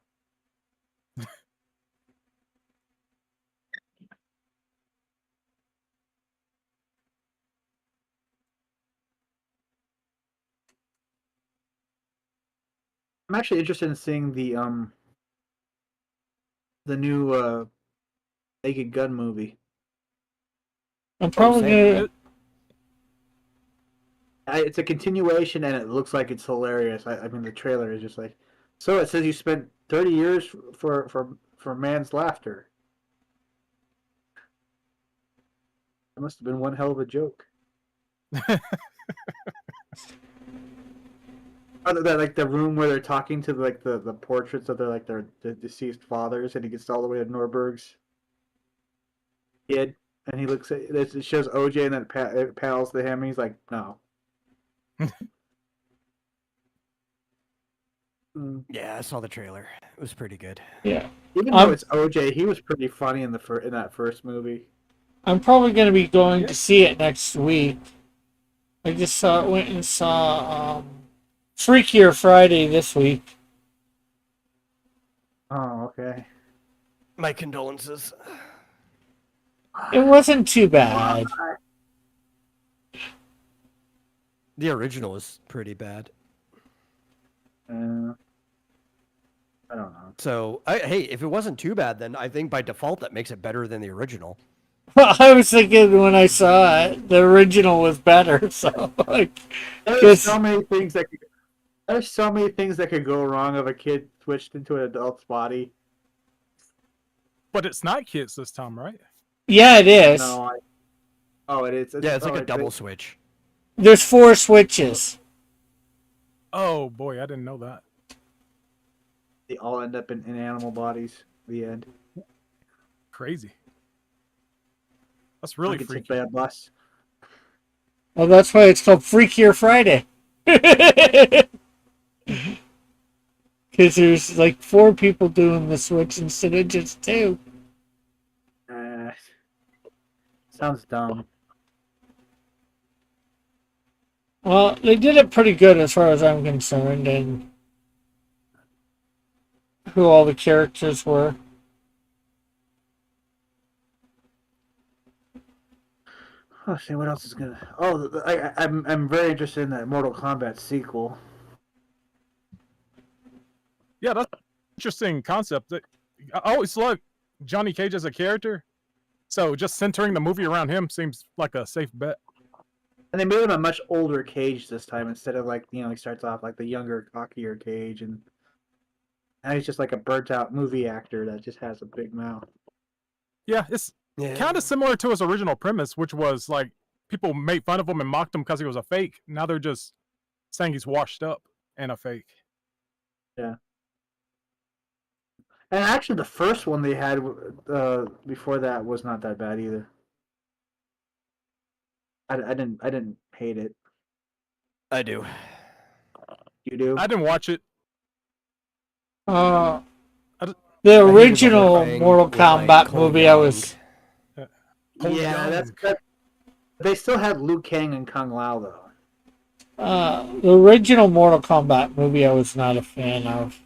I'm actually interested in seeing the new Naked Gun movie. I'm probably same. gonna. It's a continuation, and it looks like it's hilarious. I mean, the trailer is just like. So it says you spent 30 years for man's laughter. That must have been one hell of a joke. That like the room where they're talking to like the portraits of their deceased fathers, and he gets all the way to Norberg's kid, and he looks at it shows OJ, and then it panels to him, and he's like, no. Yeah, I saw the trailer. It was pretty good. Yeah, Even though it's OJ, he was pretty funny in that first movie. I'm probably gonna be going to see it next week. I just went and saw Freakier Friday this week. Oh, okay. My condolences. It wasn't too bad. The original was pretty bad. I don't know. So, hey, if it wasn't too bad, then I think by default that makes it better than the original. I was thinking when I saw it, the original was better. So like, There's Yes. so many things that could, there's so many things that could go wrong if a kid switched into an adult's body. But it's not kids this time, right? yeah, it is. No, oh, it is. Yeah, it's like oh, a double switch. There's 4 switches. Oh boy, I didn't know that. They all end up in animal bodies. The end. Crazy. That's really It's a freaky. bad bus. Well, that's why it's called Freakier Friday. Because there's like 4 people doing the switch instead of just 2. Sounds dumb. Well, they did it pretty good as far as I'm concerned, and who all the characters were. Let's see what else is gonna. Oh, I'm very interested in that Mortal Kombat sequel. Yeah, that's an interesting concept. I always loved Johnny Cage as a character, so just centering the movie around him seems like a safe bet. And they made him a much older Cage this time instead of like he starts off like the younger, cockier Cage, and now he's just like a burnt-out movie actor that just has a big mouth. Yeah, it's Yeah. kind of similar to his original premise, which was like people made fun of him and mocked him because he was a fake. Now they're just saying he's washed up and a fake. And actually, the first one they had before that was not that bad either. I didn't hate it. I do. You do? I didn't watch it. The I hated the whole original thing Mortal with, like, Kombat Cole movie, I Young. was. Yeah, that. They still had Liu Kang and Kung Lao though. The original Mortal Kombat movie, I was not a fan of.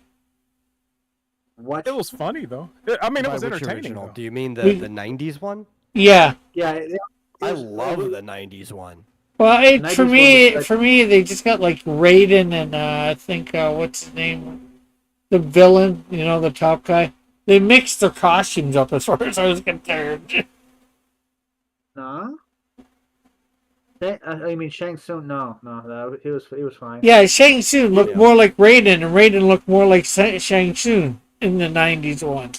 What? It was funny though. I mean, it By was which entertaining. original? Though. Do you mean We- the 90s one? Yeah. Yeah, I love the 90s one. Well, Night for was me, one of the- for me, they just got like Raiden and I think what's his name, the villain, the top guy. They mixed their costumes up as far as I was concerned. Nah. I mean Shang Tsung. No, it was fine. Yeah, Shang Tsung looked Yeah. more like Raiden, and Raiden looked more like Shang Tsung in the '90s one.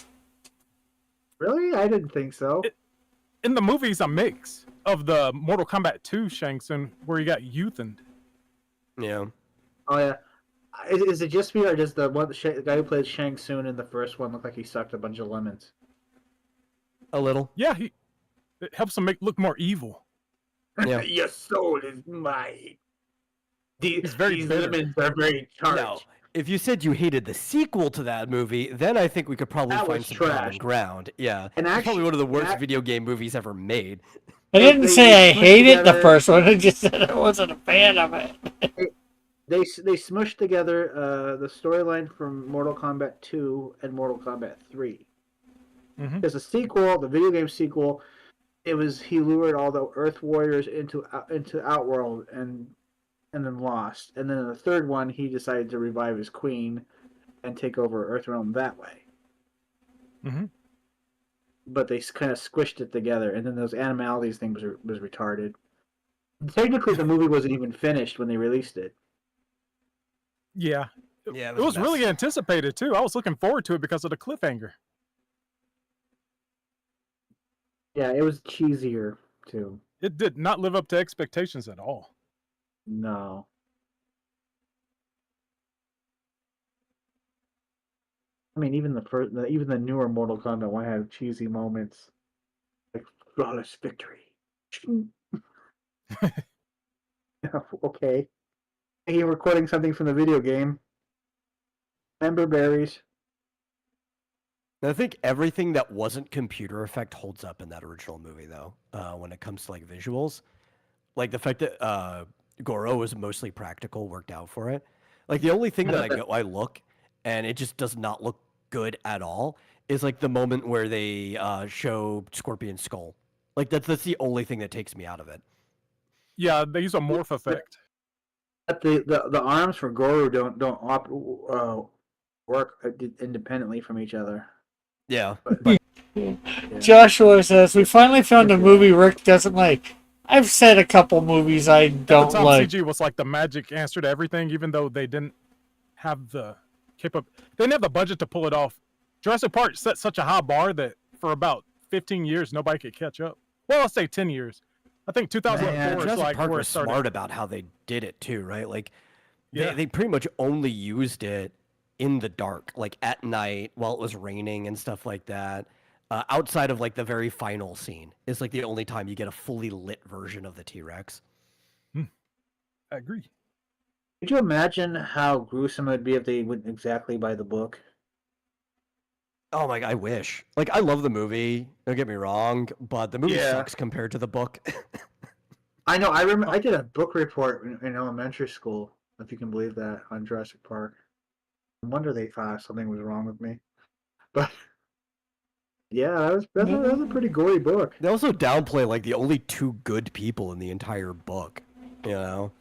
Really? I didn't think so. In the movie's a mix of the Mortal Kombat 2 Shang Tsung, where he got youthened. Yeah. Oh yeah. Is it just me or does the guy who played Shang Tsung in the first one look like he sucked a bunch of lemons? A little. Yeah, it helps him look more evil. Yeah. Your soul is mine. He's very These bitter. lemons are very charged. Now, if you said you hated the sequel to that movie, then I think we could probably That find was some trash. common ground. Yeah. And It's actually, probably one of the worst that- video game movies ever made. I didn't They say I smushed hated the together- first one. I just said I wasn't a fan of it. They smushed together the storyline from Mortal Kombat 2 and Mortal Kombat 3. Mhm. There's a sequel, the video game sequel. He lured all the Earth Warriors into Outworld and then lost. And then in the third one, he decided to revive his queen and take over Earthrealm that way. Mhm. But they kind of squished it together, and then those animalities thing was retarded. Technically, the movie wasn't even finished when they released it. Yeah. Yeah, It was really anticipated too. I was looking forward to it because of the cliffhanger. Yeah, it was cheesier too. It did not live up to expectations at all. No. I mean, even the newer Mortal Kombat one had cheesy moments, like flawless victory. Okay. Hey, you're recording something from the video game. Ember berries. I think everything that wasn't computer effect holds up in that original movie, though. When it comes to like visuals, like the fact that Goro was mostly practical worked out for it. Like the only thing that I look and it just does not look good at all is like the moment where they show Scorpion's skull. Like that's the only thing that takes me out of it. Yeah, they use a morph effect. But the arms for Goro don't work independently from each other. Yeah, But Joshua says, we finally found a movie Rick doesn't like. I've said a couple movies I At the don't time, like. CG was like the magic answer to everything, even though they didn't have the they didn't have the budget to pull it off. Jurassic Park set such a high bar that for about 15 years nobody could catch up. Well, let's say 10 years. I think 2004 is Jurassic like Park where it was started. smart about how they did it too, right? Like, Yeah. they pretty much only used it in the dark, like at night while it was raining and stuff like that. Outside of like the very final scene is like the only time you get a fully lit version of the T-Rex. I agree. Could you imagine how gruesome it would be if they went exactly by the book? Oh my god, I wish. Like, I love the movie. Don't get me wrong, but the movie Yeah. sucks compared to the book. I know. I remember. I did a book report in elementary school, if you can believe that, on Jurassic Park. No wonder they thought something was wrong with me. But yeah, that was a pretty gory book. They also downplay like the only two good people in the entire book. You know,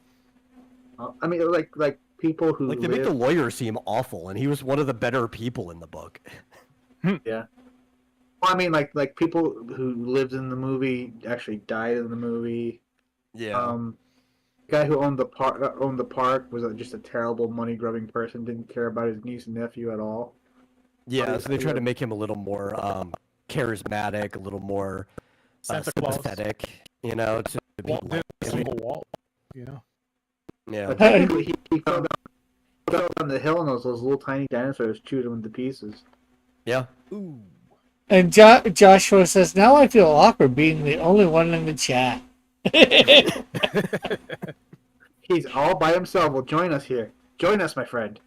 I mean, like people who like they make the lawyer seem awful, and he was one of the better people in the book. Yeah. Well, I mean, like people who lived in the movie actually died in the movie. Yeah. Guy who owned the park was just a terrible money grubbing person. Didn't care about his niece and nephew at all. Yeah, so they try to make him a little more charismatic, a little more Santa Claus. sympathetic, you know, to be Walt did a single Walt, you know. yeah. But technically, he fell down the hill and those little tiny dinosaurs chewed him into pieces. Yeah. Ooh. And Joshua says, now I feel awkward being the only one in the chat. He's all by himself. Well, join us here. Join us, my friend.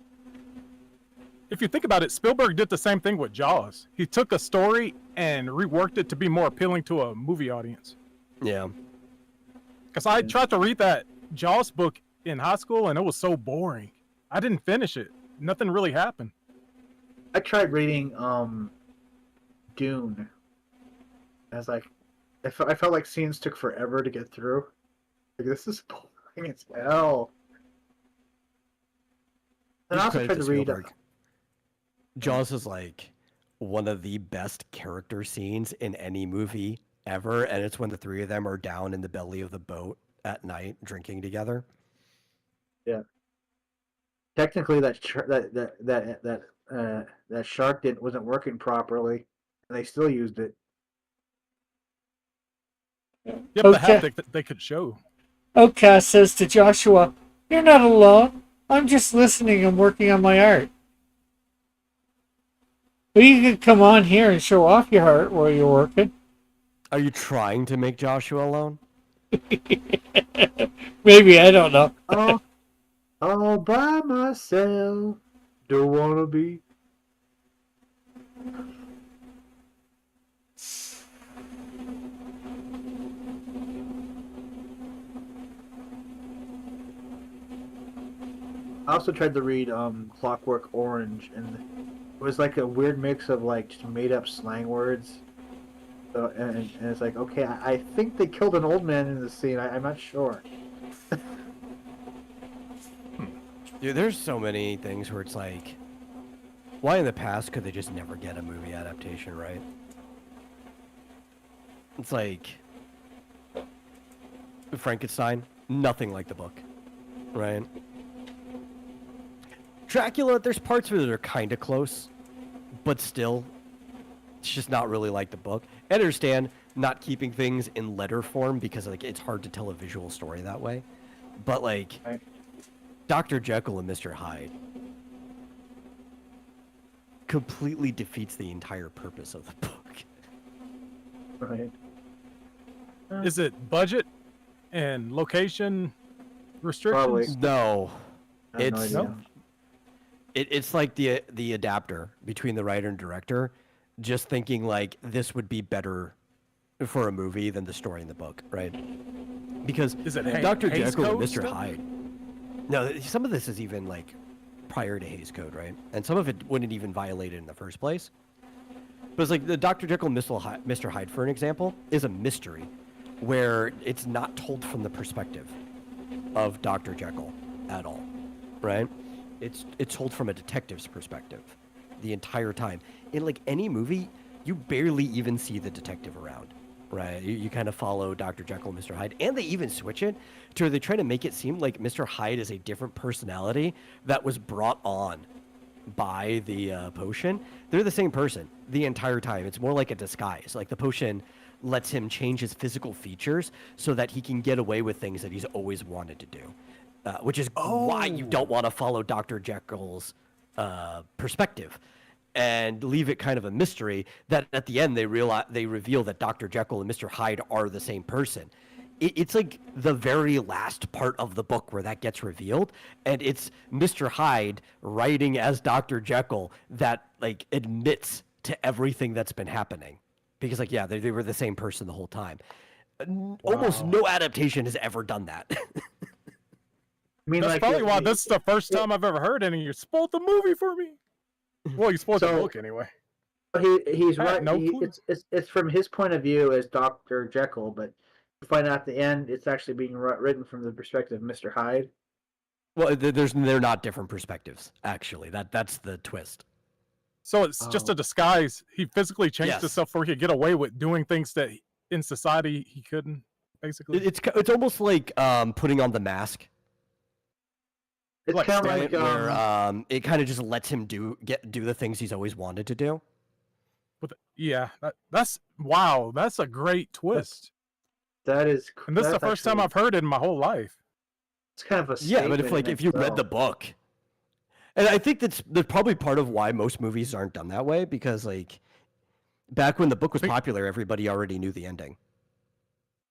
If you think about it, Spielberg did the same thing with Jaws. He took a story and reworked it to be more appealing to a movie audience. Yeah. Because I tried to read that Jaws book in high school and it was so boring. I didn't finish it. Nothing really happened. I tried reading Dune. I was like, I felt like scenes took forever to get through. Like, this is boring as hell. And I also Credit tried to to read. Spielberg. Jaws is like one of the best character scenes in any movie ever, and it's when the three of them are down in the belly of the boat at night drinking together. Technically, that shark wasn't working properly, and they still used it. Yep, Okay. the haptic that they could show. Outcast says to Joshua, you're not alone. I'm just listening and working on my art. But you could come on here and show off your art while you're working. Are you trying to make Joshua alone? Maybe, I don't know. All by myself. Don't wanna be. I also tried to read Clockwork Orange, and it was like a weird mix of like just made up slang words. So, and it's like, okay, I think they killed an old man in the scene. I'm not sure. Dude, there's so many things where it's like, why in the past could they just never get a movie adaptation right? It's like Frankenstein, nothing like the book, right? Dracula, there's parts where they're kind of close, but still, it's just not really like the book. I understand not keeping things in letter form because like it's hard to tell a visual story that way, but like Right. Dr. Jekyll and Mr. Hyde completely defeats the entire purpose of the book. Right. Is it budget and location restrictions? Probably. No, I have no It's- idea. it's like the adapter between the writer and director, just thinking like this would be better for a movie than the story in the book, right? Because Is it Dr. Hays Jekyll and Code Mr. stuff? Hyde. No, some of this is even like prior to Hays Code, right? And some of it wouldn't even violate it in the first place. But it's like the Dr. Jekyll and Mr. Hyde, for an example, is a mystery where it's not told from the perspective of Dr. Jekyll at all, right? It's told from a detective's perspective the entire time. In like any movie, you barely even see the detective around, right? You kind of follow Dr. Jekyll and Mr. Hyde, and they even switch it to where they try to make it seem like Mr. Hyde is a different personality that was brought on by the potion. They're the same person the entire time. It's more like a disguise. Like the potion lets him change his physical features so that he can get away with things that he's always wanted to do, which is why you don't want to follow Dr. Jekyll's perspective and leave it kind of a mystery that at the end they reveal that Dr. Jekyll and Mr. Hyde are the same person. It's like the very last part of the book where that gets revealed, and it's Mr. Hyde writing as Dr. Jekyll that like admits to everything that's been happening. Because, like, yeah, they were the same person the whole time. Almost no adaptation has ever done that. I mean, That's like, probably why this is the first time I've ever heard any. You spoiled the movie for me. Well, you spoiled the So- book anyway. he's I had right. no clue. It's from his point of view as Dr. Jekyll, but you find out at the end it's actually being written from the perspective of Mr. Hyde. Well, they're not different perspectives, actually. That's the twist. So it's just Oh. a disguise. He physically changed Yes. himself so he could get away with doing things that in society he couldn't. Basically, It's almost like putting on the mask, It's Like kind of Stanley, like where it kind of just lets him do the things he's always wanted to do. yeah, that's wow. That's a great twist. that is. And this is the that's first time actually- I've heard it in my whole life. It's kind of a Yeah, but statement in if you read the itself. book, and I think that's probably part of why most movies aren't done that way, because like back when the book was Think- popular, everybody already knew the ending.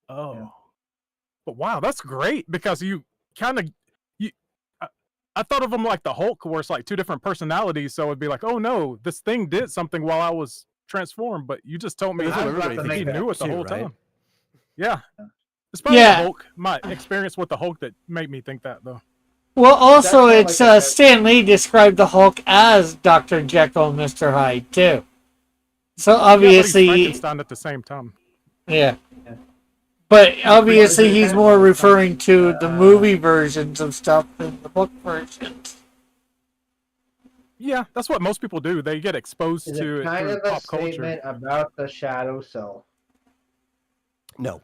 Oh, Yeah. but wow, that's great because you kind of you. I thought of him like the Hulk, where it's like two different personalities. So it'd be like, oh no, this thing did something while I was transformed, but you just told me That's what I was about everybody to thinks he make about knew it the too, whole right? time. Yeah. It's probably Yeah. the Hulk, my experience with the Hulk that made me think that though. Well, also, not it's like a- Stan Lee described the Hulk as Dr. Jekyll and Mr. Hyde, too. So Yeah, but he's obviously, Frankenstein at the same time. yeah. Yeah. But obviously, he's kind more of- referring to the movie versions of stuff than the book versions. Yeah, that's what most people do. They get exposed Is to it it kind through of a pop culture. statement about the shadow self? No,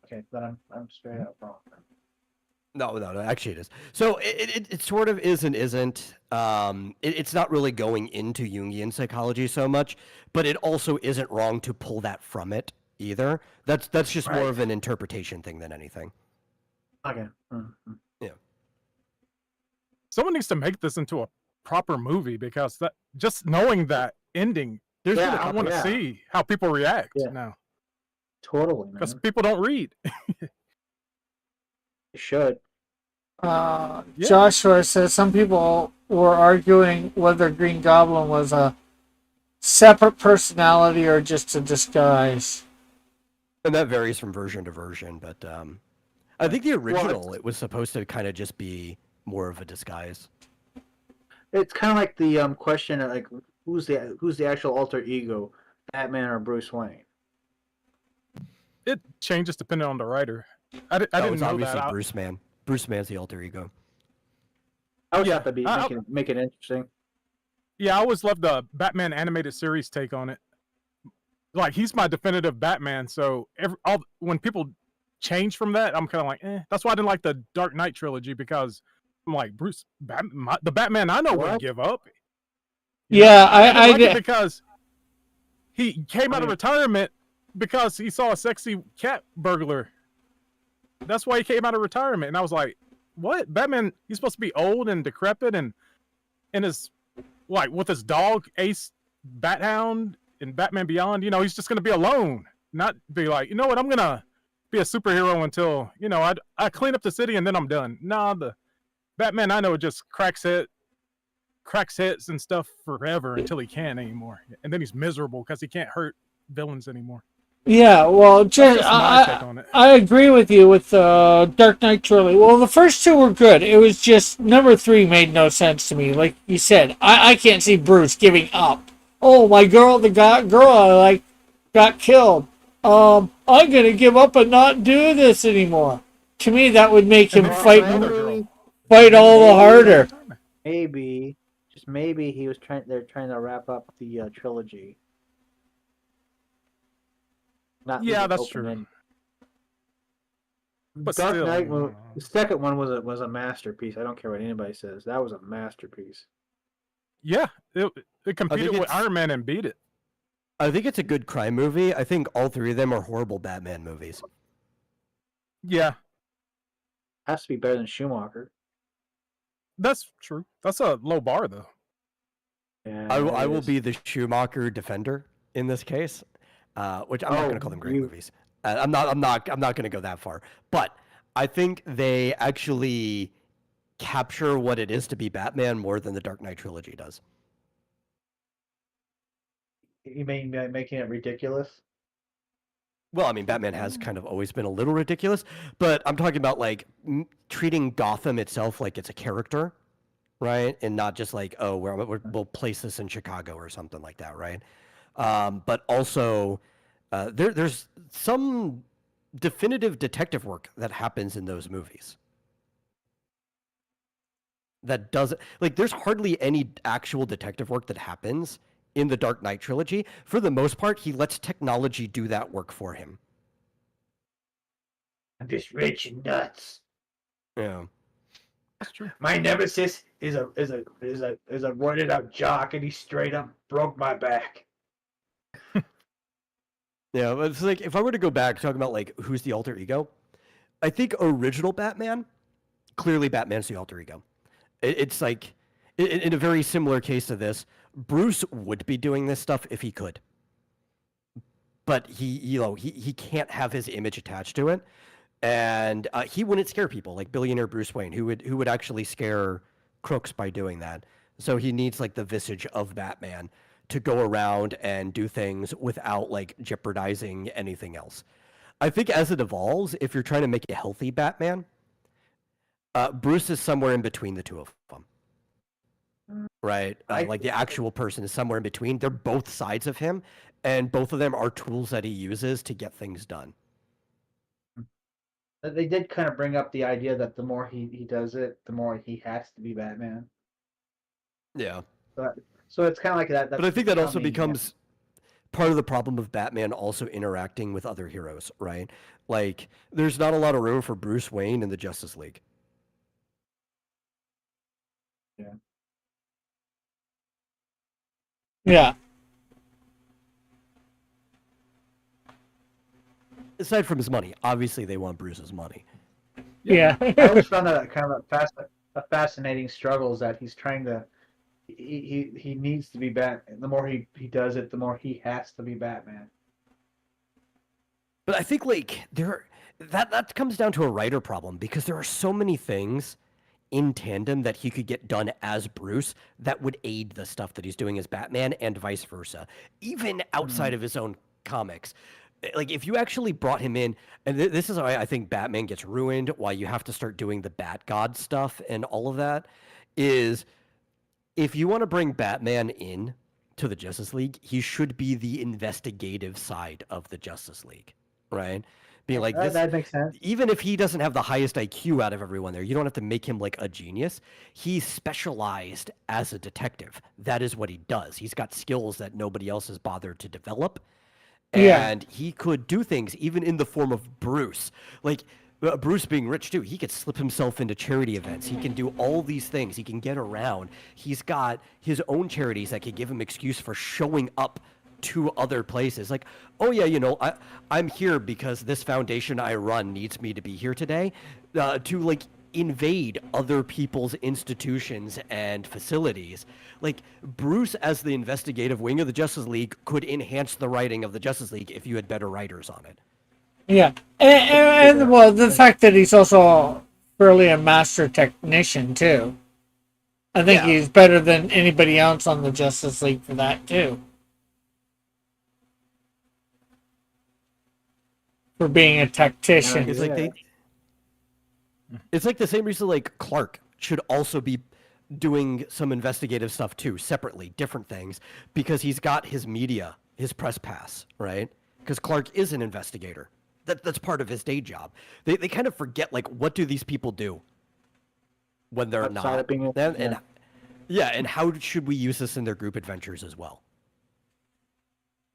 Okay, then I'm straight up wrong. no, actually it is. So it sort of is and isn't. It's not really going into Jungian psychology so much, but it also isn't wrong to pull that from it either. That's just more Right. of an interpretation thing than anything. Okay. Mhm. Someone needs to make this into a proper movie because that just knowing that ending, There's Yeah, been a I couple- want to yeah. see how people react Yeah. now Totally, man. because people don't read. You should. Yeah. Joshua says some people were arguing whether Green Goblin was a separate personality or just a disguise. And that varies from version to version, but I think the original it was supposed to kind of just be more of a disguise. It's kind of like the question of, like, who's the actual alter ego, Batman or Bruce Wayne? It changes depending on the writer. I That didn't was know obviously that. Bruce Man. Bruce Man's the alter ego. I would Yeah, have to be I- make it interesting. Yeah, I always loved the Batman animated series take on it. Like he's my definitive Batman. So when people change from that, I'm kind of like, eh. That's why I didn't like the Dark Knight trilogy because I'm like the Batman I know wouldn't What? give up. You know? Yeah, I I like it did. because he came out of Right. retirement because he saw a sexy cat burglar. That's why he came out of retirement, and I was like, "What? Batman? He's supposed to be old and decrepit, and his like with his dog Ace Bathound and Batman Beyond. You know, he's just gonna be alone, not be like, you know what? I'm gonna be a superhero until I clean up the city and then I'm done. Nah, the Batman I know just cracks hits and stuff forever until he can't anymore, and then he's miserable because he can't hurt villains anymore. Yeah, well, That's just, just my take on it. I agree with you with Dark Knight trilogy. Well, the first two were good. It was just number 3 made no sense to me. Like you said, I can't see Bruce giving up. Oh, my girl, girl I like got killed. I'm gonna give up and not do this anymore. To me, that would make him And then fight another girl. all the harder. Maybe, just maybe, they're trying to wrap up the trilogy, Not Yeah, leave it that's open true. ended. But Dark still, Knight, the second one was a masterpiece. I don't care what anybody says. That was a masterpiece. yeah, it competed with it's- Iron Man and beat it. I think it's a good crime movie. I think all three of them are horrible Batman movies. Yeah, Has to be better than Schumacher. that's true. That's a low bar though. Yeah, I it will is. be the Schumacher defender in this case, which I'm not going to call them great movies. I'm not going to go that far. But I think they actually capture what it is to be Batman more than the Dark Knight trilogy does. You mean making it ridiculous? Well, I mean, Batman has kind of always been a little ridiculous, but I'm talking about like treating Gotham itself like it's a character, right? And not just like, oh, we'll place this in Chicago or something like that, right? But also, there's some definitive detective work that happens in those movies. That doesn't, like, there's hardly any actual detective work that happens in the Dark Knight trilogy. For the most part, he lets technology do that work for him. I'm just rich and nuts. Yeah. That's true. My nemesis is a roided out jock, and he straight up broke my back. Yeah, but it's like if I were to go back talking about like who's the alter ego, I think original Batman, clearly Batman's the alter ego. It's like in a very similar case to this, Bruce would be doing this stuff if he could, but he can't have his image attached to it, and he wouldn't scare people like billionaire Bruce Wayne, who would actually scare crooks by doing that. So he needs like the visage of Batman to go around and do things without like jeopardizing anything else. I think as it evolves, if you're trying to make a healthy Batman, Bruce is somewhere in between the two of them. Right? Like the actual person is somewhere in between. They're both sides of him, and both of them are tools that he uses to get things done. They did kind of bring up the idea that the more he does it, the more he has to be Batman. Yeah. So it's kind of like that. But I think that also becoming, becomes part of the problem of Batman also interacting with other heroes, right? Like, there's not a lot of room for Bruce Wayne in the Justice League. Yeah. Aside from his money, obviously they want Bruce's money. Yeah. I always found that kind of a fascinating struggle is that he's trying to. He needs to be Batman. The more he does it, the more he has to be Batman. But I think like that comes down to a writer problem because there are so many things in tandem that he could get done as Bruce that would aid the stuff that he's doing as Batman and vice versa, even outside of his own comics. Like if you actually brought him in, and this is why I think Batman gets ruined, why you have to start doing the Bat God stuff and all of that, is if you want to bring Batman in to the Justice League, he should be the investigative side of the Justice League, right? Being like this, That makes sense. even if he doesn't have the highest IQ out of everyone there, you don't have to make him like a genius. He's specialized as a detective. That is what he does. He's got skills that nobody else has bothered to develop. Yeah. And he could do things even in the form of Bruce. Like Bruce being rich too, he could slip himself into charity events. He can do all these things. He can get around. He's got his own charities that could give him excuse for showing up to other places. Like, oh yeah, you know, I'm here because this foundation I run needs me to be here today, to like invade other people's institutions and facilities. Like Bruce as the investigative wing of the Justice League could enhance the writing of the Justice League if you had better writers on it. Yeah. And well, the fact that he's also fairly a master technician too. I think Yeah. he's better than anybody else on the Justice League for that too. For being a tactician. It's like it's like the same reason like Clark should also be doing some investigative stuff too, separately, different things, because he's got his media, his press pass, right? Because Clark is an investigator. That's part of his day job. They kind of forget like what do these people do when they're Outside not. of being And how should we use this in their group adventures as well?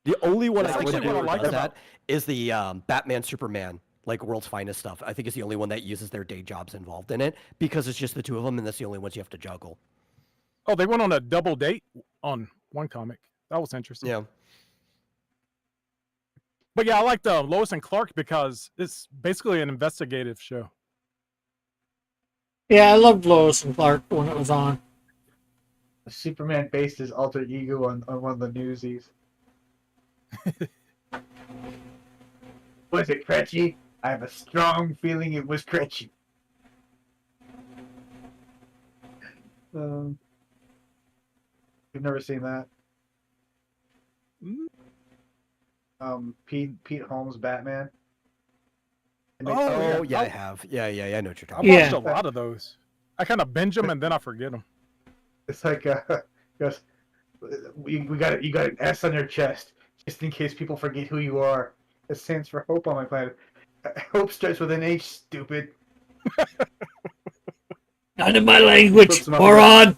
The only one That's I would actually do what I like does about- that is the Batman Superman, like World's Finest stuff. I think it's the only one that uses their day jobs involved in it because it's just the two of them, and that's the only ones you have to juggle. Oh, they went on a double date on one comic. That was interesting. Yeah. But yeah, I like the Lois and Clark because it's basically an investigative show. Yeah, I loved Lois and Clark when it was on. Superman based his alter ego on one of the newsies. Was it Cretchy? I have a strong feeling it was Cretchy. You've never seen that? Mm. Pete Holmes Batman. And they- Oh, Oh, yeah. yeah, I have. Yeah, I know what you're I talking watched Yeah. a lot of those. I kind of binge them and then I forget them. It's like goes, you got an S on your chest just in case people forget who you are. It stands for hope on my planet. Hope starts with an H. Stupid. Not in my language, Flips them up. moron.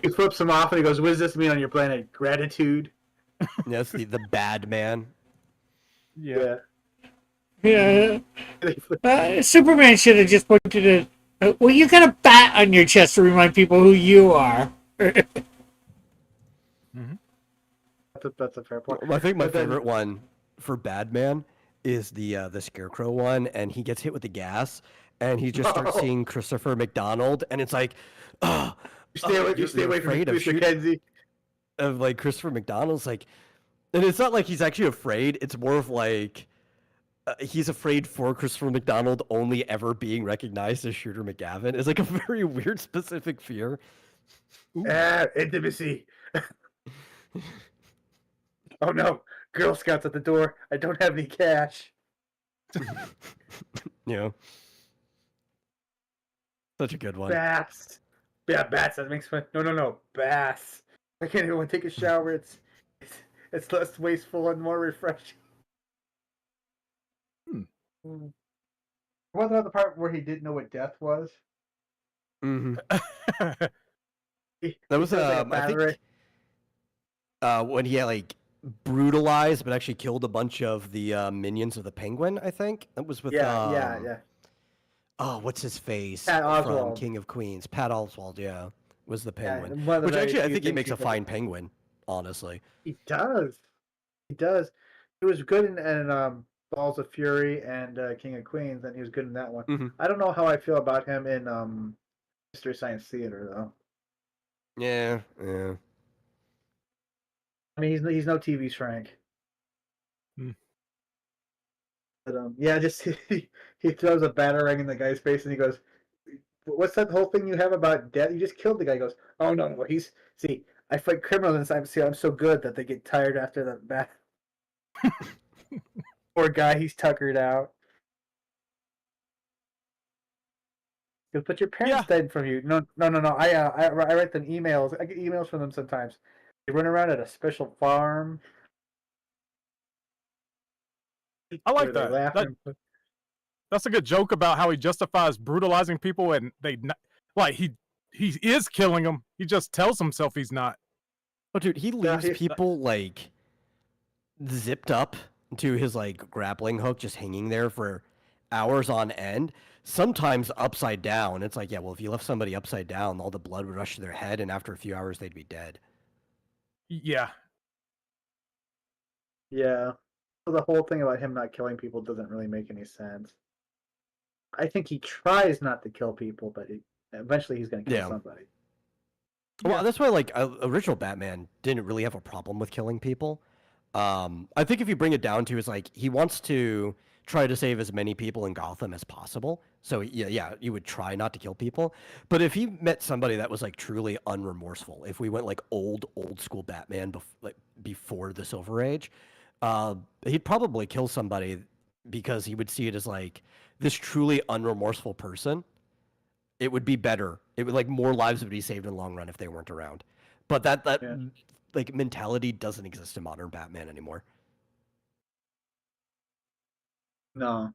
He flips him off and he goes, "What does this mean on your planet? Gratitude." about. Yes, the bad man. Yeah. Yeah. They flip- Superman should have just put it. Well, you got a bat on your chest to remind people who you are. That's a fair point. Well, I think my But then- favorite one for Badman is the Scarecrow one, and he gets hit with the gas, and he just starts Oh. seeing Christopher McDonald, and it's like, oh, Stay away, you're- stay you're away from afraid of Mr. shooting- Kenzie. of like Christopher McDonald's like, and it's not like he's actually afraid. It's more of like he's afraid for Christopher McDonald only ever being recognized as Shooter McGavin. It's like a very weird specific fear. Intimacy. Oh no, Girl Scouts at the door. I don't have any cash. You know, such a good one. Bats. Yeah, bats. That makes fun. No. Bass. I can't even take a shower. It's less wasteful and more refreshing. Hmm. What about the part where he didn't know what death was? Hmm He- That he was says, like, a I think when he like brutalized but actually killed a bunch of the minions of the Penguin. I think that was with yeah. Oh, what's his face Pat from Oswalt. King of Queens? Pat Oswald, yeah, was the Yeah, Penguin. one of the Which very actually I few think he things makes a could- fine Penguin, honestly. He does. He does. He was good in Balls of Fury and King of Queens, and he was good in that one. Mhm. I don't know how I feel about him in Mystery Science Theater, though. Yeah. I mean, he's no TV Shrank. Hmm. But yeah, just he throws a batarang in the guy's face, and he goes, "What's that whole thing you have about death? You just killed the guy." He goes, "Oh no, I fight criminals, and I'm so good that they get tired after the bat." Poor guy, he's tuckered out. He goes, "But your parents died from you." No. I write them emails. I get emails from them sometimes. They run around at a special farm. I like where they're that. laughing. That's a good joke about how he justifies brutalizing people and he is killing them. He just tells himself he's not. Oh, dude, he Yeah, leaves people like zipped up to his like grappling hook, just hanging there for hours on end. Sometimes upside down. It's like, yeah, well, if you left somebody upside down, all the blood would rush to their head, and after a few hours, they'd be dead. Yeah. Yeah. So the whole thing about him not killing people doesn't really make any sense. I think he tries not to kill people, but eventually he's going to kill Yeah. somebody. Well, that's why like original Batman didn't really have a problem with killing people. I think if you bring it down to is like he wants to try to save as many people in Gotham as possible. So yeah, you would try not to kill people. But if he met somebody that was like truly unremorseful, if we went like old school Batman before the Silver Age, he'd probably kill somebody because he would see it as like this truly unremorseful person. It would be better. It would like more lives would be saved in the long run if they weren't around. But that Yeah. like mentality doesn't exist in modern Batman anymore. No.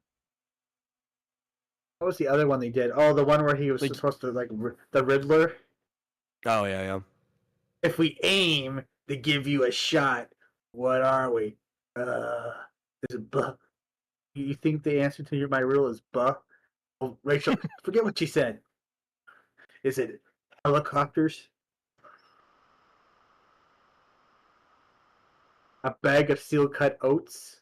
What was the other one they did? Oh, the one where he was Like- supposed to, like, the Riddler. Oh yeah. If we aim, to give you a shot. What are we? Is it buh? You think the answer to my riddle is buh? Well, Rachel, forget what she said. Is it helicopters? A bag of steel-cut oats?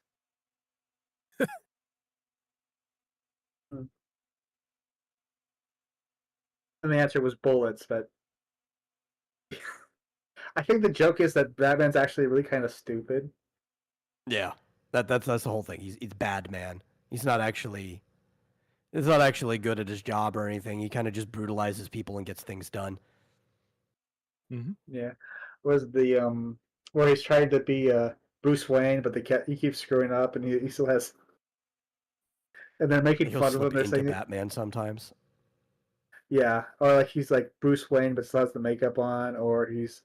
And the answer was bullets, but I think the joke is that Batman's actually really kind of stupid. Yeah, that's the whole thing. He's bad man. He's not actually good at his job or anything. He kind of just brutalizes people and gets things done. Yeah, was the where he's trying to be Bruce Wayne, but he keeps screwing up, and he still has, and they're making He'll fun of him. slip They're into saying, Batman sometimes. yeah, or like he's like Bruce Wayne, but still has the makeup on, or he's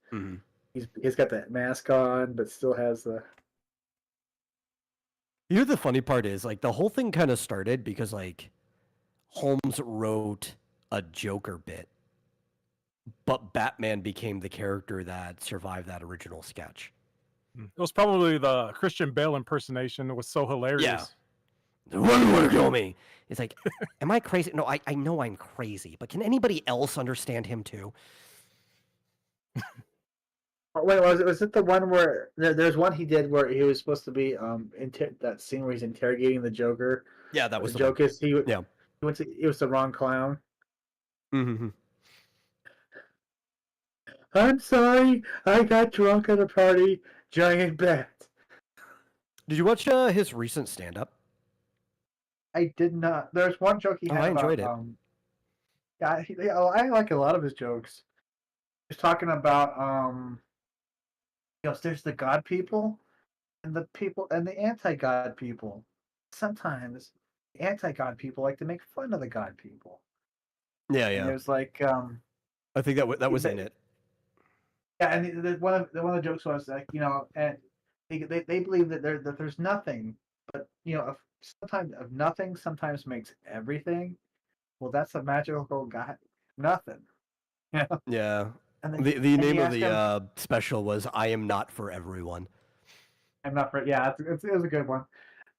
got that mask on, but still has the. You know the funny part is, like, the whole thing kind of started because, like, Holmes wrote a Joker bit, but Batman became the character that survived that original sketch. It was probably the Christian Bale impersonation. It was so hilarious. What do you want to kill me? It's like, am I crazy? No, I know I'm crazy, but can anybody else understand him too? Oh, wait, was it the one where there's one he did where he was supposed to be that scene where he's interrogating the Joker? Yeah, that was The the joke one. is he went to it was the wrong clown. Mm-hmm. I'm sorry, I got drunk at a party. Giant bat. Did you watch his recent stand-up? I did not. There's one joke he had. I enjoyed about, it. I like a lot of his jokes. He's talking about there's the God people and the anti-God people. Sometimes the anti-God people like to make fun of the God people. Yeah, And yeah. there's like I think that was in it. yeah, and one of the jokes was like, and they believe that there's nothing, but sometimes of nothing sometimes makes everything. Well, that's a magical God, nothing. Yeah. And then, The name of ask the special was "I Am Not for Everyone." I'm not for yeah, it was a good one.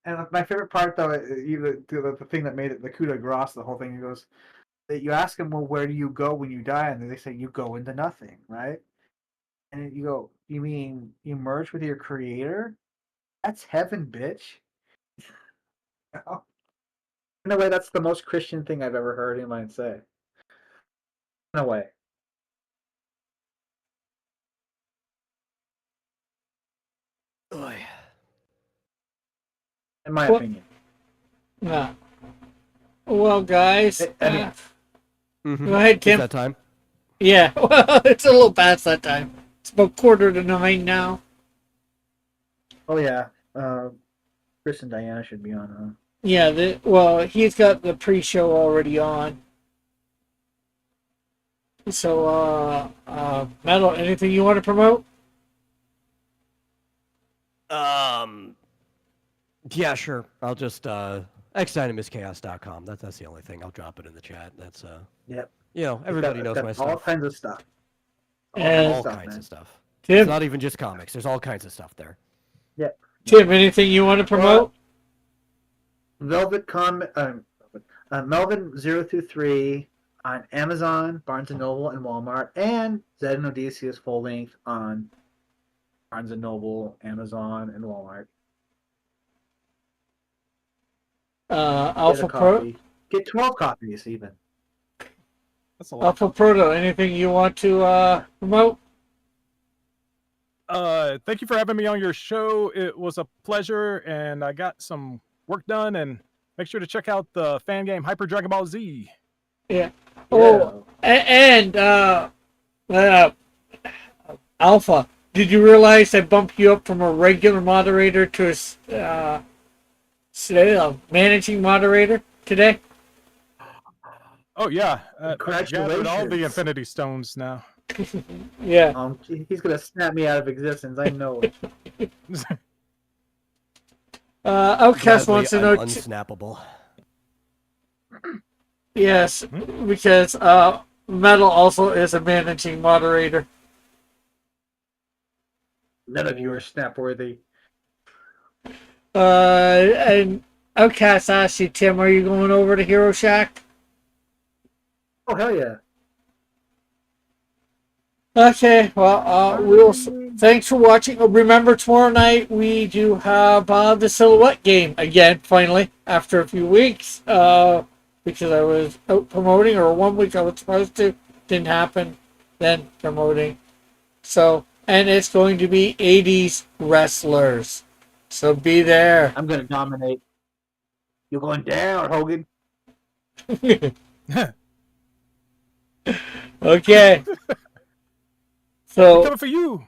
And my favorite part though, the thing that made it the coup de grace, the whole thing. He goes, you ask him, well, where do you go when you die? And they say you go into nothing, right? And you go, you mean you merge with your creator? That's heaven, bitch. In a way, that's the most Christian thing I've ever heard anyone say. In a way. Oy. In my Well- opinion. Yeah. Well, guys, Mhm. go ahead, It's Tim. that time. Yeah, well, it's a little past that time. It's about 8:45 now. Oh yeah. Chris and Diana should be on, huh? Yeah, well, he's got the pre-show already on. So, Metal, anything you want to promote? Yeah, sure. I'll just xdynamuschaos.com. That's the only thing. I'll drop it in the chat. That's Yep. everybody knows my all stuff. kinds of stuff. And All stuff, kinds man. of stuff. It's Tim, not even just comics. There's all kinds of stuff there. Yep. Tim, anything you want to promote? Melvin 0 through 3 on Amazon, Barnes and Noble, and Walmart, and Zed and Odysseus full length on Barnes and Noble, Amazon, and Walmart. Alpha Get a Pro, copy. Get 12 copies even. That's a lot. Alpha Proto, anything you want to promote? Thank you for having me on your show. It was a pleasure, and I got some work done. And make sure to check out the fan game Hyper Dragon Ball Z. Yeah. Oh, and Alpha, did you realize I bumped you up from a regular moderator to a managing moderator today? Oh yeah, I gathered all the Congratulations. Infinity Stones now. Yeah. He's gonna snap me out of existence. I know it. Outcast Gladly, wants to I'm know. unsnappable. Yes, because Metal also is a managing moderator. None of you are snap worthy. And Outcast asked you, Tim, are you going over to Hero Shack? Oh hell yeah! Okay, well, thanks for watching. Remember, tomorrow night we do have the Silhouette game again, finally, after a few weeks. Because I was out promoting, or 1 week I was supposed to, didn't happen, then promoting. So, and it's going to be 80s wrestlers. So be there. I'm gonna dominate. You're going down, Hogan. Okay. So Coming for you.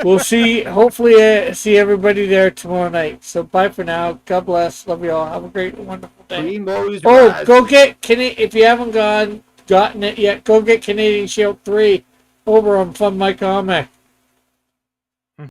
we'll see. Hopefully, see everybody there tomorrow night. So bye for now. God bless. Love you all. Have a great, wonderful day. Primo's Oh, rise. go get if you haven't gotten it yet. Go get Canadian Shield 3 over on Fun My Comic.